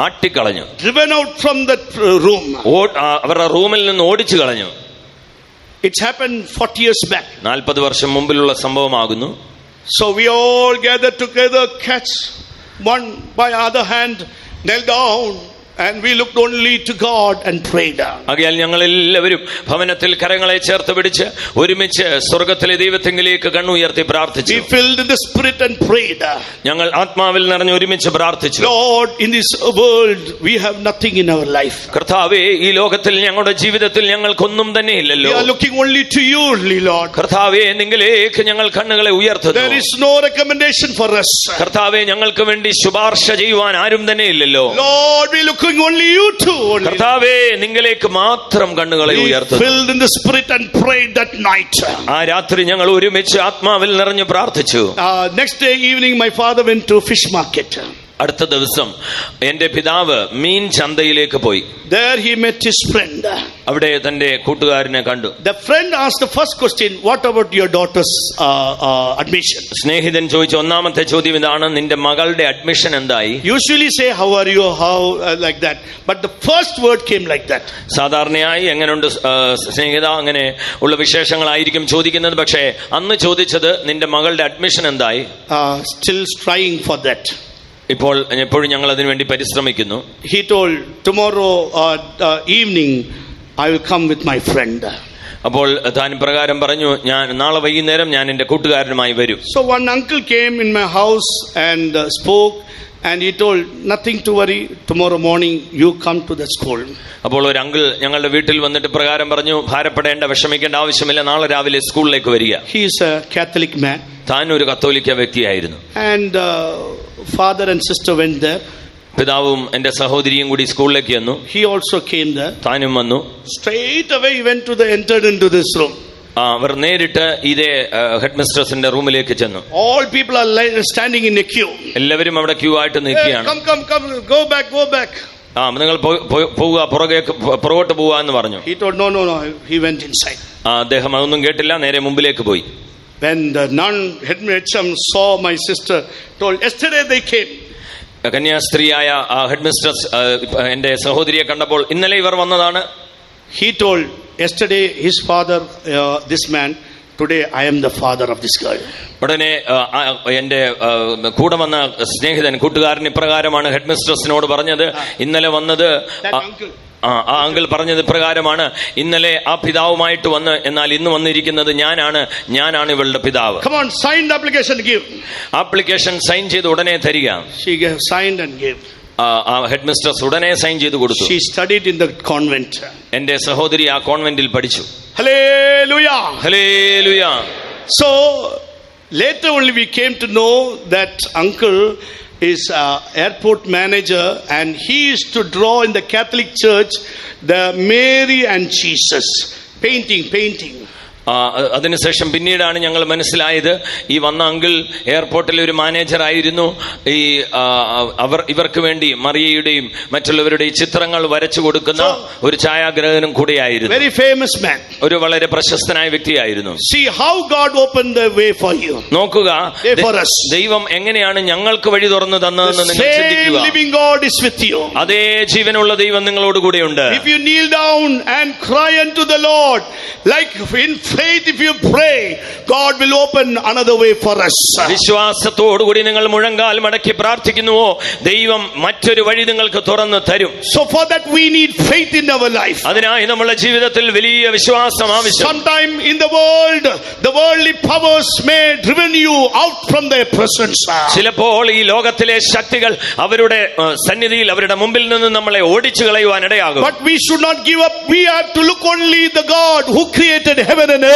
ആട്ടിക്കളഞ്ഞു. Driven out from that room. അവരുടെ റൂമിൽ നിന്ന് ഓടിച്ചു കളഞ്ഞു. It's happened 40 years back. 40 വർഷം മുമ്പിലുള്ള സംഭവമാകുന്നു. So we all gathered together, catch one by other hand, knelt down and we looked only to God and prayed. ആകയാൽ ഞങ്ങൾ എല്ലാവരും ഭവനത്തിൽ കരങ്ങളെ ചേർത്ത് പിടിച്ച് ഒരുമിച്ച് സ്വർഗ്ഗത്തിലെ ദൈവത്തെങ്കിലേക്ക് കണ്ണുയർത്തി പ്രാർത്ഥിച്ചു. We filled in the spirit and prayed. ഞങ്ങൾ ആത്മാവിൽ നിറഞ്ഞ് ഒരുമിച്ച് പ്രാർത്ഥിച്ചു. Lord, in this world we have nothing in our life. കർത്താവേ, ഈ ലോകത്തിൽ ഞങ്ങളുടെ ജീവിതത്തിൽ ഞങ്ങൾക്കൊന്നും തന്നെ ഇല്ലല്ലോ. We are looking only to you, Lord. കർത്താവേ, നിങ്ങളിലേക്ക് ഞങ്ങൾ കണ്ണുകളെ ഉയർത്തുന്നു. There is no recommendation for us. കർത്താവേ, ഞങ്ങൾക്ക് വേണ്ടി ശുപാർശ ചെയ്യുവാൻ ആരും തന്നെ ഇല്ലല്ലോ. Lord, we looking only you too. കർത്താവേ, നിങ്ങളിലേക്ക് മാത്രം കണ്ണുകളെ ഉയർത്തുന്നു. Filled in the spirit and prayed that night. ആ രാത്രി ഞങ്ങൾ ഒരുമിച്ച് ആത്മാവിൽ നിറഞ്ഞ് പ്രാർത്ഥിച്ചു. Next day evening my father went to fish market. അടുത്ത ദിവസം എന്റെ പിതാവ് മീൻ ചന്തയിലേക്ക് പോയി. There he met his friend. അവിടെ തന്റെ കൂട്ടുകാരനെ കണ്ടു. The friend asked the first question, what about your daughter's admission? സ്നേഹിതൻ ചോദിച്ച ഒന്നാമത്തെ ചോദ്യം ഇതാണ്, നിന്റെ മകളുടെ അഡ്മിഷൻ എന്തായി? Usually say how are you, how like that, but the first word came like that. സാധാരണയായി എങ്ങനെയുണ്ട് സ്നേഹിത, അങ്ങനെ ഉള്ള വിശേഷങ്ങളായിരിക്കും ചോദിക്കുന്നത്. പക്ഷേ അന്ന് ചോദിച്ചത് നിന്റെ മകളുടെ അഡ്മിഷൻ എന്തായി? Still trying for that. ഇപ്പോൾ എപ്പോഴും ഞങ്ങൾ അതിനു വേണ്ടി പരിശ്രമിക്കുന്നു. He told, tomorrow evening I will come with my friend. അപ്പോൾ താൻ പ്രകാരം പറഞ്ഞു, ഞാൻ നാളെ വൈകുന്നേരം ഞാൻ എന്റെ കൂട്ടുകാരനുമായി വരും. So one uncle came in my house and spoke, and he told, nothing to worry, tomorrow morning you come to the school. അപ്പോൾ ഒരു അങ്കിൾ ഞങ്ങളുടെ വീട്ടിൽ വന്നിട്ട് പ്രകാരം പറഞ്ഞു, ഭാരപ്പെടേണ്ട, വിഷമിക്കേണ്ട ആവശ്യമില്ല, നാളെ രാവിലെ സ്കൂളിലേക്ക് വരിക. He is a Catholic man. താൻ ഒരു കത്തോലിക്ക വ്യക്തിയായിരുന്നു. And father and sister went there. പിതാവും എന്റെ സഹോദരിയും കൂടി സ്കൂളിലേക്ക് വന്നു. He also came there. താനും വന്നു. Straight away he entered into this room. അവർ നേരിട്ട് ഇതേ ഹെഡ് മിസ്ട്രസിന്റെ റൂമിലേക്ക് ചെന്നു. All people are standing in a queue. എല്ലാവരും അവിടെ ക്യൂ ആയിട്ട് നിൽക്കുകയാണ്. Come, go back. നിങ്ങൾ പോവുക, പുറകോട്ട് പോവുക എന്ന് പറഞ്ഞു. He told, no. He went inside. അദ്ദേഹം അതൊന്നും കേട്ടില്ല, നേരെ മുമ്പിലേക്ക് പോയി. When the nun HM saw my sister, told, yesterday they came. കന്യാസ്ത്രീയായ ഹെഡ് മിസ്ട്രസ് എന്റെ സഹോദരിയെ കണ്ടപ്പോൾ, ഇന്നലെ ഇവർ വന്നതാണ്. He told, yesterday his father, this man, today I am the father of this girl. ഉടനെ എന്റെ കൂടെ വന്ന സ്നേഹിതൻ, കൂട്ടുകാരൻ ഇപ്രകാരമാണ് ഹെഡ് മിസ്ട്രസിനോട് പറഞ്ഞത്, ഇന്നലെ വന്നത് ആ അങ്കിൾ പറഞ്ഞത് പ്രകാരമാണ്, ഇന്നലെ ആ പിതാവുമായിട്ട് വന്ന്, എന്നാൽ ഇന്ന് വന്നിരിക്കുന്നത് ഞാനാണ് ഇവളുടെ പിതാവ്. Come on, sign the application, give. Application sign ചെയ്ത് ഉടനെ തരിക. She signed and gave. Headmistress ഉടനെ സൈൻ ചെയ്ത് കൊടുത്തു. She studied in the convent. എന്റെ സഹോദരി ആ കോൺവെന്റിൽ പഠിച്ചു. Hallelujah. Hallelujah. So later only we came to know that uncle is airport manager, and he used to draw in the Catholic Church the Mary and Jesus painting. അതിനുശേഷം പിന്നീടാണ് ഞങ്ങൾ മനസ്സിലായത്, ഈ വന്ന അങ്കിൾ എയർപോർട്ടിലെ ഒരു മാനേജർ ആയിരുന്നു. ഈ ഇവർക്ക് വേണ്ടി മറിയയുടെയും മറ്റുള്ളവരുടെയും ചിത്രങ്ങൾ വരച്ചു കൊടുക്കുന്ന ഒരു ഛായാഗ്രഹകനും കൂടെയായിരുന്നു. Very famous man. ഒരു വളരെ പ്രശസ്തനായ വ്യക്തിയായിരുന്നു. See how God opened the way for you. നോക്കുക, for us. ദൈവം എങ്ങനെയാണ് ഞങ്ങൾക്ക് വഴി തുറന്നു തന്നതെന്ന് നിങ്ങൾ ചിന്തിക്കുക. The living God is with you. അതേ ജീവനുള്ള ദൈവം നിങ്ങളോട് കൂടെയുണ്ട്. If you kneel down and cry unto the Lord, like in faith, if you pray, God will open another way for us. വിശ്വാസത്തോടുകൂടി നിങ്ങൾ മുഴങ്കാൽ മടക്കി പ്രാർത്ഥിക്കുന്നുവോ, ദൈവം മറ്റൊരു വഴി നിങ്ങൾക്ക് തുറന്നു തരും. So for that we need faith in our life. അതിനായി നമ്മുടെ ജീവിതത്തിൽ വലിയ വിശ്വാസം ആവശ്യം. Sometime in the world, the worldly powers may driven you out from their presence. ചിലപ്പോൾ ഈ ലോകത്തിലെ ശക്തികൾ അവരുടെ സന്നിധിയിൽ, അവരുടെ മുമ്പിൽ നിന്ന് നമ്മളെ ഓടിച്ചു കളയുവാൻ ഇടയാകും. But we should not give up. We have to look only the God who created heaven and earth.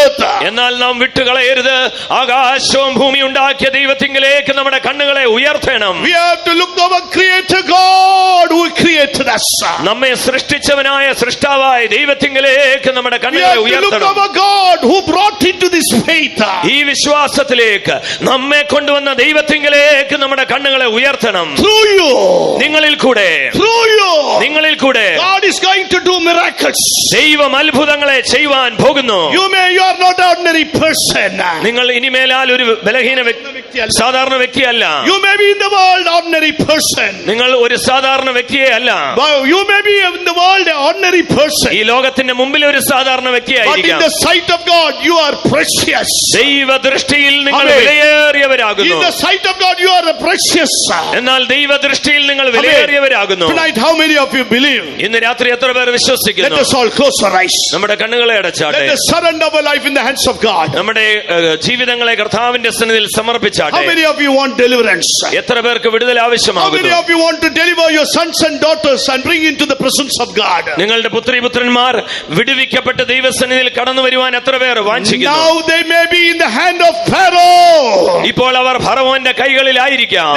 എന്നാൽ നാം വിട്ടുകളയരുത്. ആകാശവും ഭൂമി ഉണ്ടാക്കിയ ദൈവത്തിങ്കിലേക്ക് നമ്മുടെ കണ്ണുകളെ ഉയർത്തണം. We have to look to our creator God who created us. നമ്മെ സൃഷ്ടിച്ചവനായ സൃഷ്ടാവായ ദൈവത്തിങ്കിലേക്ക് നമ്മുടെ കണ്ണുകളെ ഉയർത്തണം. We have to look to our God who brought into this faith. ഈ വിശ്വാസത്തിലേക്ക് നമ്മെ കൊണ്ടുവന്ന ദൈവത്തിങ്കിലേക്ക് നമ്മുടെ കണ്ണുകളെ ഉയർത്തണം. Through you, നിങ്ങളിൽ കൂടെ, through you, നിങ്ങളിൽ കൂടെ God is going to do miracles. ദൈവം അത്ഭുതങ്ങളെ ചെയ്യുവാൻ പോകുന്നു. You are not ordinary person. നിങ്ങൾ ഇനിമേലാൽ ഒരു ബലഹീന വ്യക്തി വ്യക്തിയല്ല. സാധാരണ വ്യക്തിയല്ല. You may be in the world ordinary person. നിങ്ങൾ ഒരു സാധാരണ വ്യക്തിയെ അല്ല. You may be in the world an ordinary person. ഈ ലോകത്തിന്റെ മുമ്പിൽ ഒരു സാധാരണ But in വ്യക്തിയായിരിക്കാം. the sight of God, you are precious. ദൈവ ദൃഷ്ടിയിൽ നിങ്ങൾ Amen. വിലയേറിയവരാകുന്നു. In the sight of God, you are a precious. എന്നാൽ ദൈവ ദൃഷ്ടിയിൽ നിങ്ങൾ വിലയേറിയവരാകുന്നു. Tonight, how many of you believe? ഇന്ന് രാത്രി എത്ര പേർ Let വിശ്വസിക്കുന്നു? us all close our eyes. നമ്മുടെ കണ്ണുകളെ അടച്ചാട്ടെ. Let us surrender our life in the hands of God. നമ്മുടെ ജീവിതങ്ങളെ കർത്താവിന്റെ സന്നിധിയിൽ How സമർപ്പിച്ചാട്ടെ. many of you want deliverance? എത്ര പേർക്ക് വിടുതൽ How many ആവശ്യമാകുന്നു? of you want to deliver your sons and daughters and bring into the presence of God? നിങ്ങളുടെ പുത്രിപുത്രന്മാർ വിടുവിക്കപ്പെട്ട് ദൈവസന്നിധിയിൽ കടന്നു വരുവാൻ എത്ര പേർ വാഞ്ചിക്കുന്നു? Now they may be in the hand of Pharaoh. ഇപ്പോൾ അവർ ഫറവോന്റെ കൈകളിലായിരിക്കാം.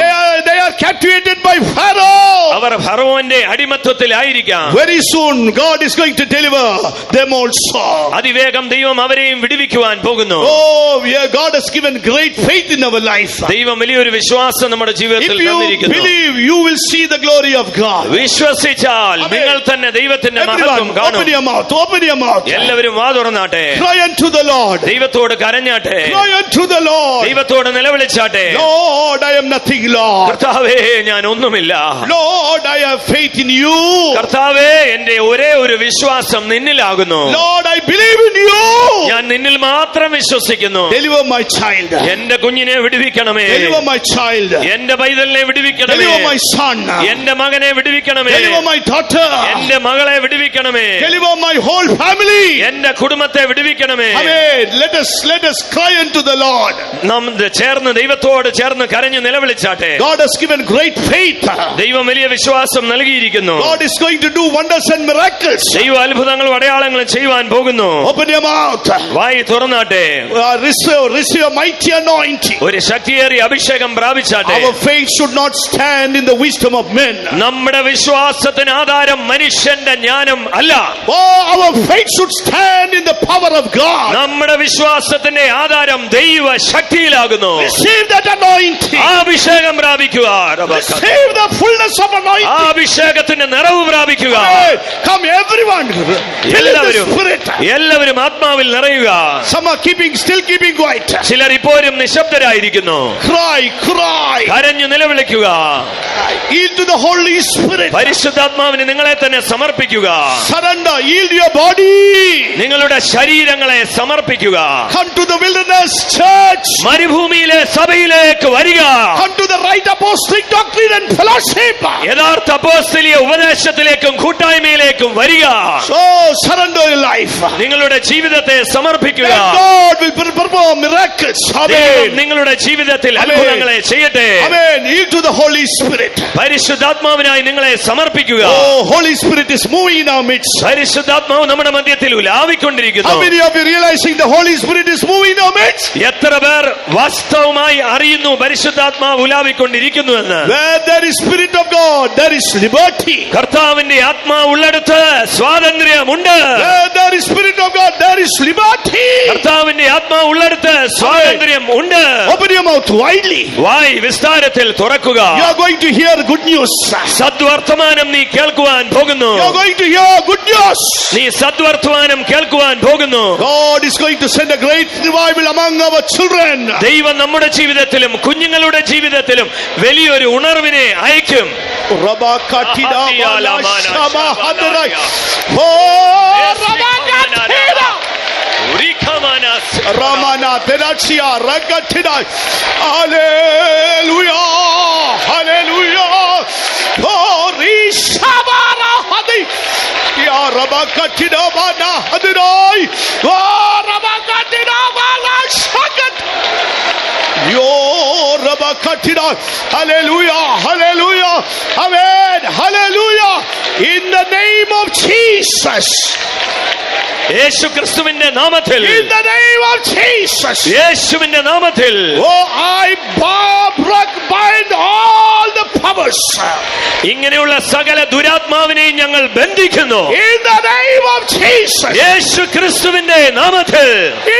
They are captivated by Pharaoh. അവർ ഫറവോന്റെ അടിമത്വത്തിലായിരിക്കാം. Very soon God is going to deliver them also. അതിവേഗം ദൈവം അവരെയും വിടുവിക്കുവാൻ പോകുന്നു. Oh, yeah, God has given great faith in our life. ദൈവം വലിയൊരു വിശ്വാസം നമ്മുടെ If ജീവിതത്തിൽ you തന്നിരിക്കുന്നു. believe, you will see the glory of God. വിശ്വസിച്ചാൽ നിങ്ങൾ തന്നെ ദൈവത്തിന്റെ മഹത്വം Everyone, കാണും. open your mouth, open your mouth. എല്ലാവരും വാ തുറന്നാട്ടെ. Cry unto the Lord. ദൈവത്തോട് കരഞ്ഞാട്ടെ. Cry unto the Lord. ദൈവത്തോട് നിലവിളിച്ചാട്ടെ. Lord, I am nothing, Lord. കർത്താവേ, ഞാൻ ഒന്നുമില്ല. Lord, I have faith in you. കർത്താവേ, എന്റെ ഒരേ ഒരു വിശ്വാസം നിന്നിലാകുന്നു. Lord, I believe in you. ഞാൻ നിന്നിൽ മാത്രം വിശ്വസിക്കുന്നു. Deliver my child. എന്റെ കുഞ്ഞിനെ വിടുവിക്കണമേ. Deliver my child. എന്റെ പൈതലിനെ വിടുവിക്കണമേ. Deliver my son. എന്റെ മകനെ വിടുവിക്കണമേ. Deliver my daughter. എന്റെ മകളെ വിടുവിക്കണമേ. Deliver my whole family. എന്റെ കുടുംബത്തെ വിടുവിക്കണമേ. Amen. Let us cry unto the Lord. നാം ചേർന്ന് ദൈവത്തോട് ചേർന്ന് കരഞ്ഞു നിലവിളിച്ചാട്ടെ. God has given great faith. ദൈവം വലിയ വിശ്വാസം നൽകിയിരിക്കുന്നു. God is going to do wonders and miracles. ദൈവ അത്ഭുതങ്ങളും അടയാളങ്ങളും ചെയ്യുവാൻ പോകുന്നു. Open your mouth. വായി തുറന്നാട്ടെ. Receive a mighty anointing. ഒരു ശക്തിയേറിയ അഭിഷേകം പ്രാപിച്ചാട്ടെ. Our faith should not stand in the wisdom of men. നമ്മുടെ വിശ്വാസത്തിന് ആധാരം മനുഷ്യന്റെ ജ്ഞാനം അല്ല. Oh, our faith should stand in the power of God. നമ്മുടെ വിശ്വാസത്തിന്റെ ആധാരം ദൈവ ശക്തിയിലാകുന്നു. Receive that anointing. ആ അഭിഷേകം പ്രാപിക്കുക. Receive the fullness of ആ anointing. അഭിഷേകത്തിന്റെ നിറവ് പ്രാപിക്കുക. Hey, come everyone. Fill in the Spirit. എല്ലാവരും ആത്മാവിൽ നിറയുക. Some are still keeping quiet. ചിലർ ഇപ്പോഴും നിശബ്ദരായിരിക്കുന്നു. Cry. കരഞ്ഞു നിലവിളിക്കുക. Yield to the Holy Spirit. പരിശുദ്ധാത്മാവിന് നിങ്ങളെ തന്നെ സമർപ്പിക്കുക. Surrender. Yield your body. നിങ്ങളുടെ ശരീരങ്ങളെ സമർപ്പിക്കുക. Come to the wilderness church. മരുഭൂമിയിലെ സഭയിലേക്ക് വരിക. Come to the right apostolic doctrine and fellowship. യഥാർത്ഥ അപ്പോസ്തലിക ഉപദേശത്തിലേക്കും കൂട്ടായ്മയിലേക്കും വരിക. So surrender your life. നിങ്ങളുടെ ജീവിതത്തെ സമർപ്പിക്കുക. And God will perform miracles. ദൈവം Amen. നിങ്ങളുടെ ജീവിതത്തിൽ അത്ഭുതങ്ങളെ ചെയ്യട്ടെ. Amen. Yield to the Holy Spirit. പരിശുദ്ധാത്മാവിനായി നിങ്ങളെ സമർപ്പിക്കുക. Oh, Holy Spirit is moving in our midst. പരിശുദ്ധാത്മാവ് നമ്മുടെ മധ്യത്തിൽ ഉലാവിക്കൊണ്ടിരിക്കുന്നു. How many of you realizing the Holy Spirit is moving in our midst? എത്ര പേർ വാസ്തവമായി അറിയുന്നു പരിശുദ്ധാത്മാവ് ഉലാവിക്കൊണ്ടിരിക്കുന്നുവെന്ന്? Where there is Spirit of God, there is liberty. കർത്താവിന്റെ ആത്മാവ് ഉള്ളിടത്ത് സ്വാതന്ത്ര്യമുണ്ട്. Where there is Spirit of God, there is liberty. കർത്താവിന്റെ ആത്മാവ് ഉള്ളിടത്ത് സ്വാതന്ത്ര്യം ഉണ്ട്. Open your mouth widely. വായ് വിസ്താരത്തിൽ തുറക്കുക. You are going to hear good news. സദ്വർത്തമാനം നീ കേൾക്കുവാൻ പോകുന്നു. You are going to hear good news. നീ സദ്വർത്തമാനം കേൾക്കുവാൻ പോകുന്നു. God is going to send a great revival among our children. ദൈവം നമ്മുടെ ജീവിതത്തിലും കുഞ്ഞുങ്ങളുടെ ജീവിതത്തിലും വലിയൊരു ഉണർവിനെ അയക്കും. Rabakatida Shabahadrai. Oh, Rabakatida. Ramana Terachia Ragatida. Hallelujah. Hallelujah. Oh, Rishabara Hadi. Ya Rabakatida Bana Hadirai. Oh, Rabakatida Bana Shagat. Yo Rabakatida. Hallelujah. Hallelujah. Amen. Hallelujah. In the name of Jesus. യേശു ക്രിസ്തുവിന്റെ നാമത്തിൽ. In the name of Jesus. യേശുവിന്റെ നാമത്തിൽ. Oh, I bind all the powers. ഇങ്ങനെയുള്ള സകല ദുരാത്മാവിനെയും ഞങ്ങൾ ബന്ധിക്കുന്നു. In the name of Jesus. യേശു ക്രിസ്തുവിന്റെ നാമത്തിൽ.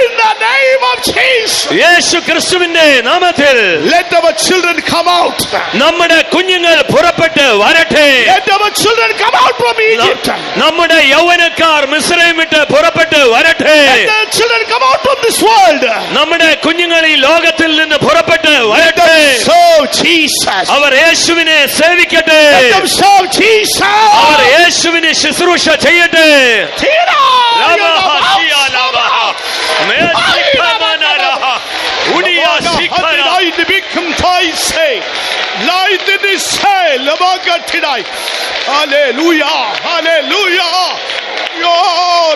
In the name of Jesus. യേശു ക്രിസ്തുവിന്റെ നാമത്തിൽ. Let our children come out. നമ്മുടെ കുഞ്ഞുങ്ങൾ പുറപ്പെട്ട് വരട്ടെ. Let our children come out from Egypt. നമ്മുടെ യൗവനക്കാർ മിസ്രൈം വിട്ട് പുറപ്പെട്ട് വരട്ടെ. Let the children come out from this world. നമ്മുടെ കുഞ്ഞുങ്ങൾ ഈ ലോകത്തിൽ നിന്ന് പുറപ്പെട്ട് Let വരട്ടെ. them serve Jesus. അവർ യേശുവിനെ സേവിക്കട്ടെ. Let them serve Jesus. അവർ യേശുവിനെ ശുശ്രൂഷ ചെയ്യട്ടെ. Hallelujah, hallelujah. Yo,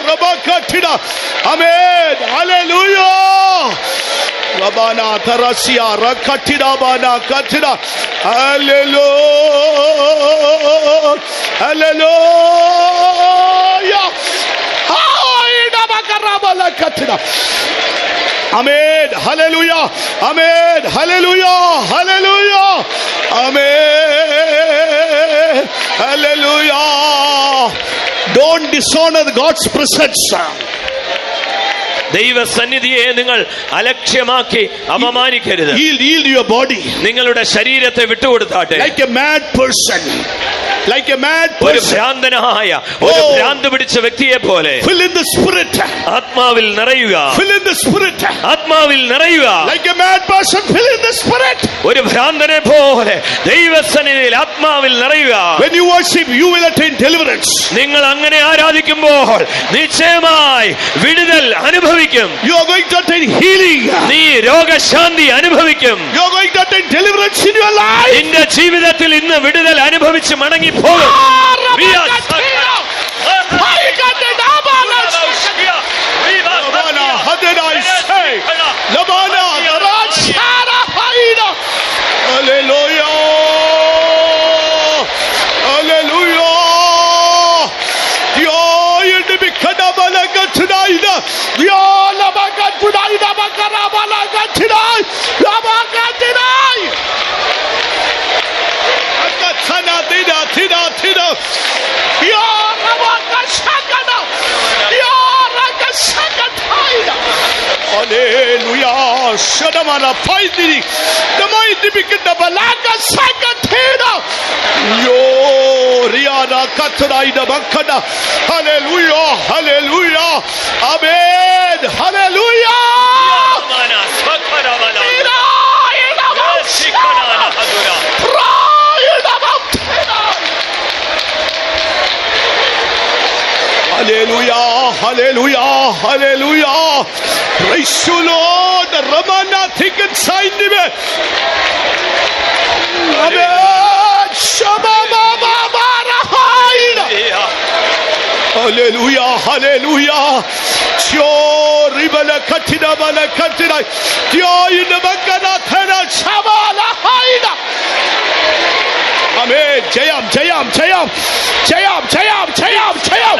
Rabakatida. Amen. Hallelujah. Rabana Tarasia Rakatida Bana Katida. Hallelujah. Hallelujah. Amen. Hallelujah. Amen. Hallelujah. Hallelujah. Amen. Hallelujah. Don't dishonor God's presence. ദൈവസന്നിധിയെ നിങ്ങൾ അലക്ഷ്യമാക്കി അപമാനിക്കരുത്. Yield your body. നിങ്ങളുടെ ശരീരത്തെ വിട്ടുകൊടുത്താട്ടെ. Like a mad person. Like a mad ഒരു person. ഭ്രാന്തനായ ഒരു ഭ്രാന്ത് പിടിച്ച വ്യക്തിയെ പോലെ Fill in the spirit. ആത്മാവിൽ നിറയുക. Fill in the spirit. ആത്മാവിൽ നിറയുക. Like a mad person, fill in the spirit. ഒരു ഭ്രാന്തനെ പോലെ ദൈവസന്നിധിയിൽ ആത്മാവിൽ നിറയുക. When you worship, you will attain deliverance. നിങ്ങൾ അങ്ങനെ ആരാധിക്കുമ്പോൾ നിശ്ചയമായി വിടുതൽ അനുഭവിക്കും. You are going to attain healing. നീ രോഗശാന്തി അനുഭവിക്കും. You are going to attain deliverance in your life. നിന്റെ ജീവിതത്തിൽ ഇന്ന് വിടുതൽ അനുഭവിച്ച് മടങ്ങി പോകും. Hallelujah. Hallelujah. Hallelujah. Shadamana Paidiri. The mighty begin the Balaka Sakatena. Yo Riana Kataraida Bakada. Hallelujah. Hallelujah. Amen. Hallelujah. Hallelujah, hallelujah, hallelujah. Praise you, Lord. Ramana thicket sign me. Amen. Shababa Hallelujah, hallelujah. Tio ribala katina bala katina. Tio inabakana thana shabala haida. Amen. Jayam, Jayam, Jayam, Jayam, Jayam, Jayam, Jayam.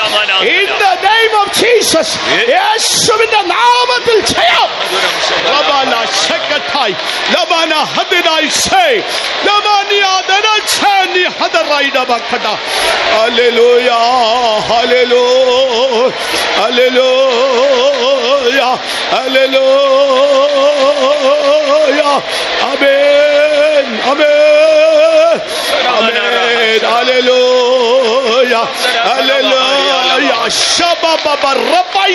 In the name of Jesus. Yes, in the name of Jayam. Labana Shekatai. Labana Hadinai say. Labania Danachani Hadaraida Bakada. Hallelujah. Hallelujah. Hallelujah. Hallelujah. Amen. Amen. Amen. Hallelujah. Hallelujah. Shabba Baba Rabbi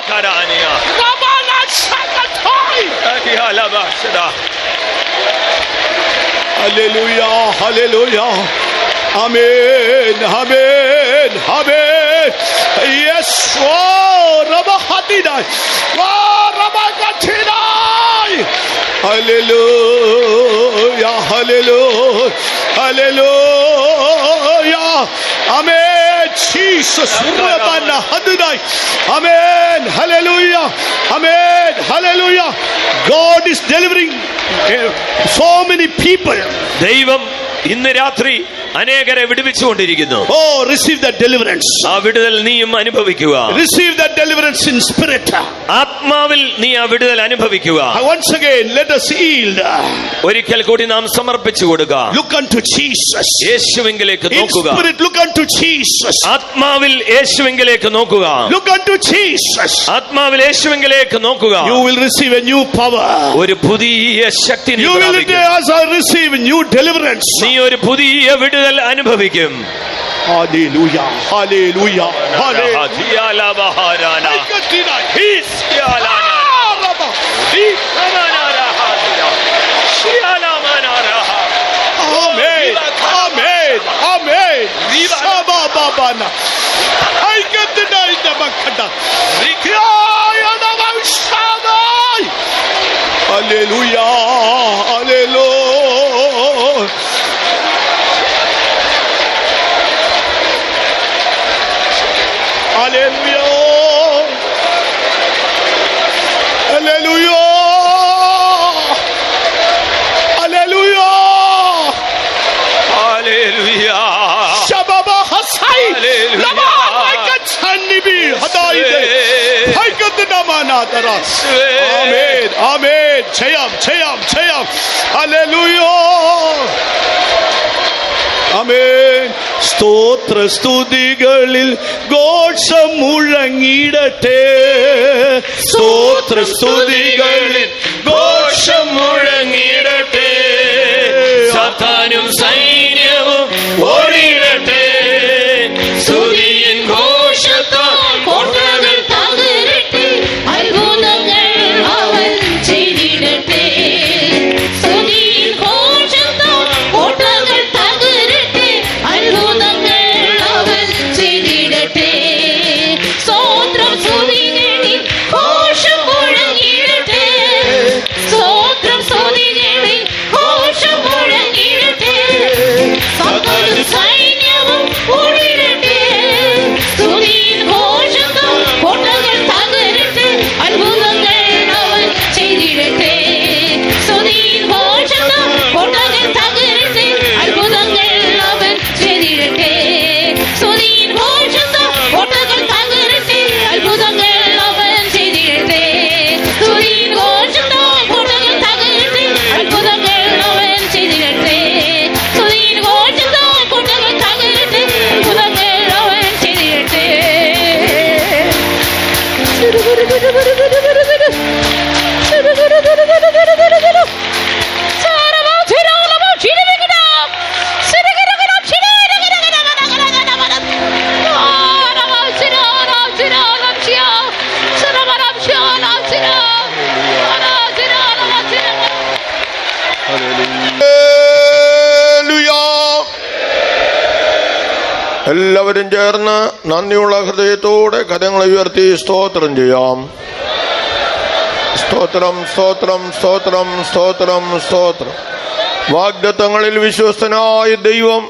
Karania. Rabana Shakatai. Hallelujah. Hallelujah. Amen. Amen. Amen. Yes. Oh, Rabahadina. Oh, Rabagatina. Hallelujah. Hallelujah. Hallelujah. Amen. Jesus. Amen. Hallelujah. Amen. Hallelujah. God is delivering so many people. ദൈവം ഇന്ന് രാത്രി അനേകരെ വിടുവിച്ചുകൊണ്ടിരിക്കുന്നു. Oh, receive that deliverance. ആ വിടുതൽ നീയും അനുഭവിക്കുക. Receive that deliverance in spirit. ആത്മാവിൽ നീ ആ വിടുതൽ അനുഭവിക്കുക. Once again, let us yield. ഒരിക്കൽ കൂടി നാം സമർപ്പിച്ചു കൊടുക്കുക. Look unto Jesus. യേശുവിലേക്ക് In നോക്കുക. spirit, look unto Jesus. ആത്മാവിൽ യേശുവിലേക്ക് നോക്കുക. Look unto Jesus. ആത്മാവിൽ യേശുവിലേക്ക് നോക്കുക. You will receive a new power. ഒരു പുതിയ ശക്തി നീ You will പ്രാപിക്കും. also receive new deliverance. നീ ഒരു പുതിയ വിടുതൽ അനുഭവിക്കും. Hallelujah, hallelujah, hallelujah. Hadiala baharana. Ikatina. Hisyalana. Rabba. Hikanara hadira. Shiala manara. Amen, amen, amen. Shaba babana. Ikatina ina bakada. Rikaya na shaba. Hallelujah, hallelujah. Hallelujah. Hallelujah. Hallelujah. Hallelujah. Shababa Hasai. Hallelujah. Lama Haikatanibi Hadaide. Haikatnamanatara. Amen. Amen. Chayam, chayam, chayam. Hallelujah. ആമേൻ. സ്തോത്ര സ്തുതികളിൽ ഘോഷം മുഴങ്ങിടട്ടെ. സ്തോത്ര സ്തുതികളിൽ ഘോഷം മുഴങ്ങിടട്ടെ. സാത്താനും സൈന്യവും ഓടിയിടട്ടെ. സ്തുതിയിൻ ഘോഷത്താൽ കോട്ടകൾ തകരട്ടെ. അത്ഭുതങ്ങൾ അവൻ ചെയ്തിടട്ടെ. സ്തുതിയിൻ ഘോഷത്താൽ കോട്ടകൾ തകരട്ടെ. അത്ഭുതങ്ങൾ അവൻ ചെയ്തിടട്ടെ. സ്തോത്രം സ്തുതികളിൽ ഘോഷം മുഴങ്ങിടട്ടെ. സ്തോത്രം സ്തുതികളിൽ ഘോഷം മുഴങ്ങിടട്ടെ. സകല സൈന്യവും ഓടിടട്ടെ. സ്തുതിയിൻ ഘോഷത്താൽ കോട്ടകൾ തകരട്ടെ. അത്ഭുതങ്ങൾ അവൻ ചെയ്തിടട്ടെ. സ്തുതിയിൻ ഘോഷത്താൽ കോട്ടകൾ തകരട്ടെ. അത്ഭുതങ്ങൾ അവൻ ചെയ്തിടട്ടെ. സ്തുതിയിൻ ഘോഷത്താൽ കോട്ടകൾ തകരട്ടെ. അത്ഭുതങ്ങൾ അവൻ ചെയ്തിടട്ടെ. സ്തുതിയിൻ ഘോഷത്താൽ കോട്ടകൾ തകരട്ടെ. അത്ഭുതങ്ങൾ അവൻ ചെയ്തിടട്ടെ. സ്തുതിയിൻ ഘോഷത്താൽ കോട്ടകൾ തകരട്ടെ. അത്ഭുതങ്ങൾ അവൻ ചെയ്തിടട്ടെ. എല്ലാവരും ചേർന്ന് നന്ദിയുള്ള ഹൃദയത്തോടെ കരങ്ങളെ ഉയർത്തി സ്തോത്രം ചെയ്യാം. സ്തോത്രം, സ്തോത്രം, സ്തോത്രം, സ്തോത്രം, സ്തോത്രം. വാഗ്ദത്തങ്ങളിൽ വിശ്വസ്തനായ ദൈവം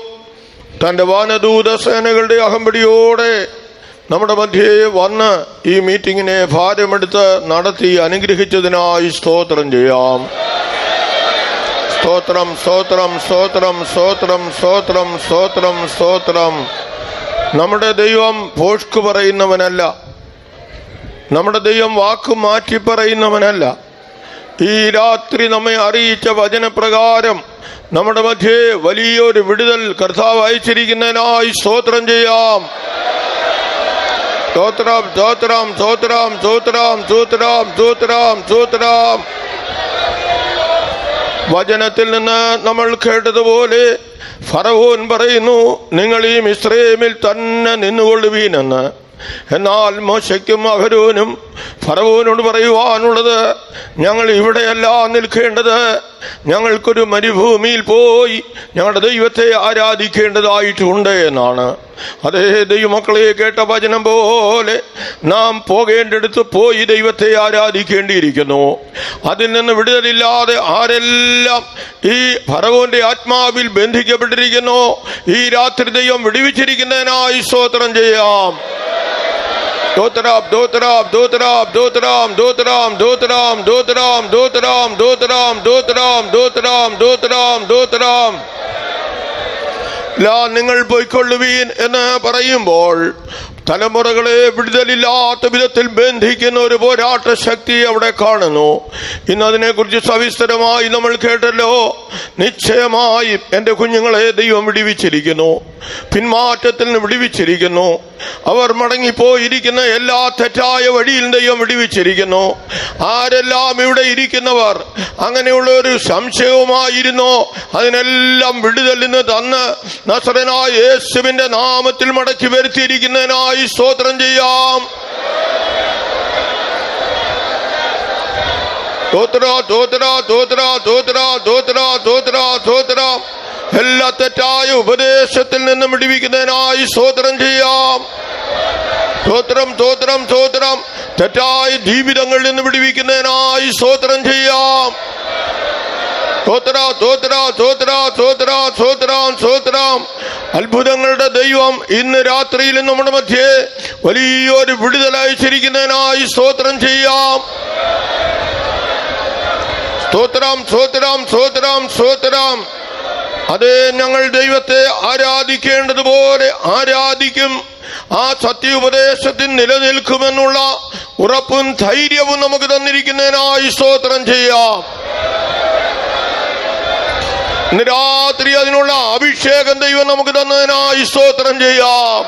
തന്റെ വാനദൂത സേനകളുടെ അകമ്പടിയോടെ നമ്മുടെ മധ്യേ വന്ന് ഈ മീറ്റിങ്ങിനെ ഭാരമെടുത്ത് നടത്തി അനുഗ്രഹിച്ചതിനായി സ്തോത്രം ചെയ്യാം. സ്തോത്രം, സ്തോത്രം, സ്തോത്രം, സ്തോത്രം, സ്തോത്രം, സ്തോത്രം, സ്തോത്രം. നമ്മുടെ ദൈവം ഭോഷ്ക് പറയുന്നവനല്ല. നമ്മുടെ ദൈവം വാക്ക് മാറ്റി പറയുന്നവനല്ല. ഈ രാത്രി നമ്മെ അറിയിച്ച വചനപ്രകാരം നമ്മുടെ മധ്യേ വലിയൊരു വിടുതൽ കർത്താവ് അയച്ചിരിക്കുന്നതിനായി സ്തോത്രം ചെയ്യാം. സ്തോത്രം, സ്തോത്രം, സ്തോത്രം, സ്തോത്രം, സ്തോത്രം, സ്തോത്രം, സ്തോത്രം. വചനത്തിൽ നിന്ന് നമ്മൾ കേട്ടതുപോലെ ഫറവോൻ പറയുന്നു, നിങ്ങൾ ഈ മിസ്രയീമിൽ തന്നെ നിന്നുകൊള്ളുവീനെന്ന്. എന്നാൽ മോശയ്ക്കും അഹരോനും ഫറവോനോട് പറയുവാനുള്ളത്, ഞങ്ങൾ ഇവിടെയല്ല നിൽക്കേണ്ടത്, ഞങ്ങൾക്കൊരു മരുഭൂമിയിൽ പോയി ഞങ്ങളുടെ ദൈവത്തെ ആരാധിക്കേണ്ടതായിട്ടുണ്ട് എന്നാണ്. അതേ ദൈവമക്കളെ, കേട്ട വചനം പോലെ നാം പോകേണ്ടടുത്ത് പോയി ദൈവത്തെ ആരാധിക്കേണ്ടിയിരിക്കുന്നു. അതിൽ നിന്ന് വിടുതലില്ലാതെ ആരെല്ലാം ഈ ഫറവോന്റെ ആത്മാവിൽ ബന്ധിക്കപ്പെട്ടിരിക്കുന്നു, ഈ രാത്രി ദൈവം വിടുവിച്ചിരിക്കുന്നതിനായി സ്തോത്രം ചെയ്യാം. ദോതരാം, ദോതരാം, ദോതരാം, ദോതരാം, ദോതരാം, ദോതരാം, ദോതരാം, ദോതരാം, ദോതരാം, ദോതരാം, ദോതരാം, ദോതരാം, ദോതരാം. നിങ്ങൾ പോയിക്കൊള്ളുവീൻ എന്ന് പറയുമ്പോൾ തലമുറകളെ വിടുതലില്ലാത്ത വിധത്തിൽ ബന്ധിക്കുന്ന ഒരു പോരാട്ട ശക്തി അവിടെ കാണുന്നു. ഇന്ന് അതിനെക്കുറിച്ച് സവിസ്തരമായി നമ്മൾ കേട്ടല്ലോ. നിശ്ചയമായി എൻ്റെ കുഞ്ഞുങ്ങളെ ദൈവം വിടിവിച്ചിരിക്കുന്നു, പിന്മാറ്റത്തിൽ നിന്ന് വിടിവിച്ചിരിക്കുന്നു. അവർ മടങ്ങിപ്പോയിരിക്കുന്ന എല്ലാ തെറ്റായ വഴിയിൽ ദൈവം വിടിവിച്ചിരിക്കുന്നു. ആരെല്ലാം ഇവിടെ ഇരിക്കുന്നവർ അങ്ങനെയുള്ള ഒരു സംശയവുമായിരുന്നോ, അതിനെല്ലാം വിടുതൽ നിന്ന് തന്ന് നസറേനായ യേശുവിന്റെ നാമത്തിൽ മടക്കി വരുത്തിയിരിക്കുന്നതിനായി സ്തോത്രം ചെയ്യാം. എല്ലാ തെറ്റായ ഉപദേശത്തിൽ നിന്നും വിടുവിക്കുന്നതിനായി സ്തോത്രം ചെയ്യാം. സ്തോത്രം. തെറ്റായ ജീവിതങ്ങളിൽ നിന്ന് വിടുവിക്കുന്നതിനായി സ്തോത്രം ചെയ്യാം. സ്തോത്രം. അത്ഭുതങ്ങളുടെ ദൈവം ഇന്ന് രാത്രിയിൽ നമ്മുടെ മധ്യേ വലിയൊരു വിടുതൽ അയച്ചിരിക്കുന്നതിനായി സ്തോത്രം ചെയ്യാം. സ്തോത്രം. അതേ, ഞങ്ങൾ ദൈവത്തെ ആരാധിക്കേണ്ടതുപോലെ ആരാധിക്കും. ആ സത്യോപദേശത്തിൽ നിലനിൽക്കുമെന്നുള്ള ഉറപ്പും ധൈര്യവും നമുക്ക് തന്നിരിക്കുന്നതിനായി സ്തോത്രം ചെയ്യാം. ഇന്ന് രാത്രി അതിനുള്ള അഭിഷേകം ദൈവം നമുക്ക് തന്നതിനായി സ്തോത്രം ചെയ്യാം.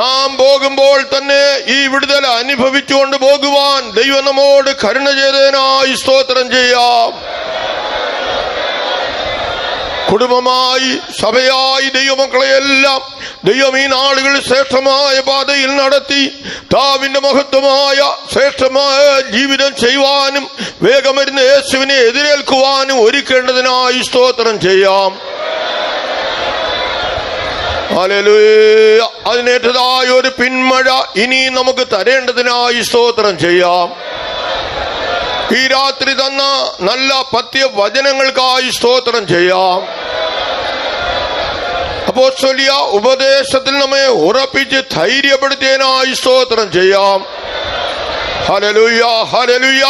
നാം പോകുമ്പോൾ തന്നെ ഈ വിടുതൽ അനുഭവിച്ചുകൊണ്ട് പോകുവാൻ ദൈവം നമ്മോട് കരുണ ചെയ്തതിനായി സ്തോത്രം ചെയ്യാം. കുടുംബമായി, സഭയായി ദൈവമക്കളെയെല്ലാം ദൈവം ഈ നാളുകളിൽ ശ്രേഷ്ഠമായ പാതയിൽ നടത്തി താവിന്റെ മഹത്വമായ ശ്രേഷ്ഠമായ ജീവിതം ചെയ്യുവാനും വേഗം വരുന്ന യേശുവിനെ എതിരേൽക്കുവാനും ഒരുക്കേണ്ടതിനായി സ്തോത്രം ചെയ്യാം. ഹല്ലേലൂയ. അതിനേറ്റതായ ഒരു പിന്മഴ ഇനി നമുക്ക് തരേണ്ടതിനായി സ്തോത്രം ചെയ്യാം. ഈ രാത്രി തന്ന നല്ല പഥ്യവചനങ്ങൾക്കായി സ്തോത്രം ചെയ്യാം. അപ്പോസ്തലിക ഉപദേശത്തിൽ നമ്മെ ഉറപ്പിച്ച് ധൈര്യപ്പെടുത്തിയതിനായി സ്തോത്രം ചെയ്യാം. ഹല്ലേലൂയ.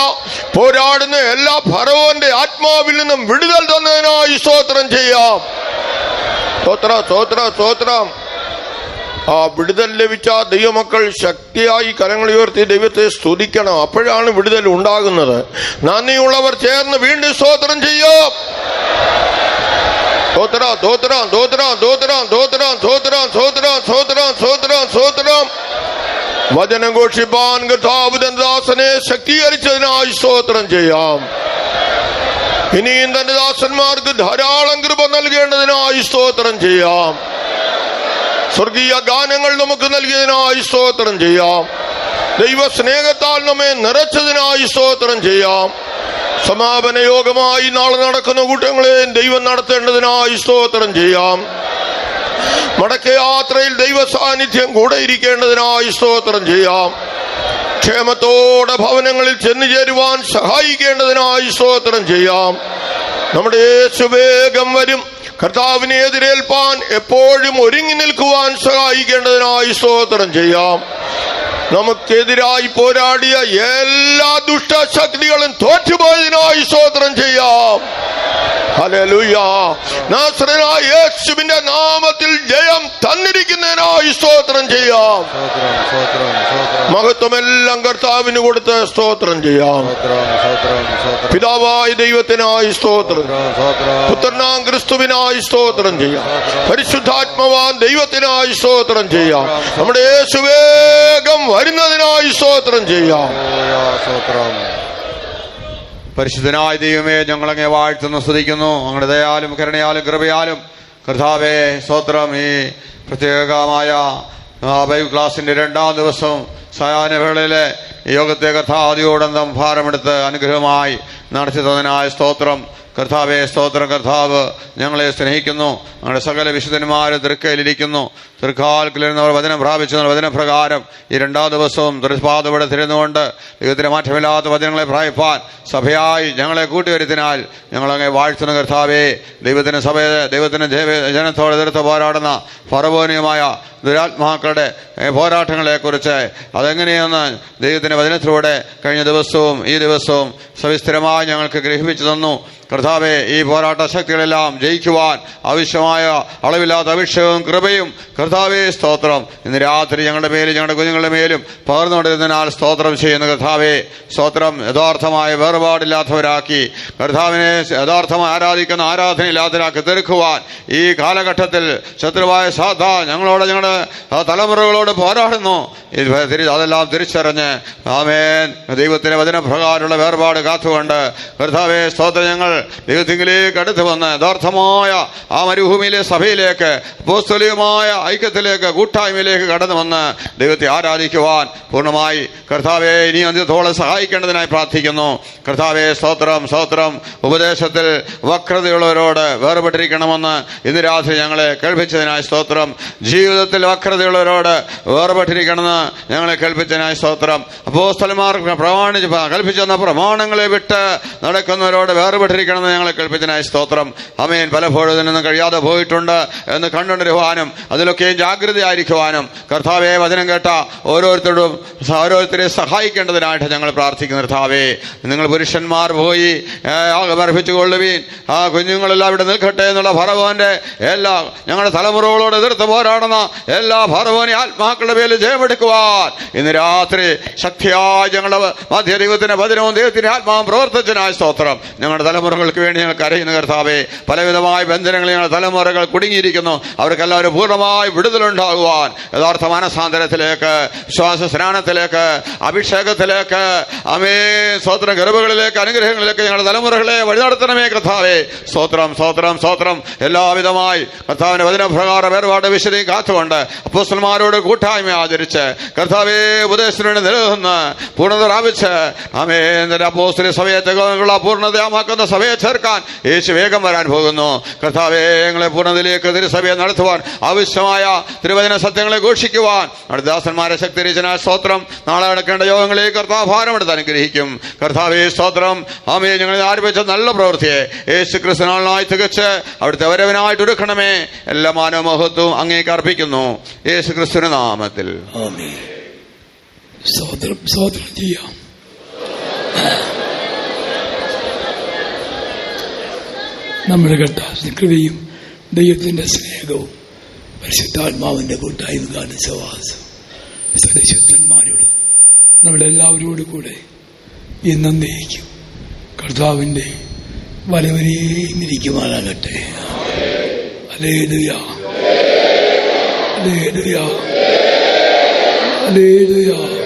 പോരാടുന്ന എല്ലാ ഫറവോന്റെ ആത്മാവിൽ നിന്നും വിടുതൽ തന്നതിനായി സ്തോത്രം ചെയ്യാം. സ്തോത്രം. ആ വിടുതൽ ലഭിച്ച ദൈവമക്കൾ ശക്തിയായി കരങ്ങൾ ഉയർത്തി ദൈവത്തെ സ്തുതിക്കണം. അപ്പോഴാണ് വിടുതൽ ഉണ്ടാകുന്നത്. നന്ദിയുള്ളവർ ചേർന്ന് വീണ്ടും സ്തോത്രം ചെയ്യും. സ്തോത്രം. വചനം ഘോഷിപ്പാൻ കർത്താവ് തന്റെ ദാസനെ ശക്തീകരിച്ചതിനായി സ്തോത്രം ചെയ്യാം. ഇനിയും തന്റെ ദാസന്മാർക്ക് ധാരാളം കൃപ നൽകേണ്ടതിനായി സ്തോത്രം ചെയ്യാം. സ്വർഗീയ ഗാനങ്ങൾ നമുക്ക് നൽകിയതിനായി സ്തോത്രം ചെയ്യാം. ദൈവ സ്നേഹത്താൽ നമ്മെ നിറച്ചതിനായി സ്തോത്രം ചെയ്യാം. സമാപന യോഗമായി നാളെ നടക്കുന്ന കൂട്ടങ്ങളെ ദൈവം നടത്തേണ്ടതിനായി സ്തോത്രം ചെയ്യാം. മടക്കയാത്രയിൽ ദൈവ സാന്നിധ്യം കൂടെ ഇരിക്കേണ്ടതിനായി സ്തോത്രം ചെയ്യാം. ക്ഷേമത്തോടെ ഭവനങ്ങളിൽ ചെന്നു ചേരുവാൻ സഹായിക്കേണ്ടതിനായി സ്തോത്രം ചെയ്യാം. നമ്മുടെ യേശു വേഗം വരും. കർത്താവിനെ എതിരേൽപ്പാൻ എപ്പോഴും ഒരുങ്ങി നിൽക്കുവാൻ സഹായിക്കേണ്ടതിനായി സ്തോത്രം ചെയ്യാം. നമുക്കെതിരായി പോരാടിയ എല്ലാ ദുഷ്ടശക്തികളും തോറ്റുപോയതിനായി സ്തോത്രം ചെയ്യാം. ഹല്ലേലൂയ. നാസറേനായ യേശുവിന്റെ നാമത്തിൽ ജയം തന്നിരിക്കുന്നതിനായി സ്തോത്രം ചെയ്യാം. മഹത്വമെല്ലാം കർത്താവിന് കൊടുത്ത് സ്തോത്രം ചെയ്യാം. പിതാവായ ദൈവത്തിനായി സ്തോത്രം, പുത്രനാം ക്രിസ്തുവിനായി സ്തോത്രം ചെയ്യാം, പരിശുദ്ധാത്മാവാൻ ദൈവത്തിനായി സ്തോത്രം ചെയ്യാം. നമ്മുടെ യേശു വേഗം വരുന്നതിനായി സ്തോത്രം ചെയ്യാം. പരിശുദ്ധനായ ദൈവമേ, ഞങ്ങളങ്ങെ വാഴ്ത്തുന്നു, സ്തുതിക്കുന്നു. അങ്ങയുടെ ദയാലും കരുണയാലും കൃപയാലും കർത്താവേ സ്തോത്രം. ഈ പ്രത്യേകമായ ബൈബിൾ ക്ലാസിന്റെ 2ാം ദിവസം സായാഹ്നവേളയിലെ യോഗത്തെ കർത്താദിയോടന്തം ഭാരമെടുത്ത് അനുഗ്രഹമായി നടത്തി തന്നതിനായ സ്തോത്രം. കർത്താവെ സ്തോത്രം. കർത്താവ് ഞങ്ങളെ സ്നേഹിക്കുന്നു. ഞങ്ങളുടെ സകല വിശുദ്ധന്മാരും തൃക്കയിലിരിക്കുന്നു. തൃക്കാൽക്കിലിരുന്നവർ വചനം പ്രാപിച്ചു. വചനപ്രകാരം ഈ 2ാം ദിവസവും തൃപാദവിടെ തിരുന്നുകൊണ്ട് ദൈവത്തിന് മാറ്റമില്ലാത്ത വചനങ്ങളെ പ്രാപിപ്പാൻ സഭയായി ഞങ്ങളെ കൂട്ടിവരുത്തിനാൽ ഞങ്ങളങ്ങെ വാഴ്ത്തുന്ന കർത്താവേ, ദൈവത്തിന് ജനത്തോടെ എതിർത്ത് പോരാടുന്ന ഫറവോനിയമായ ദുരാത്മാക്കളുടെ പോരാട്ടങ്ങളെക്കുറിച്ച് അതെങ്ങനെയെന്ന് ദൈവത്തിന്റെ വചനത്തിലൂടെ കഴിഞ്ഞ ദിവസവും ഈ ദിവസവും സവിസ്തരമായി ഞങ്ങൾക്ക് ഗ്രഹിപ്പിച്ചു തന്നു. കർത്താവെ ഈ പോരാട്ട ശക്തികളെല്ലാം ജയിക്കുവാൻ ആവശ്യമായ അളവില്ലാത്ത അഭിഷേകവും കൃപയും കർത്താവെ സ്തോത്രം ഇന്ന് രാത്രി ഞങ്ങളുടെ മേലും ഞങ്ങളുടെ കുഞ്ഞുങ്ങളുടെ മേലും പകർന്നുകൊണ്ടിരുന്നതിനാൽ സ്തോത്രം ചെയ്യുന്നു. കർത്താവെ സ്തോത്രം യഥാർത്ഥമായ വേർപാടില്ലാത്തവരാക്കി കർത്താവിനെ യഥാർത്ഥമായി ആരാധിക്കുന്ന ആരാധനയില്ലാത്തവരാക്കി തീർക്കുവാൻ ഈ കാലഘട്ടത്തിൽ ശത്രുവായ സാധാ ഞങ്ങളോട് ഞങ്ങളുടെ തലമുറകളോട് പോരാടുന്നു. അതെല്ലാം തിരിച്ചറിഞ്ഞ് ആമേൻ ദൈവത്തിന്റെ വചനപ്രകാരമുള്ള വേർപാട് കാത്തുകൊണ്ട് കർത്താവെ സ്തോത്രം ഞങ്ങൾ ദൈവത്തിലേക്ക് അടുത്ത് വന്ന് യഥാർത്ഥമായ ആ മരുഭൂമിയിലെ സഭയിലേക്ക് അപ്പോസ്തലികമായ ഐക്യത്തിലേക്ക് കൂട്ടായ്മയിലേക്ക് കടന്നു വന്ന് ദൈവത്തെ ആരാധിക്കുവാൻ പൂർണ്ണമായി കർത്താവെ ഇനി അന്ത്യത്തോളം സഹായിക്കേണ്ടതിനായി പ്രാർത്ഥിക്കുന്നു. കർത്താവെ സ്തോത്രം സ്തോത്രം ഉപദേശത്തിൽ വക്രതയുള്ളവരോട് വേർപെട്ടിരിക്കണമെന്ന് ഇന്ന് രാത്രി ഞങ്ങളെ കേൾപ്പിച്ചതിനായി സ്തോത്രം. ജീവിതത്തിൽ വക്രതയുള്ളവരോട് വേർപെട്ടിരിക്കണമെന്ന് ഞങ്ങളെ കേൾപ്പിച്ചതിനായി സ്തോത്രം. അപ്പോസ്തലന്മാർ കൽപ്പിച്ചെന്ന പ്രമാണങ്ങളെ വിട്ട് നടക്കുന്നവരോട് വേർപെട്ടിരിക്കണമെന്ന് ഞങ്ങളെ കേൾപ്പിച്ചതിനായി സ്തോത്രം. ആമേൻ. പലപ്പോഴും ഇതിനൊന്നും കഴിയാതെ പോയിട്ടുണ്ട് എന്ന് കണ്ടുകൊണ്ടിരുവാനും അതിലൊക്കെയും ജാഗ്രതയായിരിക്കുവാനും കർത്താവെ വചനം കേട്ട ഓരോരുത്തരെ സഹായിക്കേണ്ടതിനായിട്ട് ഞങ്ങൾ പ്രാർത്ഥിക്കുന്നു. കർത്താവെ നിങ്ങൾ പുരുഷന്മാർ പോയി അർപ്പിച്ചുകൊള്ളുവീൻ, ആ കുഞ്ഞുങ്ങളെല്ലാം ഇവിടെ നിൽക്കട്ടെ എന്നുള്ള ഫറവോന്റെ എല്ലാ ഞങ്ങളുടെ തലമുറകളോട് എതിർത്ത് പോരാടുന്ന എല്ലാ ഫറവോനെ ആത്മാക്കളുടെ പേരിൽ ജയമെടുക്കുവാൻ ഇന്ന് രാത്രി ശക്തിയായി ഞങ്ങളുടെ മധ്യ ദൈവത്തിന്റെ വചനവും ദൈവത്തിന്റെ ആത്മാവും പ്രവർത്തിച്ചതിനായ സ്തോത്രം. ഞങ്ങളുടെ തലമുറകൾക്ക് വേണ്ടി ഞങ്ങൾ കരയുന്ന കർത്താവെ പലവിധമായ ബന്ധനങ്ങളിൽ ഞങ്ങളുടെ തലമുറകൾ കുടുങ്ങിയിരിക്കുന്നു. അവർക്കെല്ലാവരും പൂർണ്ണമായി വിടുതലുണ്ടാകുവാൻ യഥാർത്ഥ മാനസാന്തരത്തിലേക്ക് വിശ്വാസ സ്നാനത്തിലേക്ക് അഭിഷേകത്തിലേക്ക് അമേ സ്തോത്ര കൃപകളിലേക്ക് അനുഗ്രഹങ്ങളിലേക്ക് ഞങ്ങളുടെ തലമുറകളെ വഴി നടത്തണമേ കർത്താവേ. സ്തോത്രം സ്തോത്രം സ്തോത്രം. എല്ലാവിധമായി കർത്താവിന്റെ വചനപ്രകാരം വേർപാട് വിശദീ കാത്തുകൊണ്ട് അപ്പോസ്തലന്മാരോട് കൂട്ടായ്മ ആചരിച്ച് കർത്താവെ ഉപദേശത്തിനുവേണ്ടി നിലനിന്ന് പൂർണ്ണത പ്രാപിച്ച് ആമേൻ അപ്പോസ്തല സഭയെക്കുള്ള പൂർണ്ണതയാമാക്കുന്ന സഭയെ ചേർക്കാൻ യേശു വേഗം വരാൻ പോകുന്നു. കർത്താവെ ഞങ്ങളെ പൂർണ്ണതയിലേക്ക് തിരുസഭയെ നടത്തുവാൻ ആവശ്യമായ തിരുവചന സത്യങ്ങളെ ഘോഷിക്കുവാൻ നമ്മുടെ ദാസന്മാരെ ശക്തിരിച്ചതിനായ സ്തോത്രം. നാളെ നടക്കേണ്ട യോഗങ്ങളെ കർത്താവ് ഭാരമെടുത്ത് അനുഗ്രഹിക്കും. കർത്താവെ സ്തോത്രം. ആമേൻ. ഞങ്ങളെ ആരംഭിച്ച നല്ല പ്രവൃത്തിയെ യേശു ക്രിസ്തുനാളിനായി തികച്ച് അവിടുത്തെ വരവിനായിട്ട് എടുക്കണമേ. എല്ലാ മാനവമഹത്വവും അങ്ങേക്ക് അർപ്പിക്കുന്നു യേശു ക്രിസ്തുവിന്റെ നാമത്തിൽ. സ്തോത്രം ചെയ്യാം. നമ്മുടെ കർത്താവിന്റെ കൃപയും ദൈവത്തിന്റെ സ്നേഹവും പരിശുദ്ധാത്മാവിന്റെ കൂട്ടായ്മ സവാസം സദശുദ്ധന്മാരോട് നമ്മളെല്ലാവരോടും കൂടെ എന്നേക്കും കർത്താവിന്റെ വലവരെയും ഇരിക്കുവാനാകട്ടെ. Hallelujah hallelujah hallelujah.